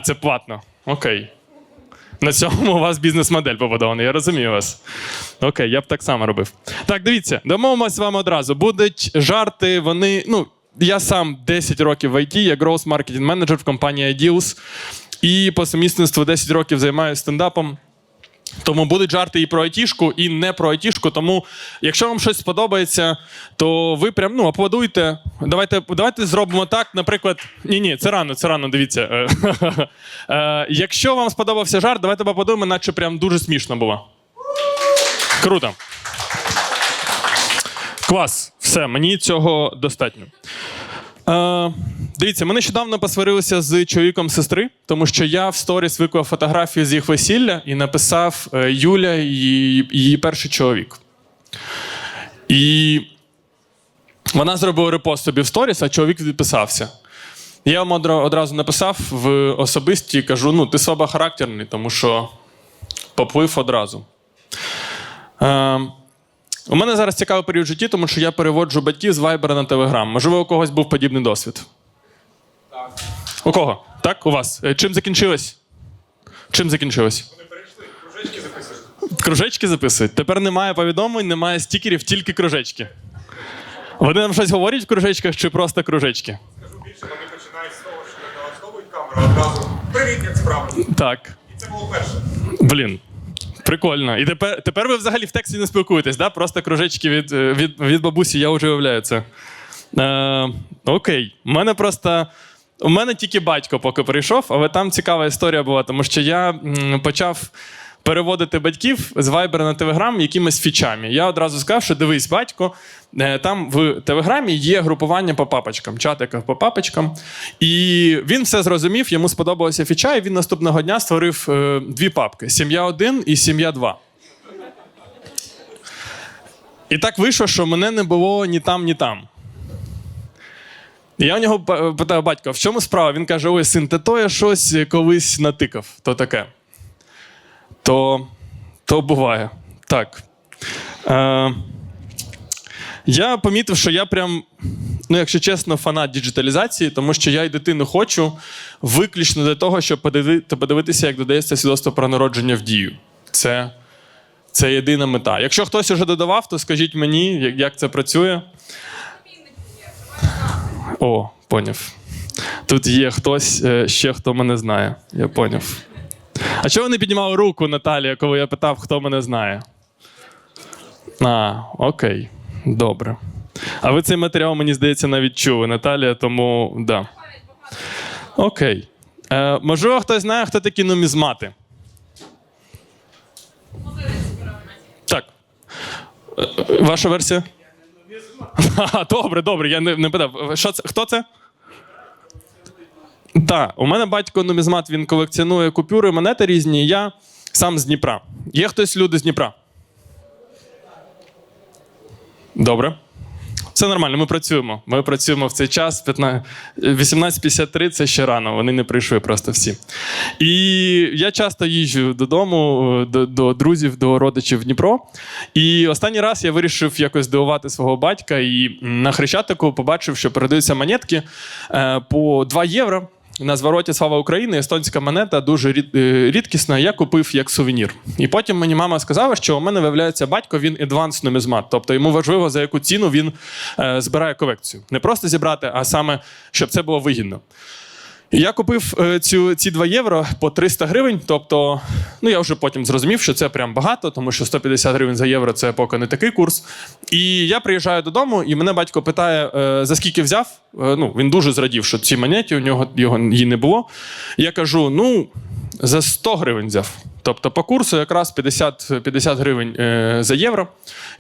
Це платно. Окей. На цьому у вас бізнес-модель побудована, я розумію вас. Окей, я б так само робив. Так, дивіться, домовимося з вами одразу. Будуть жарти, вони, я сам 10 років в IT, я growth marketing менеджер в компанії Ideals. І по сумісництву 10 років займаюся стендапом. Тому будуть жарти і про айтішку, і не про айтішку. Тому, якщо вам щось сподобається, то ви прям аплодуйте. Давайте зробимо так, наприклад. Ні, це рано, дивіться. Якщо вам сподобався жарт, давайте поаплодуємо, наче прям дуже смішно було. Круто. Клас. Все, мені цього достатньо. Дивіться, ми нещодавно посварилися з чоловіком сестри, тому що я в сторіс виклав фотографію з їх весілля і написав Юля і її перший чоловік. І вона зробила репост собі в сторіс, а чоловік відписався. Я йому одразу написав в особисті і кажу, ти слабохарактерний, тому що поплив одразу. У мене зараз цікавий період в житті, тому що я переводжу батьків з Viber на Telegram. Можливо, у когось був подібний досвід? Так. У кого? Так, у вас. Чим закінчилось? Вони перейшли, кружечки записують. Кружечки записують? Тепер немає повідомлень, немає стікерів, тільки кружечки. Вони нам щось говорять в кружечках чи просто кружечки? Скажу більше, вони починають з того, що не налаштовують камеру, а одразу «Привіт, як справи?» Так. І це було перше. Блін. Прикольно. І тепер ви взагалі в тексті не спілкуєтесь, да? Просто кружечки від бабусі, я вже уявляю це. Окей. У мене тільки батько поки прийшов, але там цікава історія була, тому що я почав переводити батьків з Viber на Telegram якимись фічами. Я одразу сказав, що дивись, батько, там в Телеграмі є групування по папочкам, чатика по папочкам. І він все зрозумів, йому сподобалася фіча, і він наступного дня створив 2 папки: «Сім'я 1» і «Сім'я 2». І так вийшло, що мене не було ні там, ні там. І я у нього питаю: батько, в чому справа? Він каже: ой, син, то я щось колись натикав, то таке. То буває. Так. Я помітив, що я прям, якщо чесно, фанат діджиталізації, тому що я і дитину хочу виключно для того, щоб подивитися, як додається свідоцтво про народження в дію. Це єдина мета. Якщо хтось уже додавав, то скажіть мені, як це працює. О, поняв. Тут є хтось ще, хто мене знає. Я поняв. А чого ви не піднімали руку, Наталія, коли я питав, хто мене знає? Окей. Добре. А ви цей матеріал, мені здається, навіть чули, Наталія, тому да. Окей. Можливо, хтось знає, хто такі нумізмати? Так. Ваша версія? Добре, я не питав. Хто це? Так, у мене батько нумізмат, він колекціонує купюри, монети різні, я сам з Дніпра. Є хтось люди з Дніпра? Добре. Все нормально, ми працюємо. Ми працюємо в цей час. 18:53 – це ще рано, вони не прийшли просто всі. І я часто їжджу додому, до друзів, до родичів в Дніпро. І останній раз я вирішив якось здивувати свого батька і на Хрещатику побачив, що передаються монетки по 2 євро. На звороті «Слава Україні» естонська монета, дуже рідкісна, я купив як сувенір. І потім мені мама сказала, що у мене, виявляється, батько, він advanced нумізмат. Тобто йому важливо, за яку ціну він збирає колекцію. Не просто зібрати, а саме, щоб це було вигідно. Я купив ці 2 євро по 300 гривень, тобто, я вже потім зрозумів, що це прям багато, тому що 150 гривень за євро – це поки не такий курс. І я приїжджаю додому, і мене батько питає, за скільки взяв. Він дуже зрадів, що ці монеті, у нього її не було. Я кажу, за 100 гривень взяв. Тобто по курсу якраз 50 гривень за євро.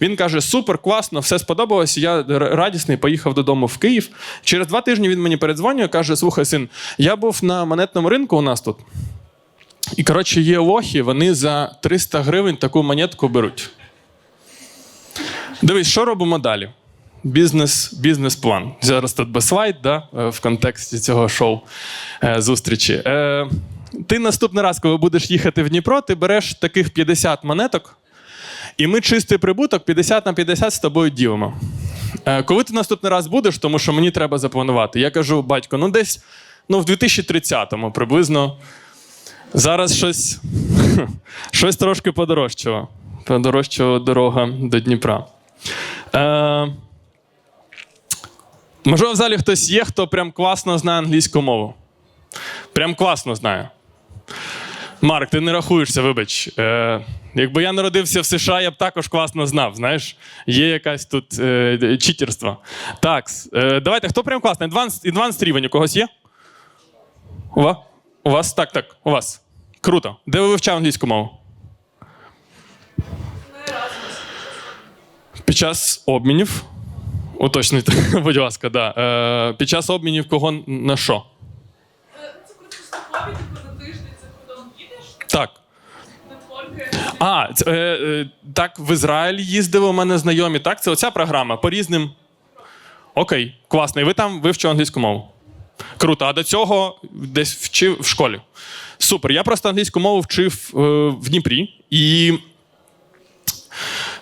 Він каже, супер, класно, все сподобалось. Я радісний, поїхав додому в Київ. Через 2 тижні він мені передзвонює, каже, слухай, син, я був на монетному ринку у нас тут. І, коротше, є лохи, вони за 300 гривень таку монетку беруть. Дивись, що робимо далі? Бізнес-план. Зараз тут без слайд, в контексті цього шоу зустрічі. Ти наступний раз, коли будеш їхати в Дніпро, ти береш таких 50 монеток, і ми чистий прибуток 50 на 50 з тобою ділимо. Коли ти наступний раз будеш, тому що мені треба запланувати, я кажу, батько, десь в 2030-му приблизно. Зараз щось трошки подорожчало. Подорожчала дорога до Дніпра. Можливо, в залі хтось є, хто прям класно знає англійську мову. Прям класно знає. Марк, ти не рахуєшся, вибач. Якби я народився в США, я б також класно знав, знаєш. Є якась тут читерство. Так, давайте, хто прям класний? Advanced рівень у когось є? У вас? Так, у вас. Круто. Де ви вивчали англійську мову? Під час обмінів. Уточнюйте, будь ласка, да. Під час обмінів кого на що? Так. Так, в Ізраїль їздили у мене знайомі. Так, це оця програма по різним. Окей, класно. І ви там вивчили англійську мову. Круто. А до цього десь вчив в школі. Супер. Я просто англійську мову вчив в Дніпрі. І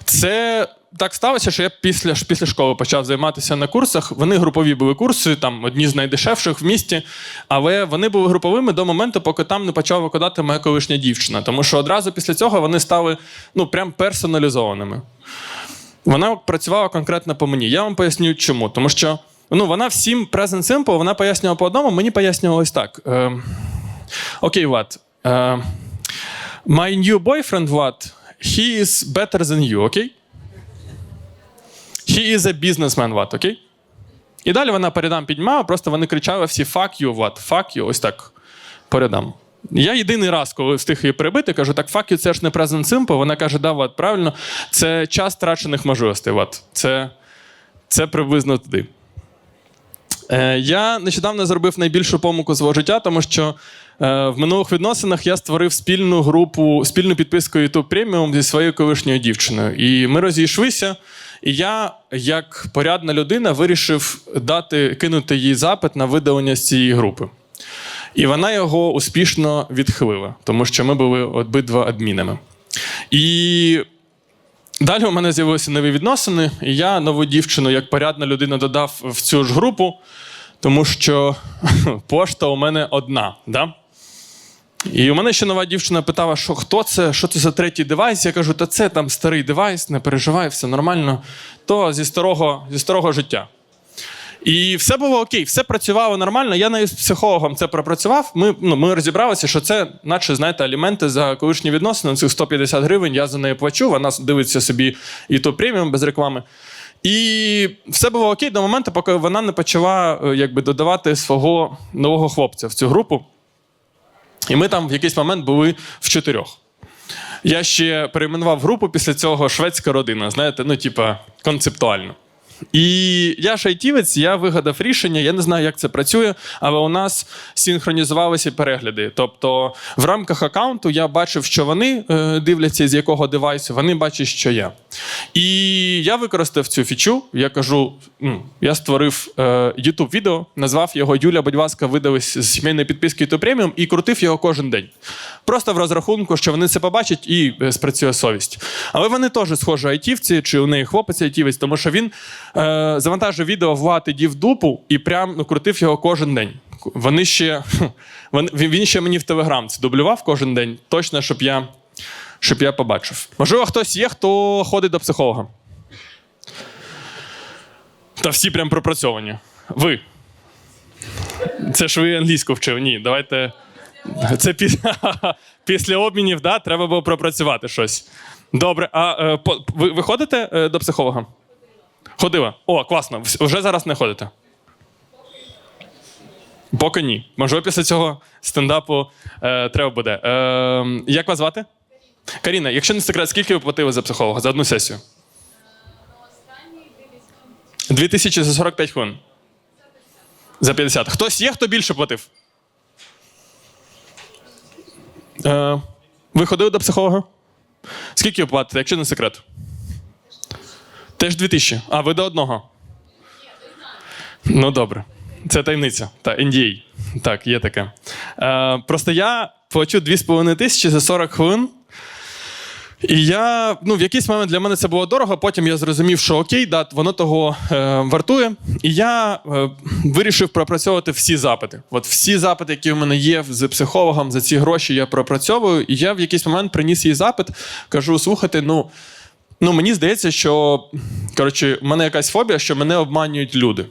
це так сталося, що я після школи почав займатися на курсах. Вони групові були курси, там одні з найдешевших в місті, але вони були груповими до моменту, поки там не почала викладати моя колишня дівчина. Тому що одразу після цього вони стали прям персоналізованими. Вона працювала конкретно по мені. Я вам поясню, чому. Тому що вона всім present simple, вона пояснювала по одному, мені пояснювала ось так. Окей, Влад. My new boyfriend, Vlad, he is better than you, окей? He is a businessman, Влад, окей? І далі вона по рядам піднімала, просто вони кричали всі fuck you, Влад, fuck you, ось так, по рядам. Я єдиний раз, коли встиг її перебити, кажу, так fuck you, це ж не present simple. Вона каже, да, Влад, правильно, це час втрачених можливостей, Влад. Це приблизно туди. Я нещодавно зробив найбільшу помилку свого життя, тому що в минулих відносинах я створив спільну підписку YouTube Premium зі своєю колишньою дівчиною. І ми розійшлися, і я, як порядна людина, вирішив кинути їй запит на видалення з цієї групи. І вона його успішно відхилила, тому що ми були обидва адмінами. І далі у мене з'явилися нові відносини, і я нову дівчину, як порядна людина, додав в цю ж групу, тому що пошта у мене одна. Да? І у мене ще нова дівчина питала, що хто це, що це за третій девайс. Я кажу, та це там старий девайс, не переживай, все нормально. То зі старого життя. І все було окей, все працювало нормально. Я навіть з психологом це пропрацював. Ми розібралися, що це, наче, знаєте, аліменти за колишні відносини. Цих 150 гривень я за неї плачу, вона дивиться собі YouTube Premium без реклами. І все було окей до моменту, поки вона не почала додавати свого нового хлопця в цю групу. І ми там в якийсь момент були в 4. Я ще перейменував групу після цього «Шведська родина», знаєте, концептуально. І я ж айтівець, я вигадав рішення, я не знаю, як це працює, але у нас синхронізувалися перегляди. Тобто в рамках аккаунту я бачив, що вони дивляться, з якого девайсу, вони бачать, що я. І я використав цю фічу, я кажу, я створив YouTube-відео, назвав його «Юля, будь ласка, видались з сімейної підписки YouTube Premium» і крутив його кожен день. Просто в розрахунку, що вони це побачать і спрацює совість. Але вони теж схожі айтівці, чи у неї хлопець айтівець, тому що він завантажив відео «Влад, іди в дупу» і прям крутив його кожен день. Він ще мені в Телеграм це дублював кожен день, точно, щоб я побачив. Можливо, хтось є, хто ходить до психолога? Та всі прям пропрацьовані. Ви. Це ж ви англійську вчив. Ні, давайте. Це після обмінів, да, треба було пропрацювати щось. Добре, а ви ходите до психолога? Ходила. О, класно. Вже зараз не ходите? Поки ні. Можливо, після цього стендапу треба буде. Як вас звати? Каріна, якщо не секрет, скільки ви платили за психолога за одну сесію? 2000 за 45 хвилин. За 50. Хтось є, хто більше платив? Ви ходили до психолога? Скільки ви платите, якщо не секрет? Теж 2000. А, ви до одного? Ну, добре. Це таємниця. Та, NDA. Так, є таке. Просто я плачу 2500 за 40 хвилин. І я, в якийсь момент для мене це було дорого, потім я зрозумів, що окей, да, воно того вартує. І я вирішив пропрацьовувати всі запити. От всі запити, які в мене є з психологом, за ці гроші я пропрацьовую. І я в якийсь момент приніс їй запит, кажу, слухайте, мені здається, що, в мене якась фобія, що мене обманюють люди.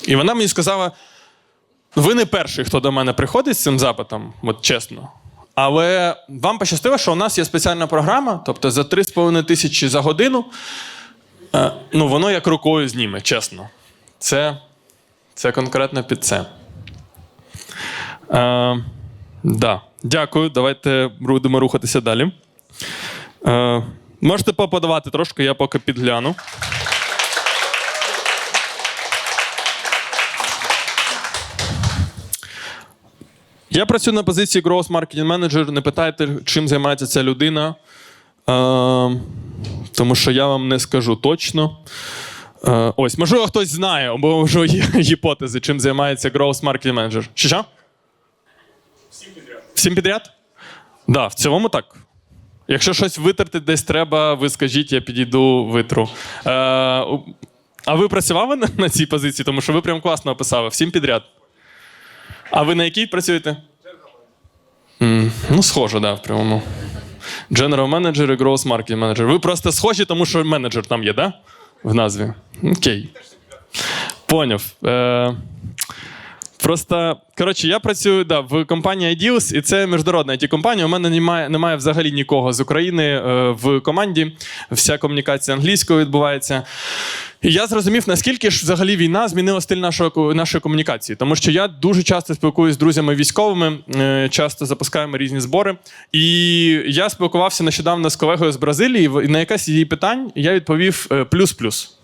І вона мені сказала, ви не перший, хто до мене приходить з цим запитом, от чесно. Але вам пощастило, що у нас є спеціальна програма, тобто за 3500 за годину, воно як рукою зніме, чесно. Це конкретно під це. Да. Дякую, давайте будемо рухатися далі. Можете поподавати трошки, я поки підгляну. Я працюю на позиції Growth Marketing Manager. Не питайте, чим займається ця людина, тому що я вам не скажу точно. Ось, можливо, хтось знає, або можливо є гіпотези, чим займається Growth Marketing Manager. Що? Всім підряд. Всім підряд? Так, да, в цілому так. Якщо щось витерти десь треба, ви скажіть, я підійду, витру. А ви працювали на цій позиції? Тому що ви прям класно описали. Всім підряд. А ви на якій працюєте? Схоже, да, в прямому. General Manager і Growth Marketing Manager. Ви просто схожі, тому що менеджер там є, да? В назві. Окей. Поняв. Просто, я працюю в компанії Ideals, і це міжнародна IT-компанія. У мене немає взагалі нікого з України в команді. Вся комунікація англійською відбувається. І я зрозумів, наскільки ж взагалі війна змінила стиль нашої комунікації. Тому що я дуже часто спілкуюся з друзями військовими, часто запускаємо різні збори. І я спілкувався нещодавно з колегою з Бразилії, і на якесь її питань я відповів плюс-плюс.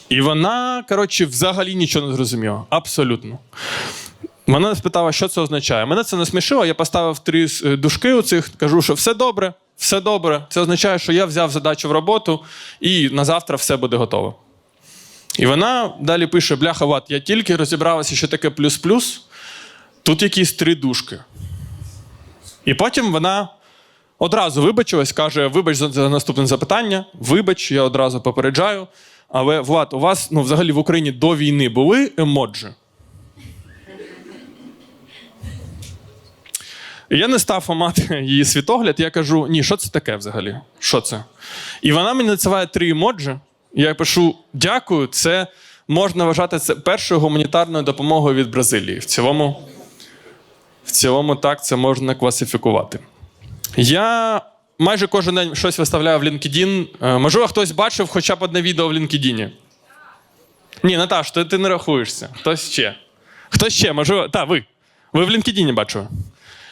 І вона, взагалі нічого не зрозуміла. Абсолютно. Вона спитала, що це означає. Мене це насмішило, я поставив 3 дужки у цих, кажу, що все добре, все добре. Це означає, що я взяв задачу в роботу і на завтра все буде готово. І вона далі пише, бляха, я тільки розібралася, що таке плюс-плюс, тут якісь 3 дужки. І потім вона одразу вибачилась, каже, вибач за наступне запитання, вибач, я одразу попереджаю. Але, Влад, у вас, взагалі в Україні до війни були емоджі? І я не став ламати її світогляд, я кажу, ні, що це таке взагалі? Що це? І вона мені надсилає 3 емоджі, я пишу, дякую, це можна вважати це першою гуманітарною допомогою від Бразилії. В цілому так це можна класифікувати. Я майже кожен день щось виставляю в LinkedIn. Можливо, хтось бачив хоча б одне відео в LinkedIn? Ні, Наташ, ти не рахуєшся. Хтось ще? Хтось ще? Можливо? Так, ви. Ви в LinkedIn бачили.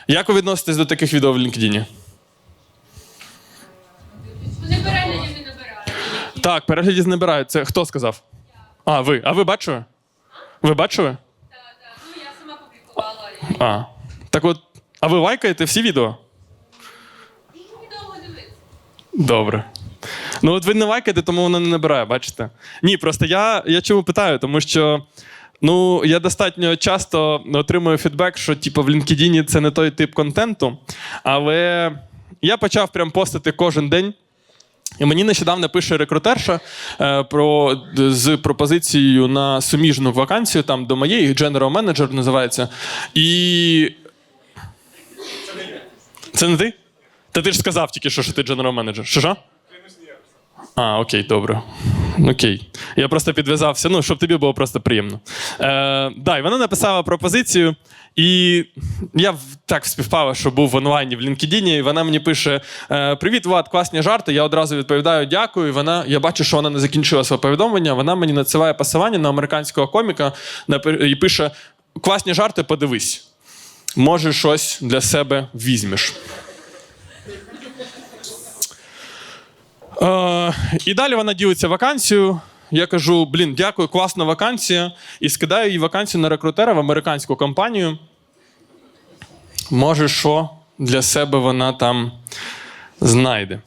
Як ви відноситесь до таких відео в LinkedIn? Вони переглядів не набирають. Так, переглядів не набирають. Це хто сказав? А, ви. А ви бачили? Ви бачили? Так. Я сама публікувала. Так от, а ви лайкаєте всі відео? Добре. От ви не лайкаєте, тому воно не набирає, бачите? Ні, просто я чому питаю, тому що я достатньо часто отримую фідбек, що в LinkedIn це не той тип контенту, але я почав прям постити кожен день. І мені нещодавно пише рекрутерша з пропозицією на суміжну вакансію, там до моєї, General Manager називається. І... Це не ти? Та ти ж сказав тільки що ти General Manager. Що? Окей, добре. Окей. Я просто підв'язався, ну, щоб тобі було просто приємно. Да, і вона написала пропозицію, і я так співпав, що був в онлайні в LinkedIn, і вона мені пише: «Привіт, Влад, класні жарти». Я одразу відповідаю «Дякую». Я бачу, що вона не закінчила своє повідомлення, вона мені надсилає посилання на американського коміка і пише: «Класні жарти, подивись. Може, щось для себе візьмеш». І далі вона ділиться вакансією. Я кажу: блін, дякую, класна вакансія. І скидаю їй вакансію на рекрутера в американську компанію. Може, що для себе вона там знайде.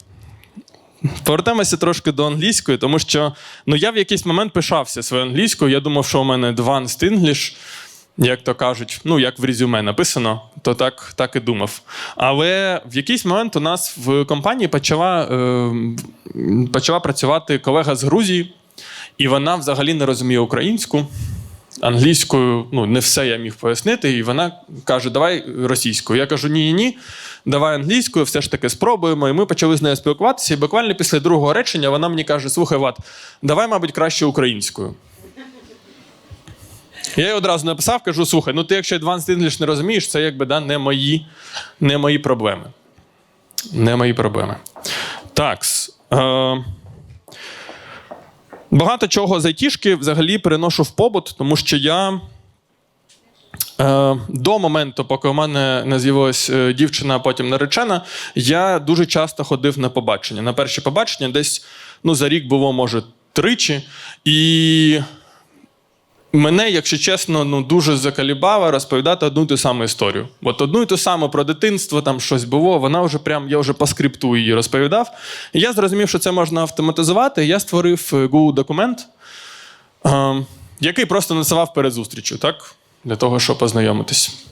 Повертаємося трошки до англійської, тому що я в якийсь момент пишався своєю англійською. Я думав, що у мене advanced English, як то кажуть, як в резюме написано, то так і думав. Але в якийсь момент у нас в компанії почала працювати колега з Грузії, і вона взагалі не розуміє українську. Англійською не все я міг пояснити, і вона каже: давай російською. Я кажу: ні, давай англійською, все ж таки спробуємо. І ми почали з нею спілкуватися, і буквально після другого речення вона мені каже: слухай, Влад, давай, мабуть, краще українською. Я їй одразу написав, кажу: слухай, ти якщо Advanced English не розумієш, це якби не мої проблеми. Не мої проблеми. Такс. Багато чого з айтішки взагалі переношу в побут, тому що я до моменту, поки у мене не з'явилась дівчина, а потім наречена, я дуже часто ходив на побачення. На перші побачення десь за рік було, може, 3. І мене, якщо чесно, дуже закалібало розповідати одну і ту саму історію. От одну і ту саму про дитинство, там щось було, я вже по скрипту її розповідав. І я зрозумів, що це можна автоматизувати, і я створив Google-документ, який просто надсилав перед зустрічю, так? Для того, щоб познайомитись.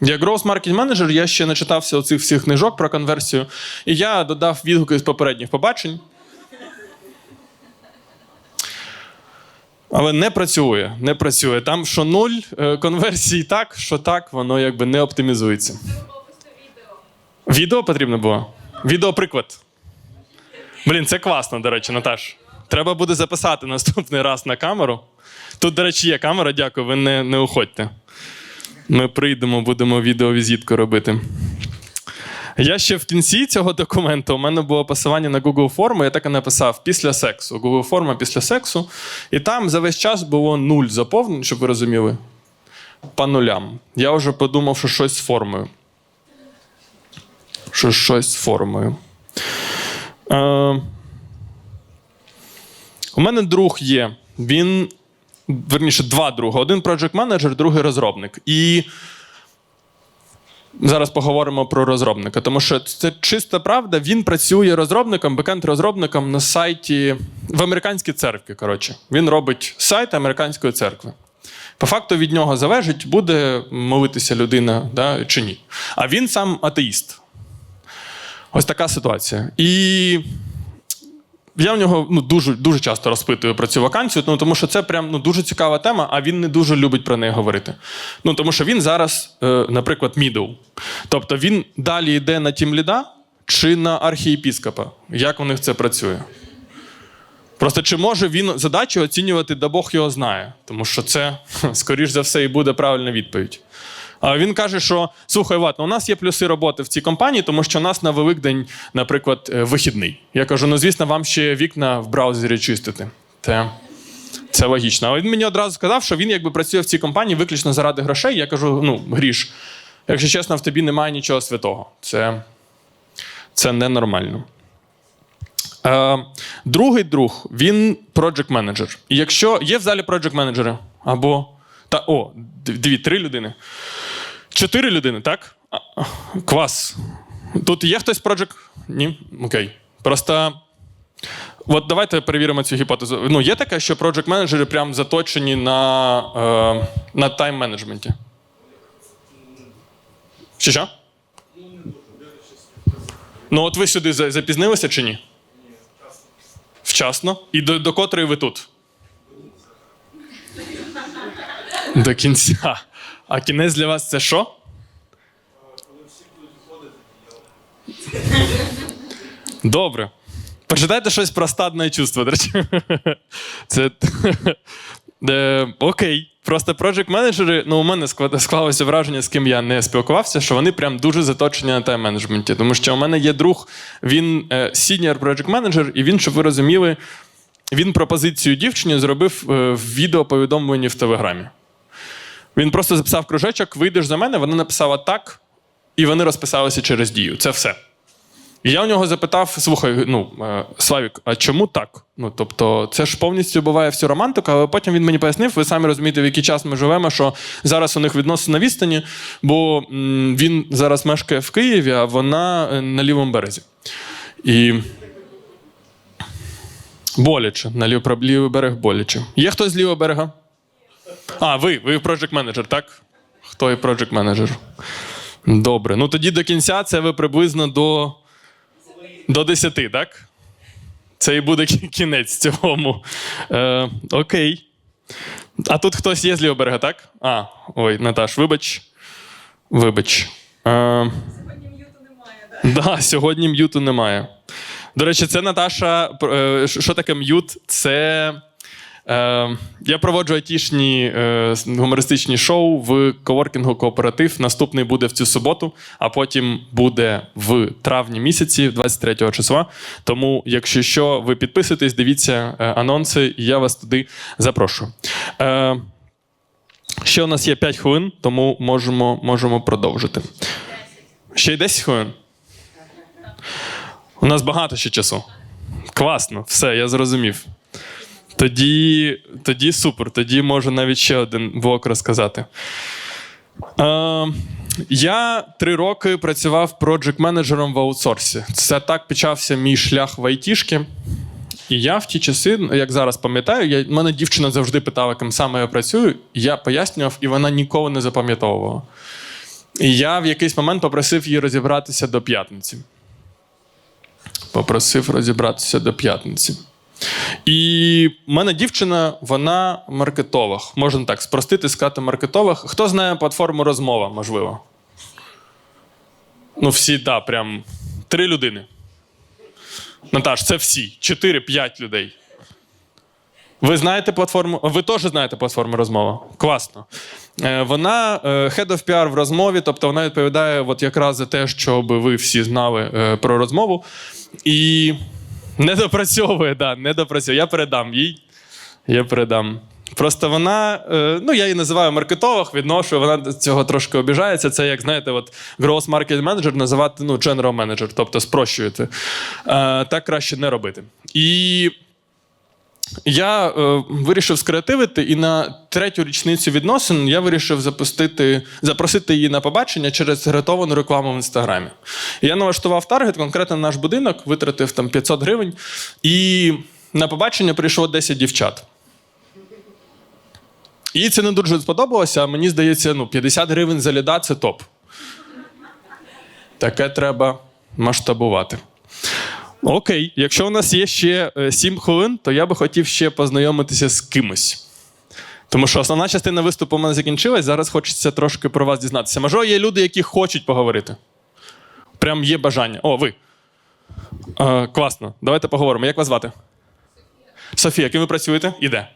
Як Growth Marketing Manager я ще начитався оцих всіх книжок про конверсію, і я додав відгуки з попередніх побачень. Але не працює. Там що 0 конверсій так, що так, воно якби не оптимізується. Відео потрібно було? Відеоприклад. Блін, це класно, до речі, Наташ. Треба буде записати наступний раз на камеру. Тут, до речі, є камера, дякую, ви не уходьте. Ми прийдемо, будемо відеовізитку робити. Я ще в кінці цього документу, у мене було посилання на Google форму, я так і написав: після сексу. Google форма після сексу. І там за весь час було 0 заповнень, щоб ви розуміли. По нулям. Я вже подумав, що щось з формою. У мене друг є. Верніше, 2 друга. Один project manager, другий розробник. І зараз поговоримо про розробника, тому що це чиста правда. Він працює розробником, бекенд-розробником на сайті в американській церкві, коротше. Він робить сайт американської церкви. По факту від нього залежить, буде молитися людина, чи ні. А він сам атеїст. Ось така ситуація. І я в нього дуже часто розпитую про цю вакансію, тому що це прям дуже цікава тема, а він не дуже любить про неї говорити. Тому що він зараз, наприклад, middle. Тобто він далі йде на тімліда чи на архієпіскопа. Як у них це працює? Просто чи може він задачу оцінювати, да Бог його знає. Тому що це, скоріш за все, і буде правильна відповідь. А він каже, що, слухай, Влад, у нас є плюси роботи в цій компанії, тому що у нас на Великдень, наприклад, вихідний. Я кажу: звісно, вам ще вікна в браузері чистити. Це логічно. Але він мені одразу сказав, що він якби працює в цій компанії виключно заради грошей. Я кажу: Гріш, якщо чесно, в тобі немає нічого святого. Це ненормально. Другий друг, він project-менеджер. І якщо є в залі project-менеджери, або... 3 людини. 4 людини, так? Клас. Тут є хтось project? Ні? Окей. Просто от давайте перевіримо цю гіпотезу. Є таке, що project-менеджери прям заточені на тайм-менеджменті? Що? От ви сюди запізнилися чи ні? Вчасно. І до котрої ви тут? До кінця. А кінець для вас це що? Добре. Почитайте щось про стадне чувство, до речі. Це... Окей. Просто проджект-менеджери, у мене склалося враження, з ким я не спілкувався, що вони прям дуже заточені на тайм-менеджменті. Тому що у мене є друг, він senior проджект-менеджер, і він, щоб ви розуміли, він пропозицію дівчині зробив в відеоповідомленні в Телеграмі. Він просто записав кружечок, вийдеш за мене, вона написала так, і вони розписалися через дію. Це все. І я у нього запитав, слухай, Славік, а чому так? Тобто, це ж повністю буває всю романтику, але потім він мені пояснив, ви самі розумієте, в який час ми живемо, що зараз у них відносини на відстані, бо він зараз мешкає в Києві, а вона на лівому березі. І боляче, на лівий берег боляче. Є хтось з лівого берега? А, ви проджект-менеджер, так? Хто є проджект-менеджер? Добре, тоді до кінця це ви приблизно до 10, так? Це і буде кінець цьому. Окей. А тут хтось є з лівого берега, так? Ой, Наташ, вибач. Сьогодні м'юту немає, так? Так, сьогодні м'юту немає. До речі, це Наташа. Що таке м'ют? Це... Я проводжу айтішні гумористичні шоу в коворкінгу «Кооператив». Наступний буде в цю суботу, а потім буде в травні місяці, 23 числа. Тому, якщо що, ви підписуйтесь, дивіться анонси, і я вас туди запрошую. Ще у нас є 5 хвилин, тому можемо продовжити. Ще й 10 хвилин? У нас багато ще часу. Класно, все, я зрозумів. Тоді супер, тоді можу навіть ще один блок розказати. Я 3 роки працював проджект-менеджером в аутсорсі. Це так почався мій шлях в айтішки. І я в ті часи, як зараз пам'ятаю, мене дівчина завжди питала, ким саме я працюю, я пояснював, і вона ніколи не запам'ятовувала. І я в якийсь момент попросив її розібратися до п'ятниці. І в мене дівчина, вона маркетолог. Можна так спростити, сказати маркетолог. Хто знає платформу «Розмова», можливо? Всі, так, прям 3 людини. Наташ, це всі. 4-5 людей. Ви знаєте платформу? Ви теж знаєте платформу «Розмова»? Класно. Вона Head of PR в «Розмові», тобто вона відповідає якраз за те, щоб ви всі знали про розмову. І... Не допрацьовує. Я передам їй. Просто вона, я її називаю маркетолог, відношу, вона до цього трошки обіжається. Це як, знаєте, growth market manager називати, general manager, тобто спрощуєте. Так краще не робити. І я вирішив скреативити, і на 3-ю річницю відносин я вирішив запросити її на побачення через таргетовану рекламу в Інстаграмі. Я налаштував таргет, конкретно наш будинок, витратив там 500 гривень, і на побачення прийшло 10 дівчат. Їй це не дуже сподобалося, а мені здається, 50 гривень за ліда – це топ. Таке треба масштабувати. Окей, якщо у нас є ще 7 хвилин, то я би хотів ще познайомитися з кимось. Тому що основна частина виступу у мене закінчилась, зараз хочеться трошки про вас дізнатися. Можливо, є люди, які хочуть поговорити. Прям є бажання. О, ви. Класно, давайте поговоримо. Як вас звати? Софія, ким ви працюєте? І де?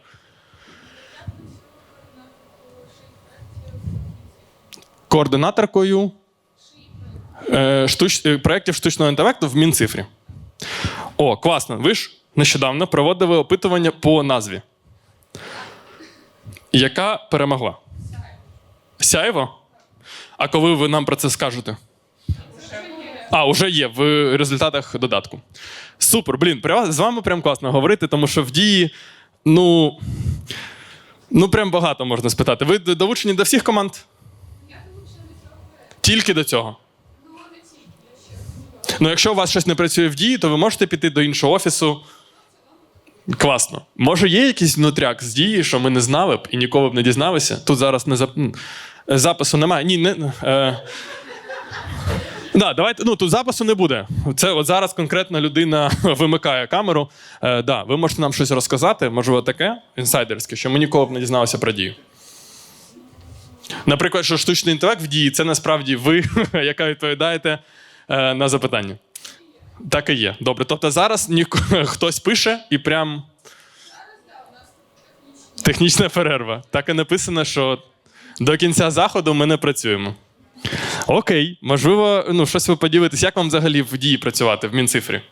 Координаторкою проєктів штучного інтелекту в Мінцифрі. О, класно. Ви ж нещодавно проводили опитування по назві. Яка перемогла? Сяєво? А коли ви нам про це скажете? Уже є в результатах додатку. Супер, з вами прям класно говорити, тому що в дії, прям багато можна спитати. Ви долучені до всіх команд? Я долучена до цього. Тільки до цього? Якщо у вас щось не працює в дії, то ви можете піти до іншого офісу. Класно. Може, є якийсь внутряк з дії, що ми не знали б і ніколи б не дізналися? Тут зараз запису немає. Ні, давайте, тут запису не буде. Це зараз конкретна людина вимикає камеру. Ви можете нам щось розказати, можливо, таке інсайдерське, що ми ніколи б не дізналися про дію. Наприклад, що штучний інтелект в дії – це насправді ви, яка відповідаєте на запитання. Так і є. Добре. Тобто зараз хтось пише і прям технічна перерва. Так і написано, що до кінця заходу ми не працюємо. Окей, можливо, щось ви поділитесь. Як вам взагалі в дії працювати в Мінцифрі?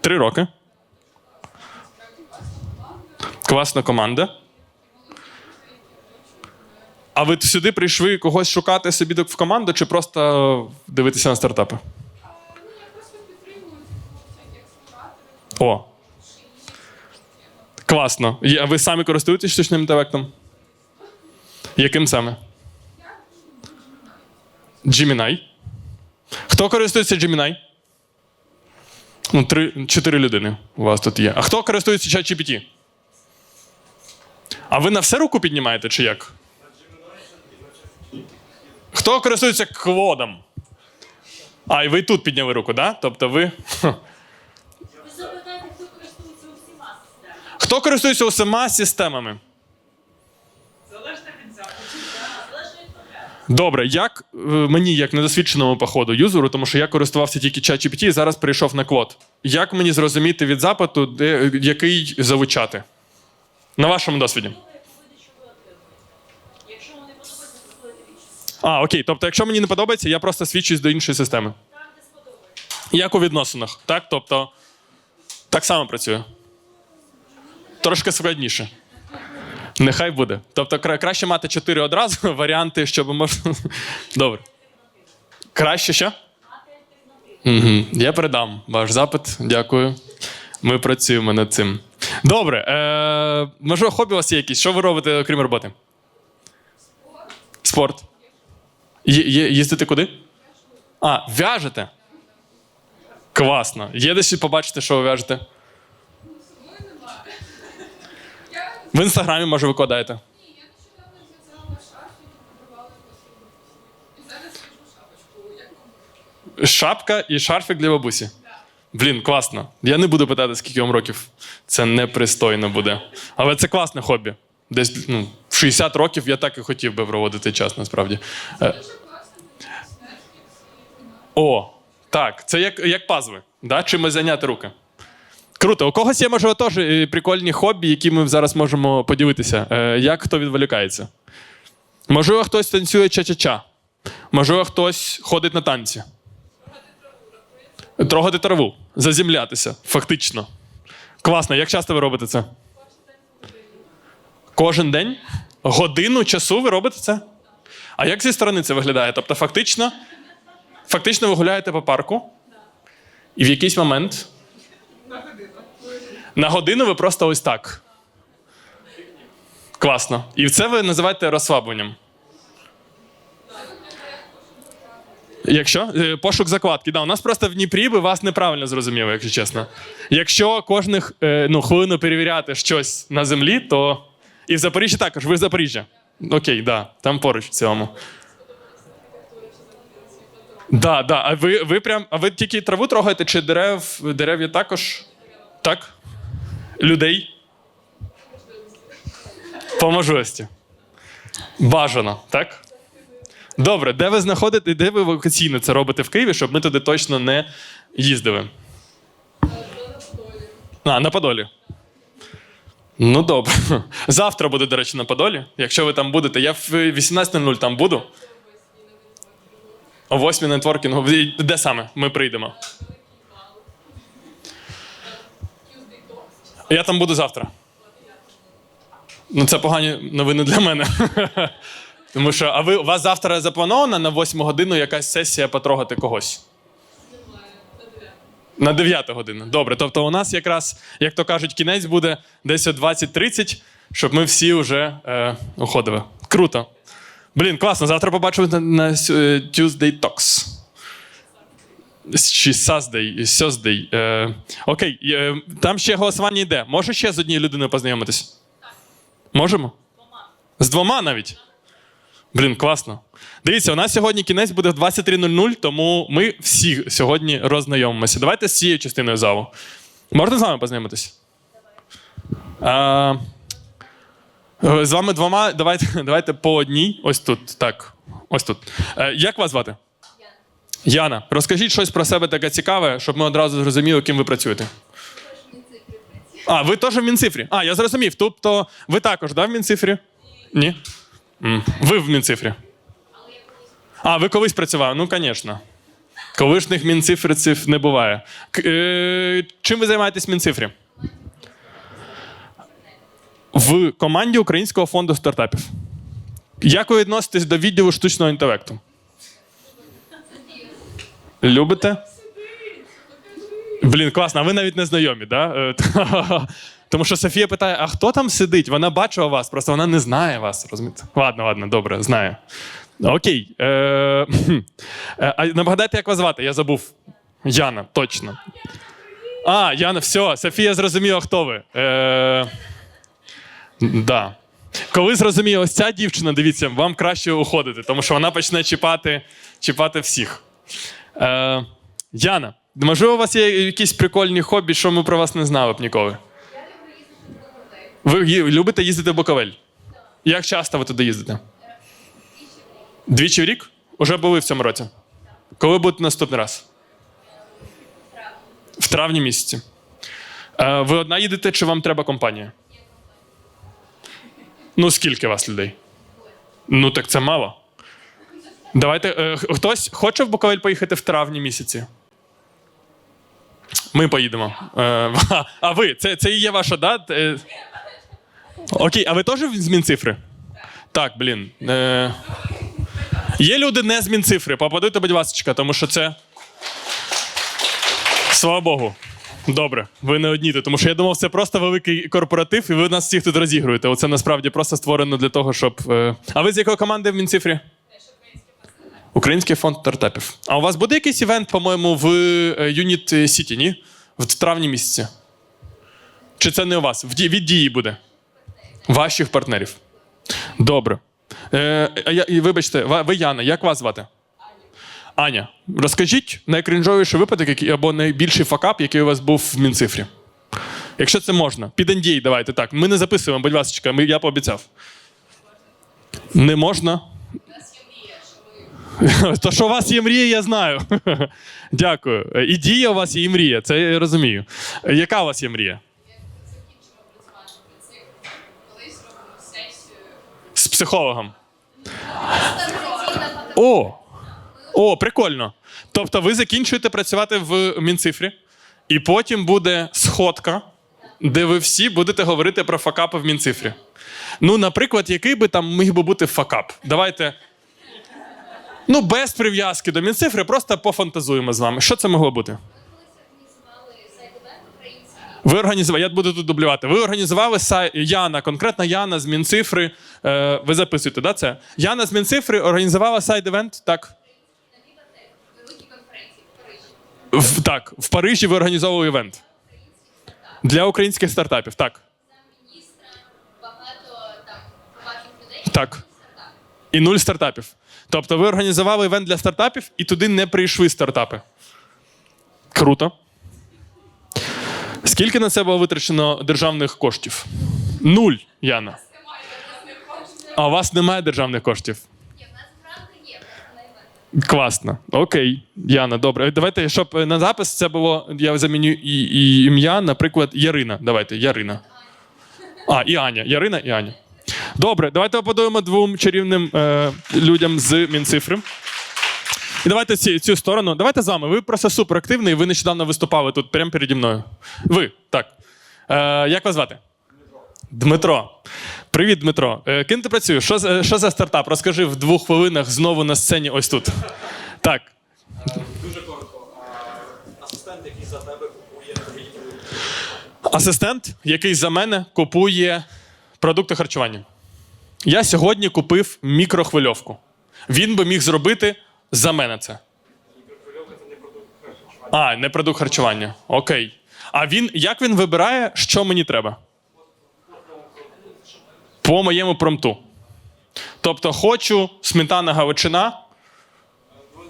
3 роки. Класна команда. А ви сюди прийшли когось шукати собі в команду чи просто дивитися на стартапи? О. Класно. А ви самі користуєтесь штучним інтелектом? Яким саме? Gemini. Хто користується Gemini? 4 людини у вас тут є. А хто користується ChatGPT? А ви на все руку піднімаєте чи як? Хто користується Клодом? А, і ви тут підняли руку, так? Да? Тобто ви... Хто користується усіма системами? Добре, як мені, як недосвідченому по ходу юзеру, тому що я користувався тільки ChatGPT і зараз перейшов на Клод. Як мені зрозуміти від запиту, який залучати? На вашому досвіді? А, окей. Тобто, якщо мені не подобається, я просто свідчусь до іншої системи. Як у відносинах, так? Тобто, так само працює. Трошки складніше. Нехай буде. Тобто, краще мати 4 одразу варіанти, щоб можна... Добре. Краще що? Угу. Я передам ваш запит. Дякую. Ми працюємо над цим. Добре. Можливо, хобі у вас є якісь? Що ви робите, окрім роботи? Спорт. Їздите куди? А, в'яжете? Класно. Є десь побачити, що ви в'яжете? В інстаграмі, може, викладаєте? Шапка і шарфик для бабусі? Блін, класно. Я не буду питати, скільки вам років. Це непристойно буде. Але це класне хобі. Десь в 60 років я так і хотів би проводити час, насправді. О, так. Це як пазли. Да? Чимось зайняти руки. Круто. У когось є, можливо, теж прикольні хобі, які ми зараз можемо поділитися. Як хто відволікається? Можливо, хтось танцює ча-ча-ча. Можливо, хтось ходить на танці. Трогати траву. Заземлятися. Фактично. Класно. Як часто ви робите це? Кожен день? Годину часу ви робите це? А як зі сторони це виглядає? Тобто фактично ви гуляєте по парку, і в якийсь момент на годину ви просто ось так. Класно. І це ви називаєте розслабленням. Якщо? Пошук закладки. Да, у нас просто в Дніпрі би вас неправильно зрозуміло, якщо чесно. Якщо кожних хвилину перевіряти щось на землі, то... І в Запоріжжі також. Ви з Запоріжжя. Окей, да. Там поруч в цьому. Да. А ви тільки траву трогаєте, чи дерев також? Так? Людей? По можливості. Бажано, так? Добре, де ви знаходите, де ви локаційно це робите в Києві, щоб ми туди точно не їздили? На Подолі. Ну, добре. Завтра буду, до речі, на Подолі. Якщо ви там будете, я в 18:00 там буду. О 8:00 нетворкінгу. Де саме? Ми прийдемо. Я там буду завтра. Ну, це погані новини для мене. Тому що, у вас завтра запланована на 8 годину якась сесія потрогати когось? На 9 годину. Добре, тобто у нас якраз, як то кажуть, кінець буде десь о 20:30, щоб ми всі вже уходили. Круто. Блін, класно, завтра побачимо на Tuesday Talks. Чи Thursday. Окей, там ще голосування йде. Може ще з однією людиною познайомитись? Можемо? З 2 навіть? Блін, класно. Дивіться, у нас сьогодні кінець буде в 23:00, тому ми всі сьогодні роззнайомимося. Давайте з цією частиною залу. Можна з вами познайомитись? З вами 2, давайте по одній. Ось тут, так. Ось тут. Як вас звати? Яна, розкажіть щось про себе таке цікаве, щоб ми одразу зрозуміли, ким ви працюєте. А, ви теж в Мінцифрі? А, я зрозумів. Тобто ви також, да, в Мінцифрі? Ні? Ви в Мінцифрі? А, ви колись працювали? Ну, звісно. Колишніх мінцифриців не буває. Чим ви займаєтесь в Мінцифрі? В команді Українського фонду стартапів. Як ви відноситесь до відділу штучного інтелекту? Любите? Блін, класно, а ви навіть не знайомі, да? Тому що Софія питає, а хто там сидить? Вона бачила вас, просто вона не знає вас, розумієте? Ладно, добре, знаю. Окей. А нагадайте, як вас звати? Я забув. Яна, точно. А, Яна, все, Софія зрозуміла, хто ви. Да. Коли зрозуміє ось ця дівчина, дивіться, вам краще уходити, тому що вона почне чіпати всіх. Яна, можливо, у вас є якісь прикольні хобі, що ми про вас не знали б ніколи? Ви любите їздити в Буковель? Як часто ви туди їздите? Двічі в рік? Уже були в цьому році? Коли будете наступний раз? В травні місяці. Ви одна їдете, чи вам треба компанія? Ну, скільки вас людей? Ну, так це мало. Давайте, хтось хоче в Буковель поїхати в травні місяці? Ми поїдемо. А ви? Це і є ваша, да? Окей, а ви теж з Мінцифри? Так, блін. Є люди не з Мінцифри, попадуйте, будь ласка, тому що це... Слава Богу. Добре, ви не одні, тому що я думав, це просто великий корпоратив, і ви нас всіх тут розігруєте. Оце насправді просто створено для того, щоб... А ви з якої команди в Мінцифрі? Український фонд стартапів. А у вас буде якийсь івент, по-моєму, в Юніт Сіті, ні? В травні місяці? Чи це не у вас? Від дії буде? Ваших партнерів. Добре. Вибачте, ви Яна, як вас звати? Аня, розкажіть найкрінжовіший випадок або найбільший факап, який у вас був в Мінцифрі. Якщо це можна. Під NDA давайте, так. Ми не записуємо, будь ласка, я пообіцяв. Не можна? То, що у вас є мрія, я знаю. Дякую. І дія у вас є, і мрія, це я розумію. Яка у вас є мрія? З психологом. О, прикольно. Тобто ви закінчуєте працювати в Мінцифрі, і потім буде сходка, де ви всі будете говорити про факапи в Мінцифрі. Ну, наприклад, який би там міг би бути факап? Давайте, ну, без прив'язки до Мінцифри, просто пофантазуємо з вами. Що це могло бути? Ви організували, я буду тут дублювати. Ви організували сайт, Яна, конкретно Яна з Мінцифри, ви записуєте, да, це? Яна з Мінцифри організувала сайт-івент, так? Так, в Парижі ви організовували івент. Для українських стартапів, так. Так. І 0 стартапів. Тобто ви організували івент для стартапів, і туди не прийшли стартапи. Круто. Скільки на це було витрачено державних коштів? 0, Яна. А у вас немає державних коштів? Класно. Окей, Яна, добре. Давайте, щоб на запис це було, я заміню і ім'я, наприклад, Ярина. Давайте, Ярина. А, і Аня. Ярина і Аня. Добре, давайте аплодуємо двом чарівним людям з Мінцифри. І давайте цю сторону. Давайте з вами. Ви просто суперактивний, ви нещодавно виступали тут, прямо переді мною. Ви, так. Як вас звати? Дмитро. Привіт, Дмитро. Ким ти працюєш? Що за стартап? Розкажи в 2 хвилинах знову на сцені ось тут. Так. Дуже коротко. Асистент, який за тебе купує... Асистент, який за мене купує продукти харчування. Я сьогодні купив мікрохвильовку. Він би міг зробити за мене це. Мікрохвильовка – це не продукт харчування. А, не продукт харчування. Окей. А як він вибирає, що мені треба? По моєму промпту. Тобто хочу сметана галичина.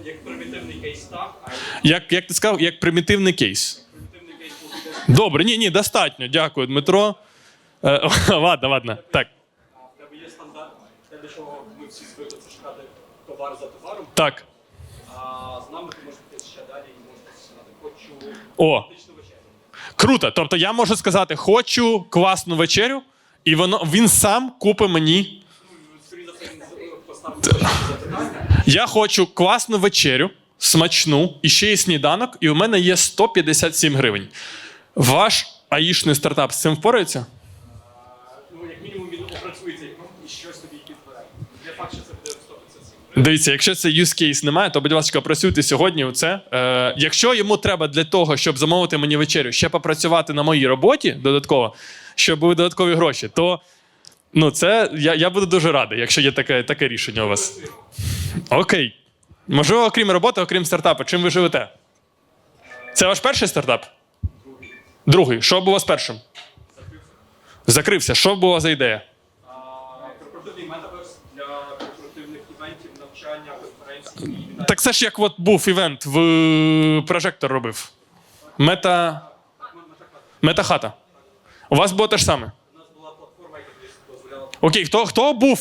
Як примітивний кейс, так. Як ти сказав, як примітивний кейс. Добре, ні, достатньо. Дякую, Дмитро. Ладно. Так. В тебе є стандарт, те, до чого ми всі звикли, це шукати товар за товаром. Так. З нами ти можеш піти ще далі і можеш сказати, хочу О, фактичну вечерю. круто. Тобто я можу сказати, хочу класну вечерю, і він сам купить мені. Я хочу класну вечерю, смачну, і ще й сніданок, і у мене є 157 гривень. Ваш аїшний стартап з цим впорається? Ну, як мінімум, він опрацюється і щось тобі підбере. Для факт, що це буде 100%. Дивіться, якщо це use case немає, то, будь ласка, працюйте сьогодні у це. Якщо йому треба для того, щоб замовити мені вечерю, ще попрацювати на моїй роботі додатково, щоб були додаткові гроші, то це я буду дуже радий, якщо є таке рішення у вас. Окей. Можливо, окрім роботи, окрім стартапу, чим ви живете? Це ваш перший стартап? Другий. Що було з першим? Закрився. Що було за ідея? Корпоративний метаверс для корпоративних івентів, навчання, конференцій. Так це ж як був івент, в прожектор робив. Метахата. У вас було те ж саме? У нас була платформа, яка дозволяла... Окей,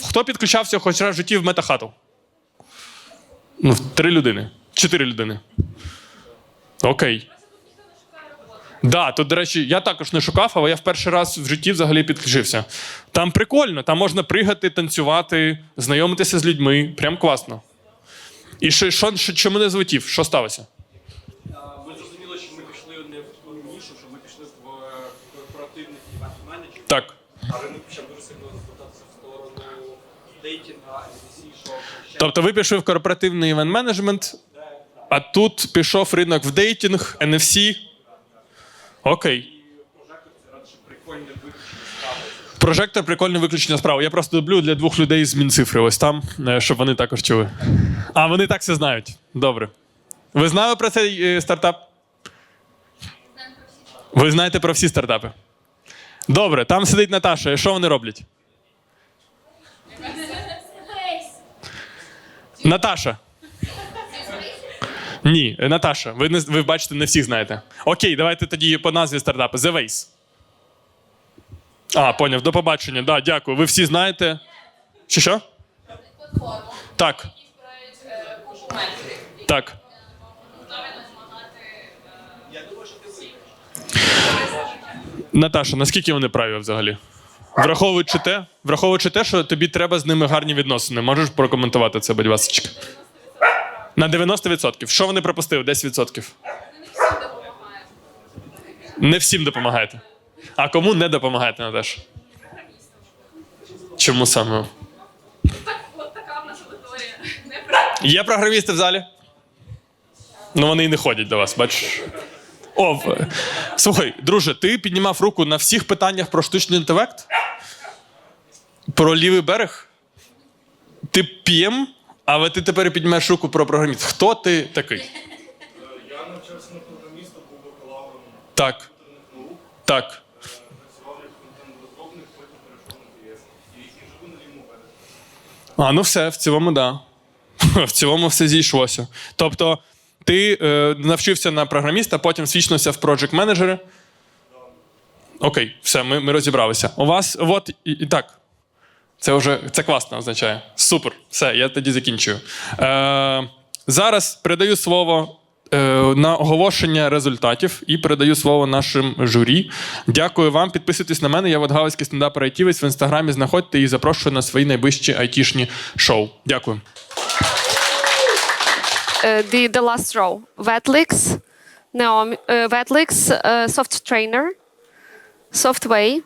хто підключався хоч раз в житті в метахату? 3 людини. 4 людини. Окей. Да, тут, до речі, я також не шукав, але я в перший раз в житті взагалі підключився. Там прикольно, там можна пригати, танцювати, знайомитися з людьми. Прям класно. І що мене злетів? Що сталося? Ми зрозуміли, що ми пішли не в ту нішу, що ми пішли в корпоративних івент-менеджерів. Так. Але ми почали дуже сильно розвертатися в сторону дейтінга, NPC, шоу. Тобто ви пішли в корпоративний івент-менеджмент, а тут пішов ринок в дейтинг, NFC. Окей. Прожектор прикольне виключення справи. Я просто люблю для 2 людей з Мінцифри ось там, щоб вони також чули. А, вони так все знають. Добре. Ви знали про цей стартап? Ви знаєте про всі стартапи? Добре, там сидить Наташа. І що вони роблять? Наташа. Ні, Наташа. Ви бачите, не всіх знаєте. Окей, давайте тоді по назві стартапу. The Waze. А, поняв, до побачення. Да, дякую. Ви всі знаєте. Що? Так. Так. Наташа, наскільки вони праві взагалі? Враховуючи те, що тобі треба з ними гарні відносини. Можеш прокоментувати це, будь ласка? На 90%. Що вони пропустили? 10%. Не всім допомагаєте. А кому не допомагаєте, Наташа? Чому саме? От така в нас аудиторія. Є програмісти в залі? Ну вони і не ходять до вас, бачиш? Слухай, друже, ти піднімав руку на всіх питаннях про штучний інтелект? Про лівий берег? Ти PM, але ти тепер піднімаєш руку про програміст. Хто ти такий? Я навчався на програміста, був бакалавром. Так. Так. Працював як контент-розробник, потім перейшов на PS. І живу на лівому березі. Ну все, в цілому, да. В цілому все зійшлося. Тобто, ти навчився на програміста, потім свічнувся в проджект-менеджери. Окей, все, ми розібралися. У вас, і так. Це класно означає. Супер. Все, я тоді закінчую. Зараз передаю слово на оголошення результатів і передаю слово нашим журі. Дякую вам. Підписуйтесь на мене. Я галицький стендапер-айтівець. В інстаграмі знаходьте і запрошую на свої найближчі айтішні шоу. Дякую. The last row. Vetlix, Naomi, Vetlix, Soft Trainer, Softway,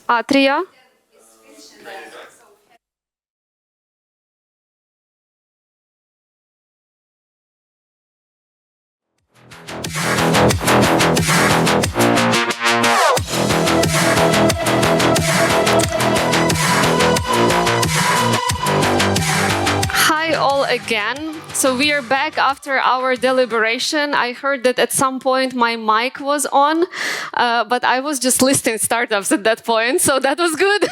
Atria. Hi all again. So we are back after our deliberation. I heard that at some point my mic was on, but I was just listing startups at that point, so that was good.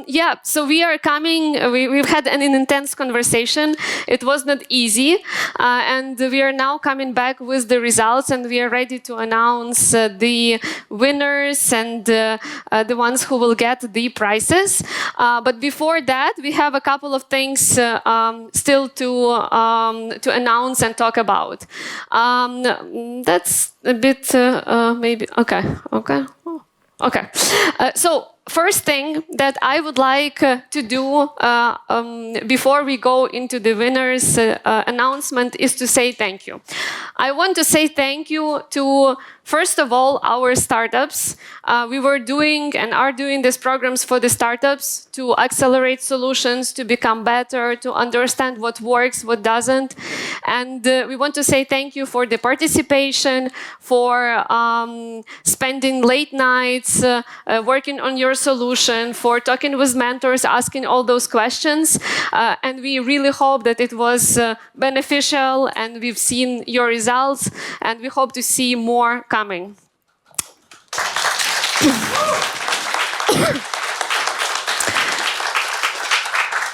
Yeah, so we are coming, we've had an intense conversation. It was not easy, and we are now coming back with the results, and we are ready to announce the winners and the ones who will get the prizes. But before that, we have a couple of things still to announce and talk about. That's a bit maybe okay. So first thing that I would like to do before we go into the winners announcement is to say thank you. I want to say thank you to, first of all, our startups. We were doing and are doing these programs for the startups to accelerate solutions, to become better, to understand what works, what doesn't. And we want to say thank you for the participation, for spending late nights, working on your solution, for talking with mentors, asking all those questions. And we really hope that it was beneficial, and we've seen your results, and we hope to see more coming.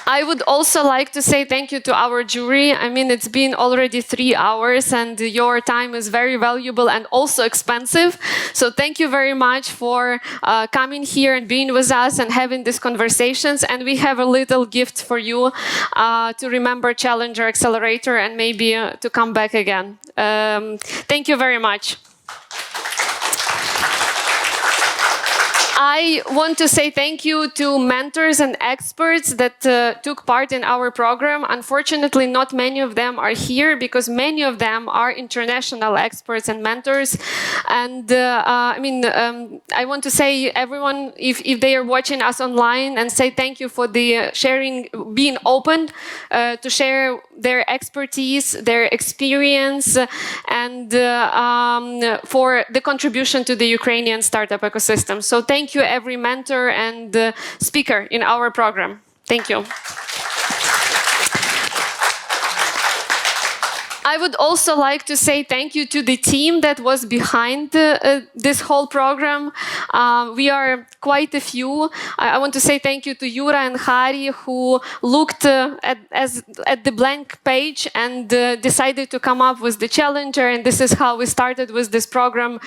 I would also like to say thank you to our jury. I mean, it's been already 3 hours, and your time is very valuable and also expensive. So thank you very much for coming here and being with us and having these conversations. And we have a little gift for you to remember Challenger Accelerator and maybe to come back again. Thank you very much. I want to say thank you to mentors and experts that took part in our program. Unfortunately, not many of them are here because many of them are international experts and mentors. And I want to say everyone, if they are watching us online, and say thank you for the sharing, being open to share their expertise, their experience, and for the contribution to the Ukrainian startup ecosystem. So thank you, every mentor and speaker in our program. Thank you. I would also like to say thank you to the team that was behind this whole program. We are quite a few. I want to say thank you to Yura and Hari, who looked at the blank page and decided to come up with the Challenger. And this is how we started with this program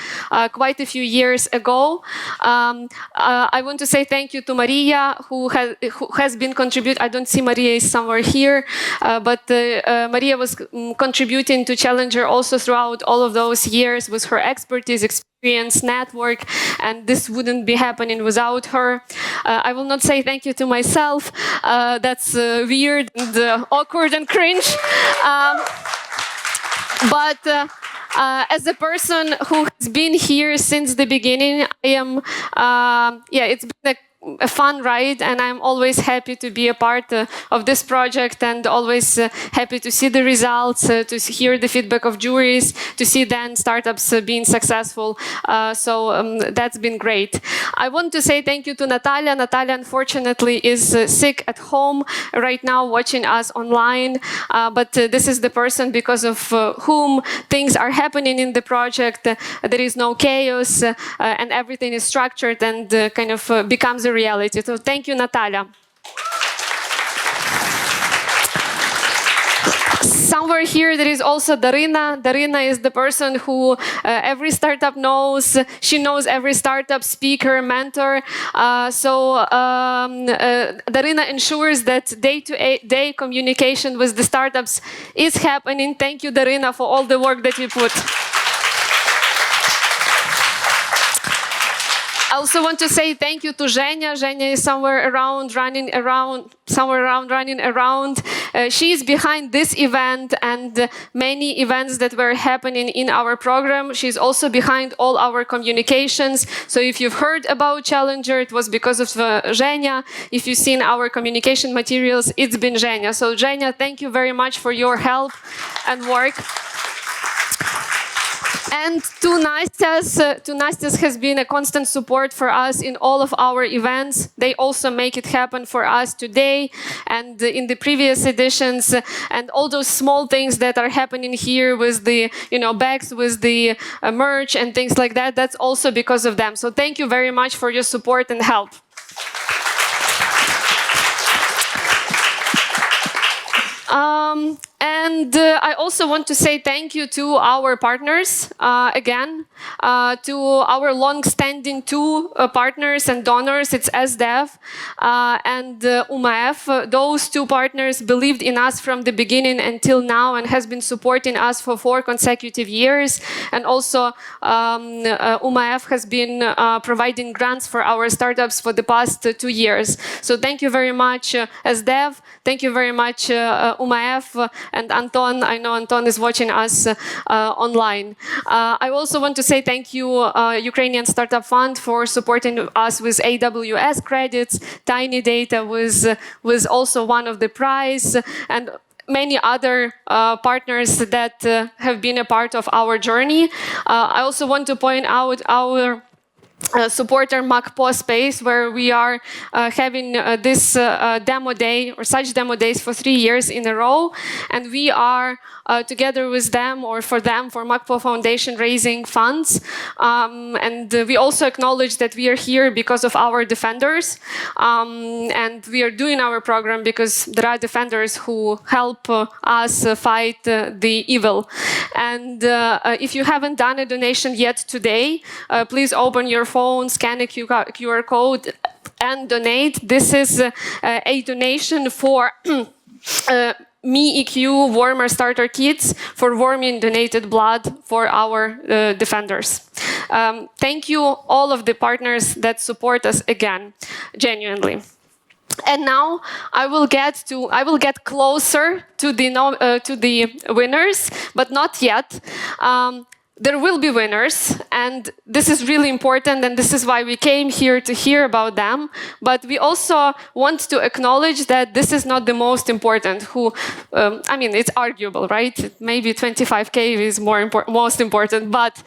quite a few years ago. I want to say thank you to Maria, who has been contributing. I don't see Maria is somewhere here, but Maria was contributing to Challenger also throughout all of those years with her expertise, experience, network, and this wouldn't be happening without her. I will not say thank you to myself. That's weird and awkward and cringe. But as a person who has been here since the beginning, I am, it's been a fun ride, and I'm always happy to be a part of this project, and always happy to see the results, to hear the feedback of juries, to see then startups being successful. So that's been great. I want to say thank you to Natalia. Natalia, unfortunately, is sick at home right now, watching us online. But this is the person because of whom things are happening in the project. There is no chaos, and everything is structured and kind of becomes a reality. So thank you, Natalia. Somewhere here there is also Darina. Darina is the person who every startup knows. She knows every startup, speaker, mentor. Darina ensures that day-to-day communication with the startups is happening. Thank you, Darina, for all the work that you put. I also want to say thank you to Zhenya. Zhenya is somewhere around running around. She is behind this event and many events that were happening in our program. She's also behind all our communications. So if you've heard about Challenger, it was because of Zhenya. If you've seen our communication materials, it's been Zhenya. So Zhenya, thank you very much for your help and work. And to Nastias has been a constant support for us in all of our events. They also make it happen for us today and in the previous editions, and all those small things that are happening here with the bags, with the merch and things like that. That's also because of them. So thank you very much for your support and help. And I also want to say thank you to our partners again, to our long-standing two partners and donors. It's SDEV and UMAF. Those two partners believed in us from the beginning until now and has been supporting us for 4 consecutive years. And also UMAF has been providing grants for our startups for the past 2 years. So thank you very much, SDEV. Thank you very much, UMAF and Anton. I know Anton is watching us online. I also want to say thank you, Ukrainian Startup Fund, for supporting us with AWS credits. Tiny Data was also one of the prize, and many other partners that have been a part of our journey. I also want to point out our supporter MacPo space, where we are having this demo day or such demo days for 3 years in a row, and we are together with them or for them, for MacPo Foundation, raising funds. And we also acknowledge that we are here because of our defenders, and we are doing our program because there are defenders who help us fight the evil. And if you haven't done a donation yet today, please open your phone, scan a QR code and donate. This is a donation for MeEQ warmer starter kits for warming donated blood for our defenders. Thank you all of the partners that support us again, genuinely. And now I will get closer to the winners, but not yet. There will be winners, and this is really important, and this is why we came here to hear about them. But we also want to acknowledge that this is not the most important. I mean, it's arguable, right? Maybe 25K is most important, but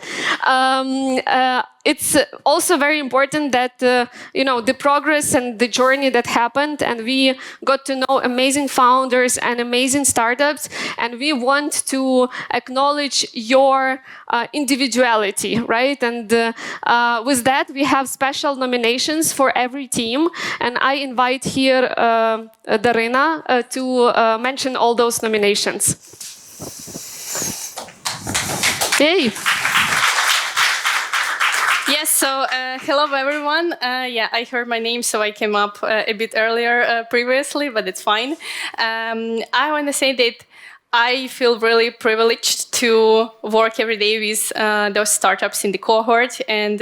it's also very important that the progress and the journey that happened, and we got to know amazing founders and amazing startups, and we want to acknowledge your individuality, right? And with that, we have special nominations for every team, and I invite here Darina to mention all those nominations. Yay! Yes, so hello everyone. Yeah, I heard my name, so I came up a bit earlier previously, but it's fine. I want to say that I feel really privileged to work every day with those startups in the cohort, and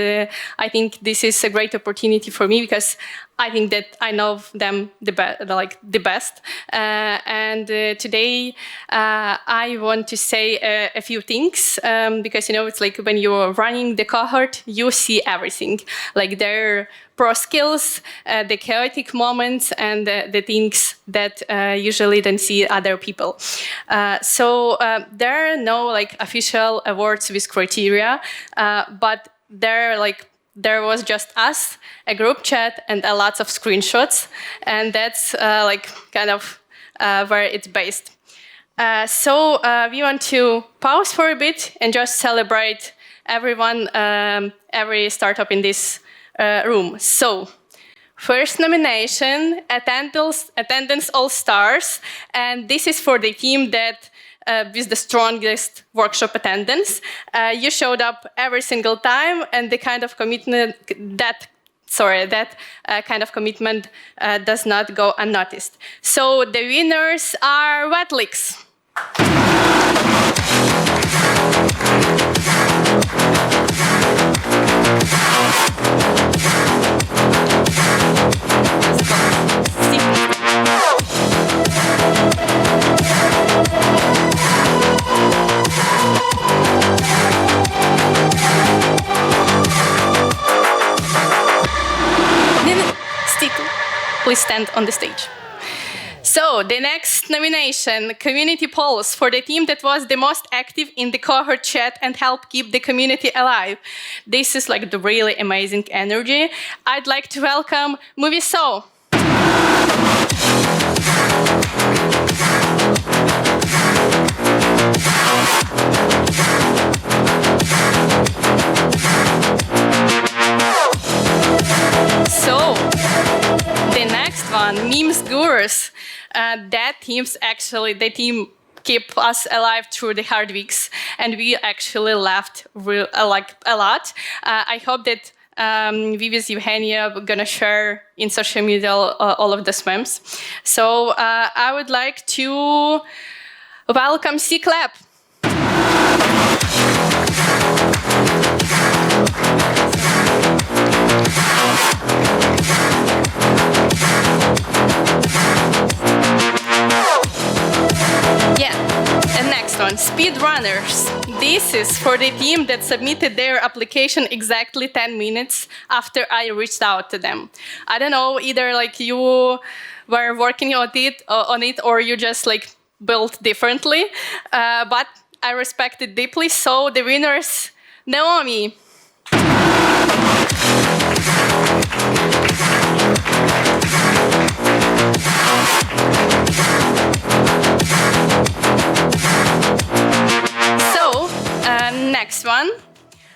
I think this is a great opportunity for me because I think that I know them the best. And today I want to say a few things because it's like when you're running the cohort, you see everything, like their pro skills, the chaotic moments, and the things that usually don't see other people. So there are no official awards with criteria, but there was just us, a group chat, and lots of screenshots, and that's kind of where it's based. So we want to pause for a bit and just celebrate everyone, every startup in this room. So first nomination, attendance all stars, and this is for the team that with the strongest workshop attendance. You showed up every single time, and the kind of commitment that kind of commitment does not go unnoticed. So the winners are Wetlix. Please stand on the stage. So the next nomination, community polls for the team that was the most active in the cohort chat and helped keep the community alive. This is like the really amazing energy. I'd like to welcome Movie So. So, the next one, memes gurus. That the team keep us alive through the hard weeks, and we actually laughed a lot. I hope that we with Eugenia are gonna share in social media all of the memes. So I would like to welcome C-Clap. Yeah, and next one, speedrunners. This is for the team that submitted their application exactly 10 minutes after I reached out to them. I don't know, either like you were working on it or you just like built differently, but I respect it deeply. So the winners, Naomi. Next one,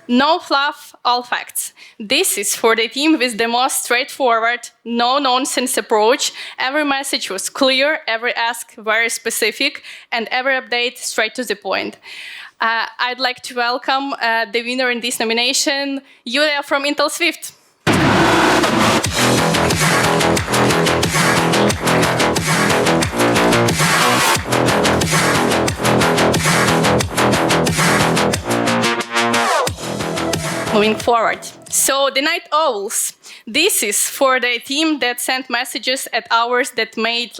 no fluff, all facts. This is for the team with the most straightforward, no-nonsense approach. Every message was clear, every ask very specific, and every update straight to the point. I'd like to welcome the winner in this nomination, Yulia from Intel Swift. Moving forward. So the night owls. This is for the team that sent messages at hours that made,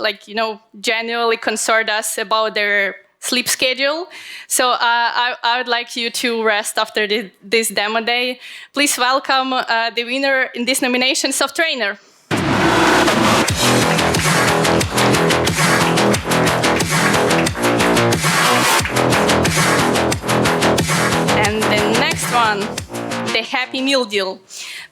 genuinely concerned us about their sleep schedule. So I would like you to rest after this demo day. Please welcome the winner in this nomination, Soft Trainer. And the next one, the Happy Meal Deal.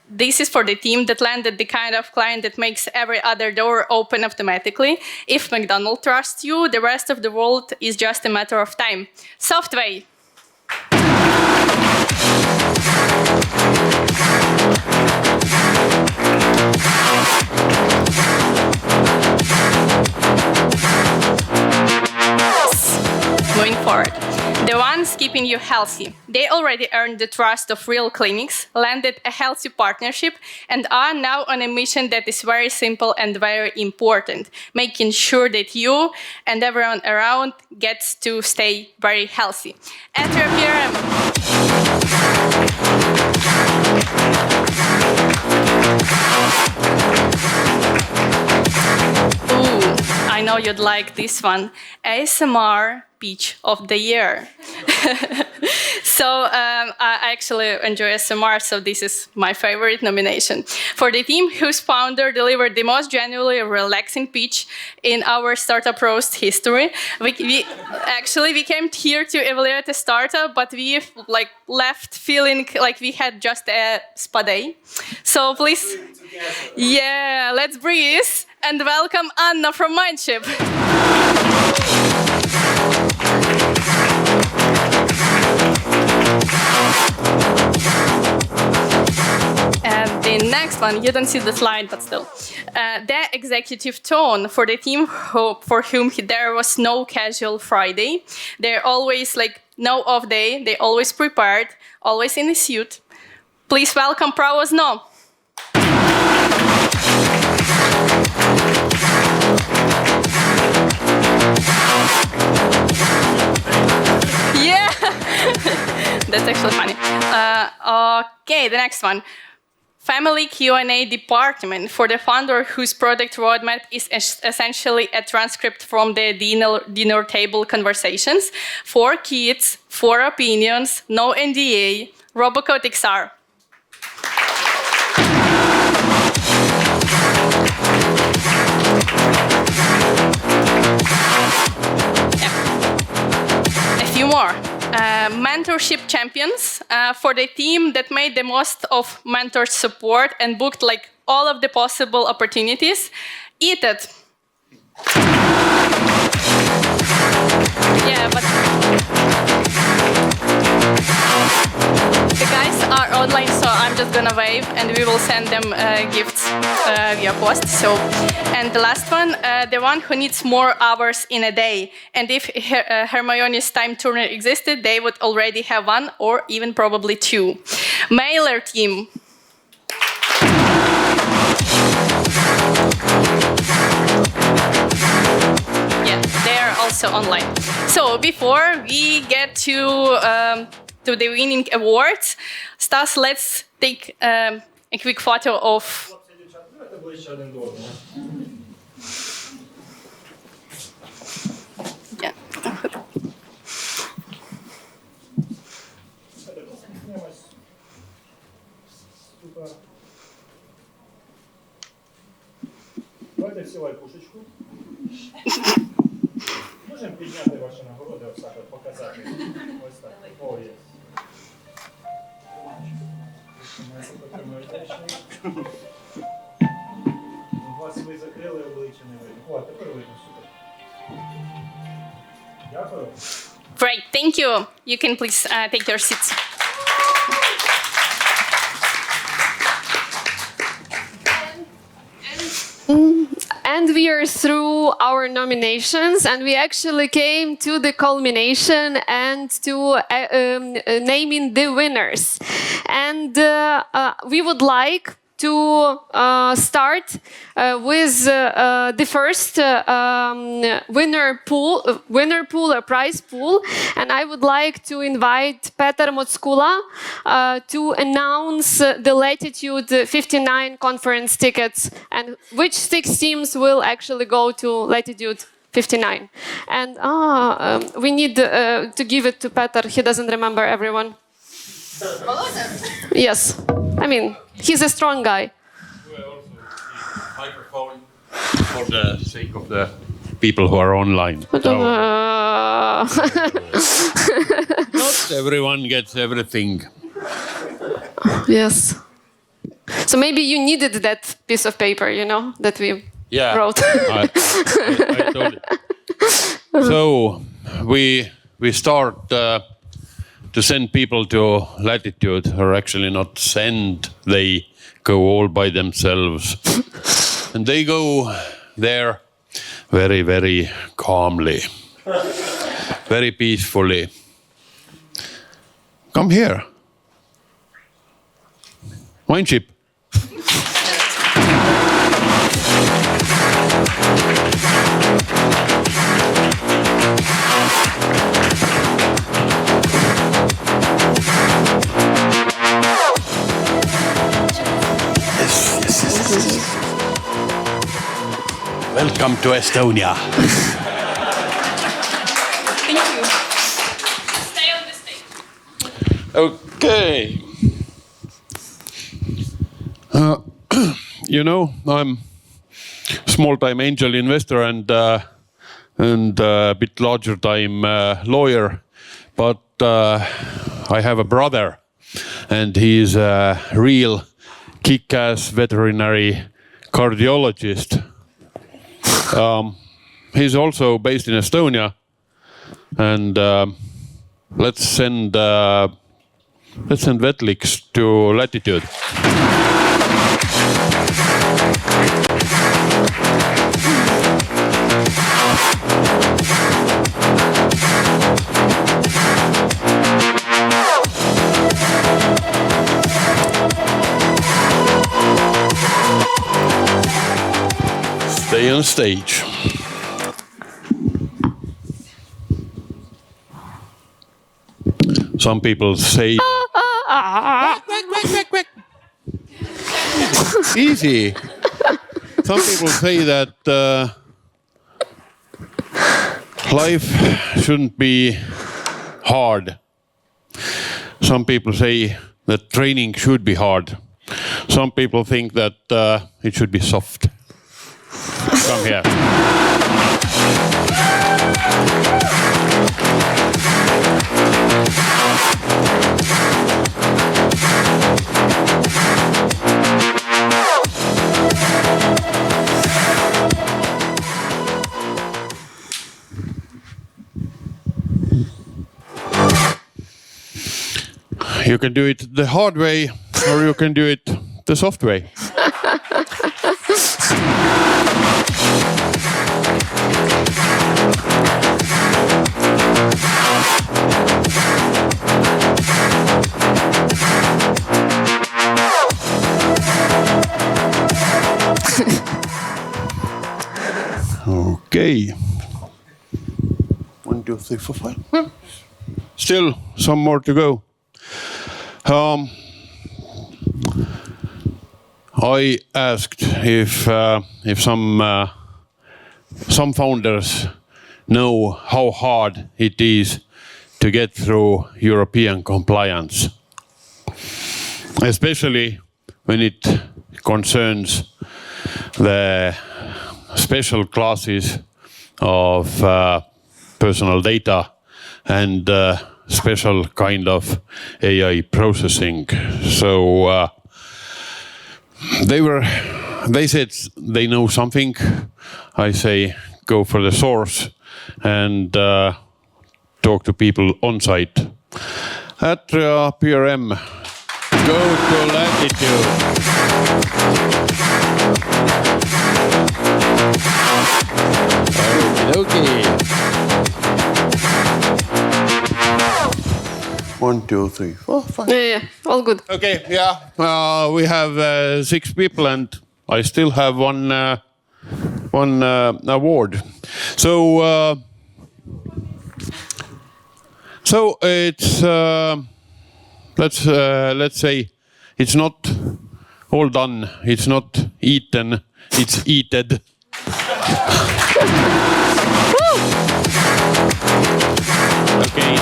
This is for the team that landed the kind of client that makes every other door open automatically. If McDonald's trusts you, the rest of the world is just a matter of time. Softway. Moving forward. The ones keeping you healthy. They already earned the trust of real clinics, landed a healthy partnership, and are now on a mission that is very simple and very important, making sure that you and everyone around gets to stay very healthy. Atria PRM. Ooh, I know you'd like this one. ASMR Speech of the Year. So I actually enjoy ASMR, so this is my favorite nomination. For the team whose founder delivered the most genuinely relaxing pitch in our startup roast history. We came here to evaluate a startup, but we left feeling like we had just a spa day. So please, yeah, let's breathe and welcome Anna from Mindship. And the next one, you don't see the slide, but still. The executive tone for the team for whom there was no casual Friday. They're always no off day. They always prepared, always in a suit. Please welcome Pravos No. Yeah, that's actually funny. Okay, the next one. Family Q&A department for the founder whose product roadmap is essentially a transcript from the dinner table conversations. 4 kids, 4 opinions, no NDA, Robocode XR. more. Mentorship champions for the team that made the most of mentor support and booked like all of the possible opportunities. Eat it. Yeah, but the guys are online, so I'm just gonna wave and we will send them gifts via post. So, and the last one, the one who needs more hours in a day. And if Hermione's time turner existed, they would already have one or even probably two. Mailer team. Yeah, they are also online. So before we get to the winning awards, Stas, let's take a quick photo of. Yeah. Давайте всівай пушечку. Можемо підняти ваші нагороди, ось так, показати. Ось так. О, є. Вас ви закрили, обличчя не видно. О, тепер видно, супер. Дякую. Great, thank you. You can please take your seats. And we are through our nominations, and we actually came to the culmination and to naming the winners. And we would like to start with the first winner pool, a prize pool, and I would like to invite Peter Motskula to announce the Latitude 59 conference tickets and which 6 teams will actually go to Latitude 59. And we need to give it to Peter. He doesn't remember everyone. Yes, I mean, he's a strong guy. Microphone for the sake of the people who are online. Not everyone gets everything. Yes. So maybe you needed that piece of paper, you know, that we wrote. I told it. So we start to send people to Latitude, or actually not send, they go all by themselves. And they go there very, very calmly, very peacefully. Come here. Mindship. Welcome to Estonia. Thank you. Stay on the stage. Okay. You know, I'm small-time angel investor and a bit larger-time lawyer, but I have a brother, and he's a real kick-ass veterinary cardiologist. He's also based in Estonia, and let's send Vetlix to Latitude. Stay on stage. Some people say... Easy. Some people say that life shouldn't be hard. Some people say that training should be hard. Some people think that it should be soft. Come here. You can do it the hard way, or you can do it the soft way. Okay. 1, 2, 3, 4, 5. Still some more to go. I asked if some founders know how hard it is to get through European compliance, especially when it concerns the special classes of personal data and special kind of AI processing. So they said they know something. I say go for the source and talk to people on site. At PRM, go to Latitude. Okay. 1, 2, 3, 4, 5. Yeah, all good. Okay, yeah. We have 6 people, and I still have one award. So it's let's say it's not all done. It's not eaten. It's eated. Okay,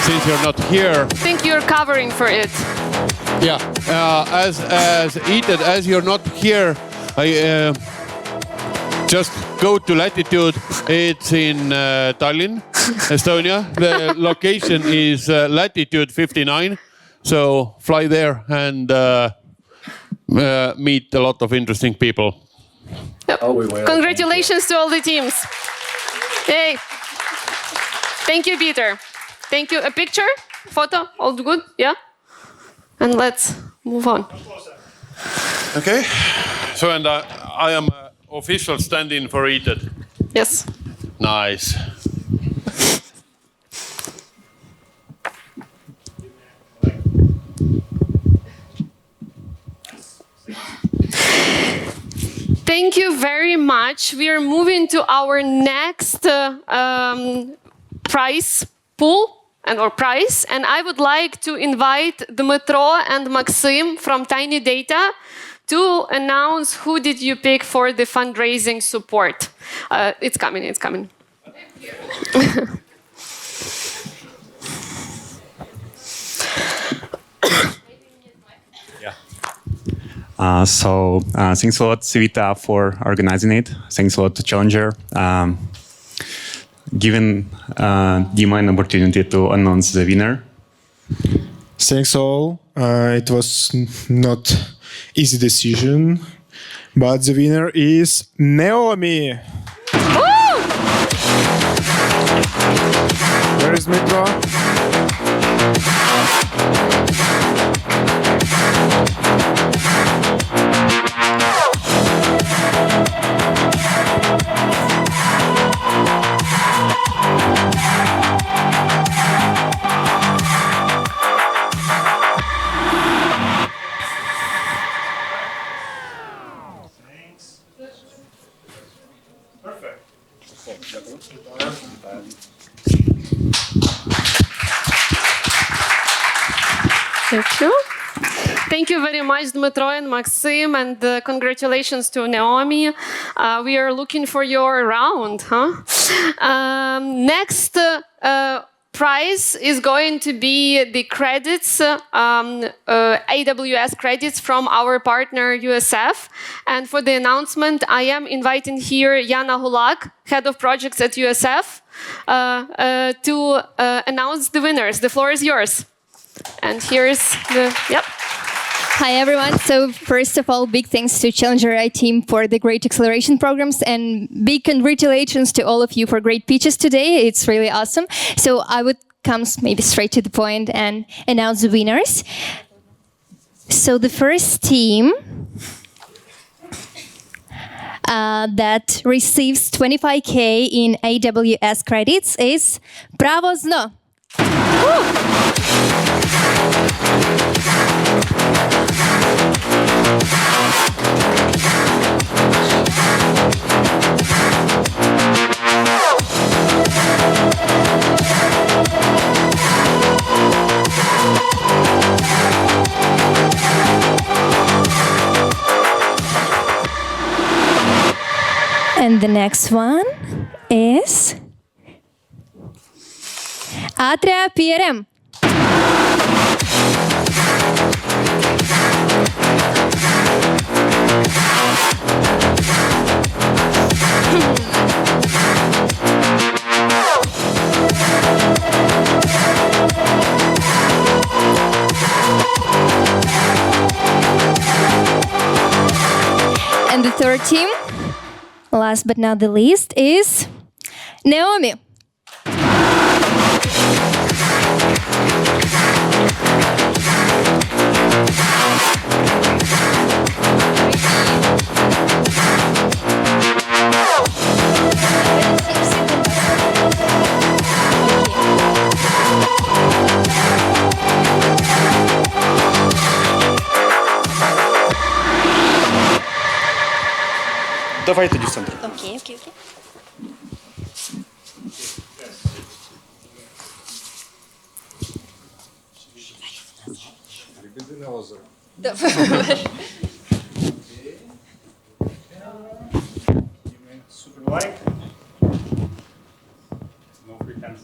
since you're not here. I think you're covering for it. Yeah, as you're not here, I just go to Latitude. It's in Tallinn, Estonia. The location is Latitude 59. So fly there and meet a lot of interesting people. Yep. Congratulations to all the teams. Yay. Thank you, Peter. Thank you. A picture? Photo? All good? Yeah? And let's move on. Okay. So, and I am official stand-in for EdTech. Yes. Nice. Thank you very much. We are moving to our next prize pool or prize. And I would like to invite Dmytro and Maxim from Tiny Data to announce who did you pick for the fundraising support. It's coming, it's coming. Thanks a lot, Civita, for organizing it. Thanks a lot to Challenger, giving Dima an opportunity to announce the winner. Thanks all. It was not easy decision, but the winner is Naomi. Where is Metro? Thank you. Thank you very much, Dmytro and Maxim, and congratulations to Naomi. We are looking for your round, huh? Next prize is going to be the credits, AWS credits from our partner USF. And for the announcement, I am inviting here Jana Hulak, Head of Projects at USF, to announce the winners. The floor is yours. And here's the, yep. Hi, everyone. So first of all, big thanks to Challenger AI team for the great acceleration programs, and big congratulations to all of you for great pitches today. It's really awesome. So I would comes maybe straight to the point and announce the winners. So the first team that receives 25K in AWS credits is Pravozno. And the next one is Atria PRM. And the third team, last but not the least, is Naomi. Давай тоді в центр. Окей. Лебедине озеро. Super like. No free hands.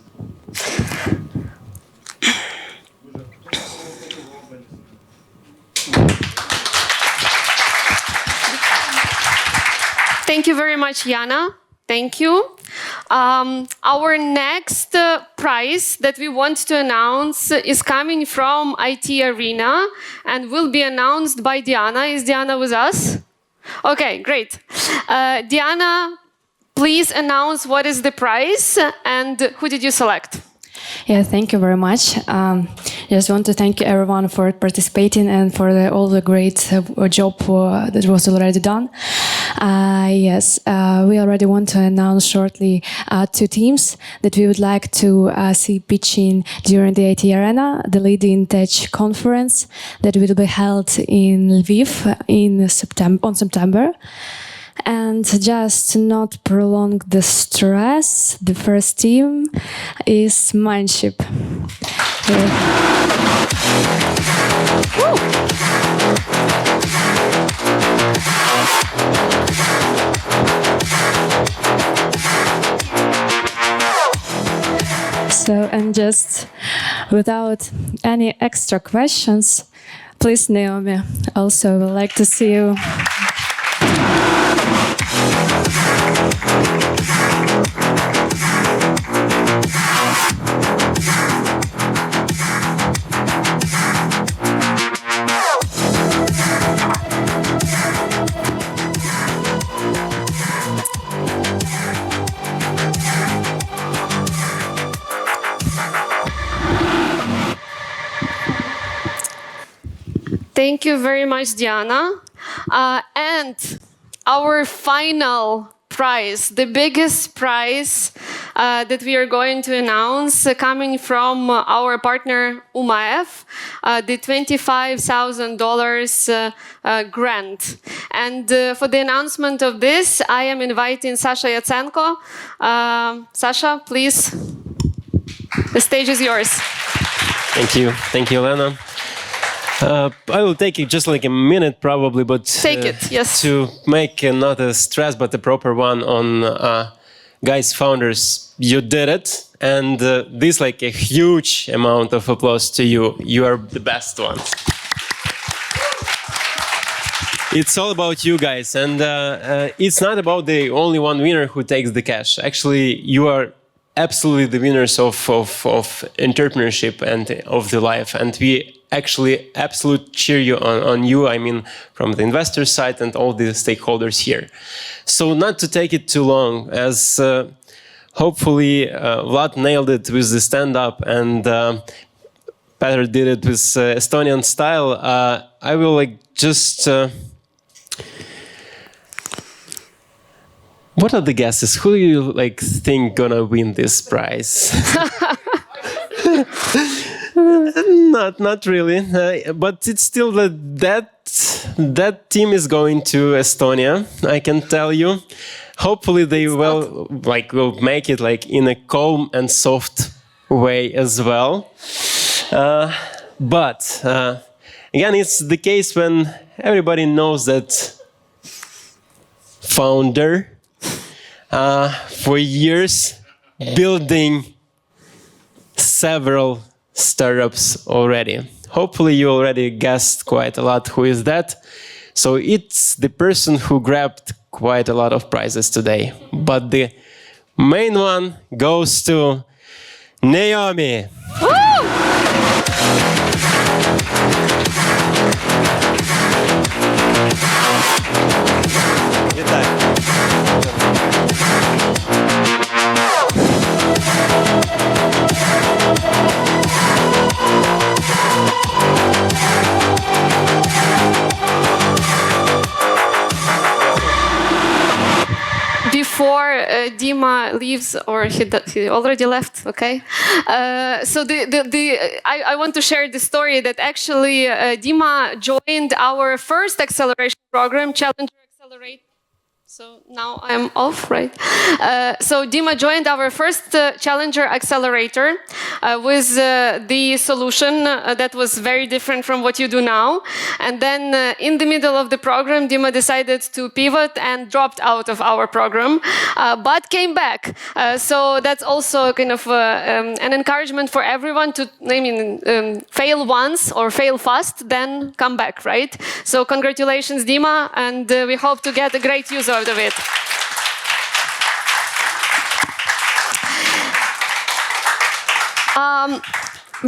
Thank you very much, Yana. Thank you. Our next prize that we want to announce is coming from IT Arena and will be announced by Diana. Is Diana with us? Okay, great. Diana, please announce what is the prize and who did you select? Yeah, thank you very much. Just want to thank everyone for participating and for all the great job that was already done. Yes, we already want to announce shortly 2 teams that we would like to see pitching during the IT Arena, the Leading Tech conference that will be held in Lviv on September. And just to not prolong the stress, the first team is mentorship. So, and just without any extra questions, please, Naomi, also would like to see you. Thank you very much, Diana. And our final prize, the biggest prize that we are going to announce coming from our partner UMAF, the $25,000 grant. And for the announcement of this, I am inviting Sasha Yatsenko. Sasha, please, the stage is yours. Thank you. Thank you, Elena. I will take it just like a minute probably, but take it, yes. To make not a stress but a proper one on guys, founders, you did it, and this like a huge amount of applause to you. You are the best ones. It's all about you guys, and it's not about the only one winner who takes the cash. Actually, you are absolutely the winners of entrepreneurship and of the life, and we actually absolutely cheer you on you, I mean, from the investor side and all the stakeholders here. So not to take it too long, as hopefully Vlad nailed it with the stand-up and Peter did it with Estonian style. I will like just... what are the guesses? Who do you like think gonna win this prize? Not really, but it's still that team is going to Estonia. I can tell you. Hopefully they will make it like in a calm and soft way as well. But again, it's the case when everybody knows that founder for years building several startups already. Hopefully you already guessed quite a lot who is that. So it's the person who grabbed quite a lot of prizes today. But the main one goes to Naomi. Before Dima leaves, or he already left, okay? So I want to share the story that actually Dima joined our first acceleration program, Challenger Accelerator. So now I'm off, right? So Dima joined our first Challenger Accelerator with the solution that was very different from what you do now. And then in the middle of the program, Dima decided to pivot and dropped out of our program, but came back. So that's also kind of an encouragement for everyone to, fail once or fail fast, then come back, right? So congratulations, Dima, and we hope to get a great use out of it.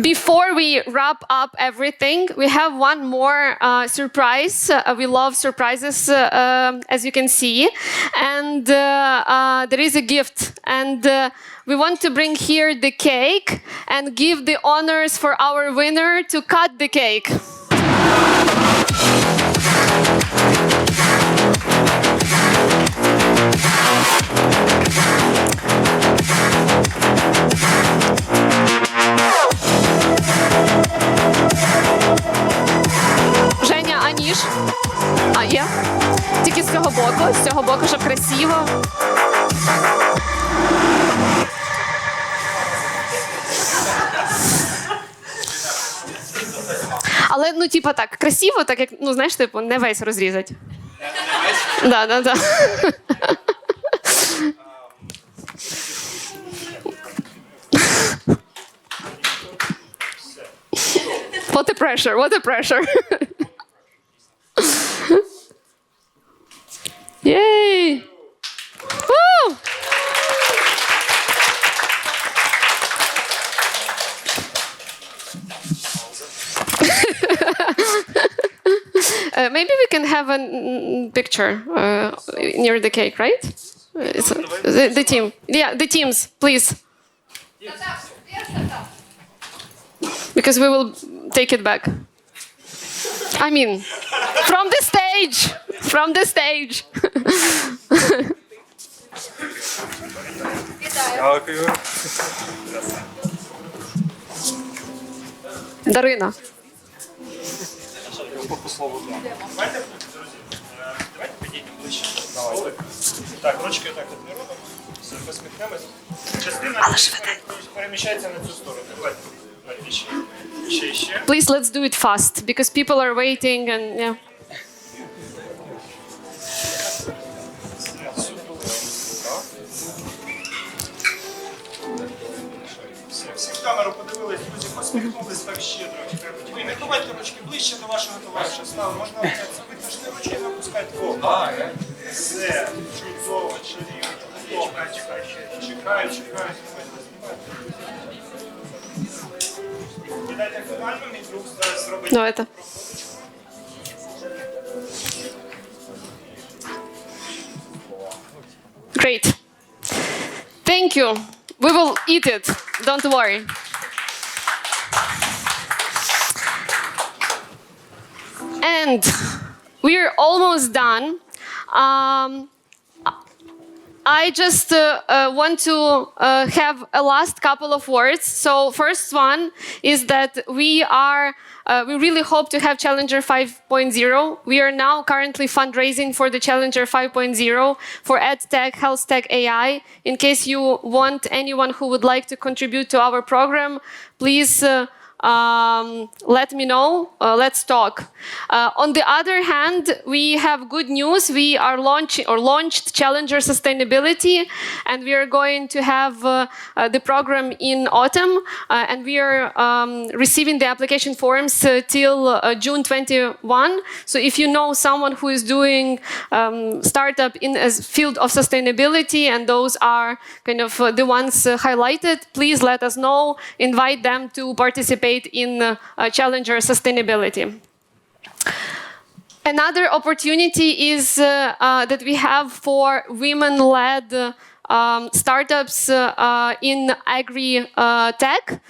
Before we wrap up everything, we have one more surprise. We love surprises, as you can see. And there is a gift. And we want to bring here the cake and give the honors for our winner to cut the cake. Женя, а ніж? А, є? Тільки з цього боку, щоб красиво. Але, так, красиво, так як, знаєш, не весь розрізать. Да. What a pressure, what a pressure. Yay! Woo! Maybe we can have a picture near the cake, right? The team. Yeah, the teams, please. Because we will take it back. I mean, from the stage! From the stage! Дарина. Давайте підійдемо ближче. Так, ручки так от не робимо. Все, посміхнемось. Частина переміщається на цю сторону. Давайте ще. Please, let's do it fast, because people are waiting and yeah. Всі в камеру подивились, друзі, посміхнулись так щедро. Ви не ховайте ручки ближче до вашого товариша. Слава, можна витяжні ручки не опускати. Все, чудово, чарівно. Чекаю. Кидайте фінально, мій друг зробить. Давайте. Great. Thank Thank you. We will eat it. Don't worry. And we're almost done. I just want to have a last couple of words. So first one is that we really hope to have Challenger 5.0. We are now currently fundraising for the Challenger 5.0 for EdTech, HealthTech, AI. In case you want anyone who would like to contribute to our program, please let me know. Let's talk. On the other hand, we have good news. We are launched Challenger Sustainability, and we are going to have the program in autumn. And we are receiving the application forms till June 21. So if you know someone who is doing startup in a field of sustainability, and those are kind of the ones highlighted, please let us know. Invite them to participate in Challenger Sustainability. Another opportunity is that we have for women-led startups in agri-tech.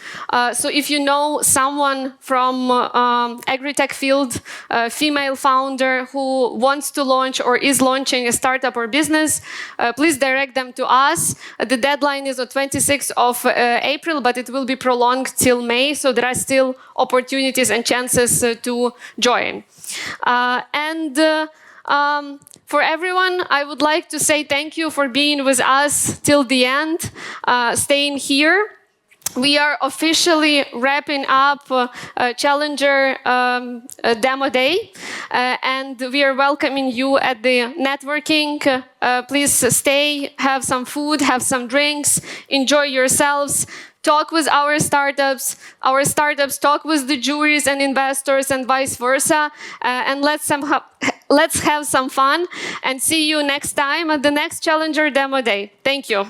So if you know someone from agri-tech field, female founder who wants to launch or is launching a startup or business, please direct them to us. The deadline is on 26th of April, but it will be prolonged till May, so there are still opportunities and chances to join. For everyone, I would like to say thank you for being with us till the end, staying here. We are officially wrapping up Challenger Demo Day, and we are welcoming you at the networking. Please stay, have some food, have some drinks, enjoy yourselves. Talk with our startups talk with the juries and investors and vice versa, and let's have some fun, and see you next time at the next Challenger Demo Day. Thank you.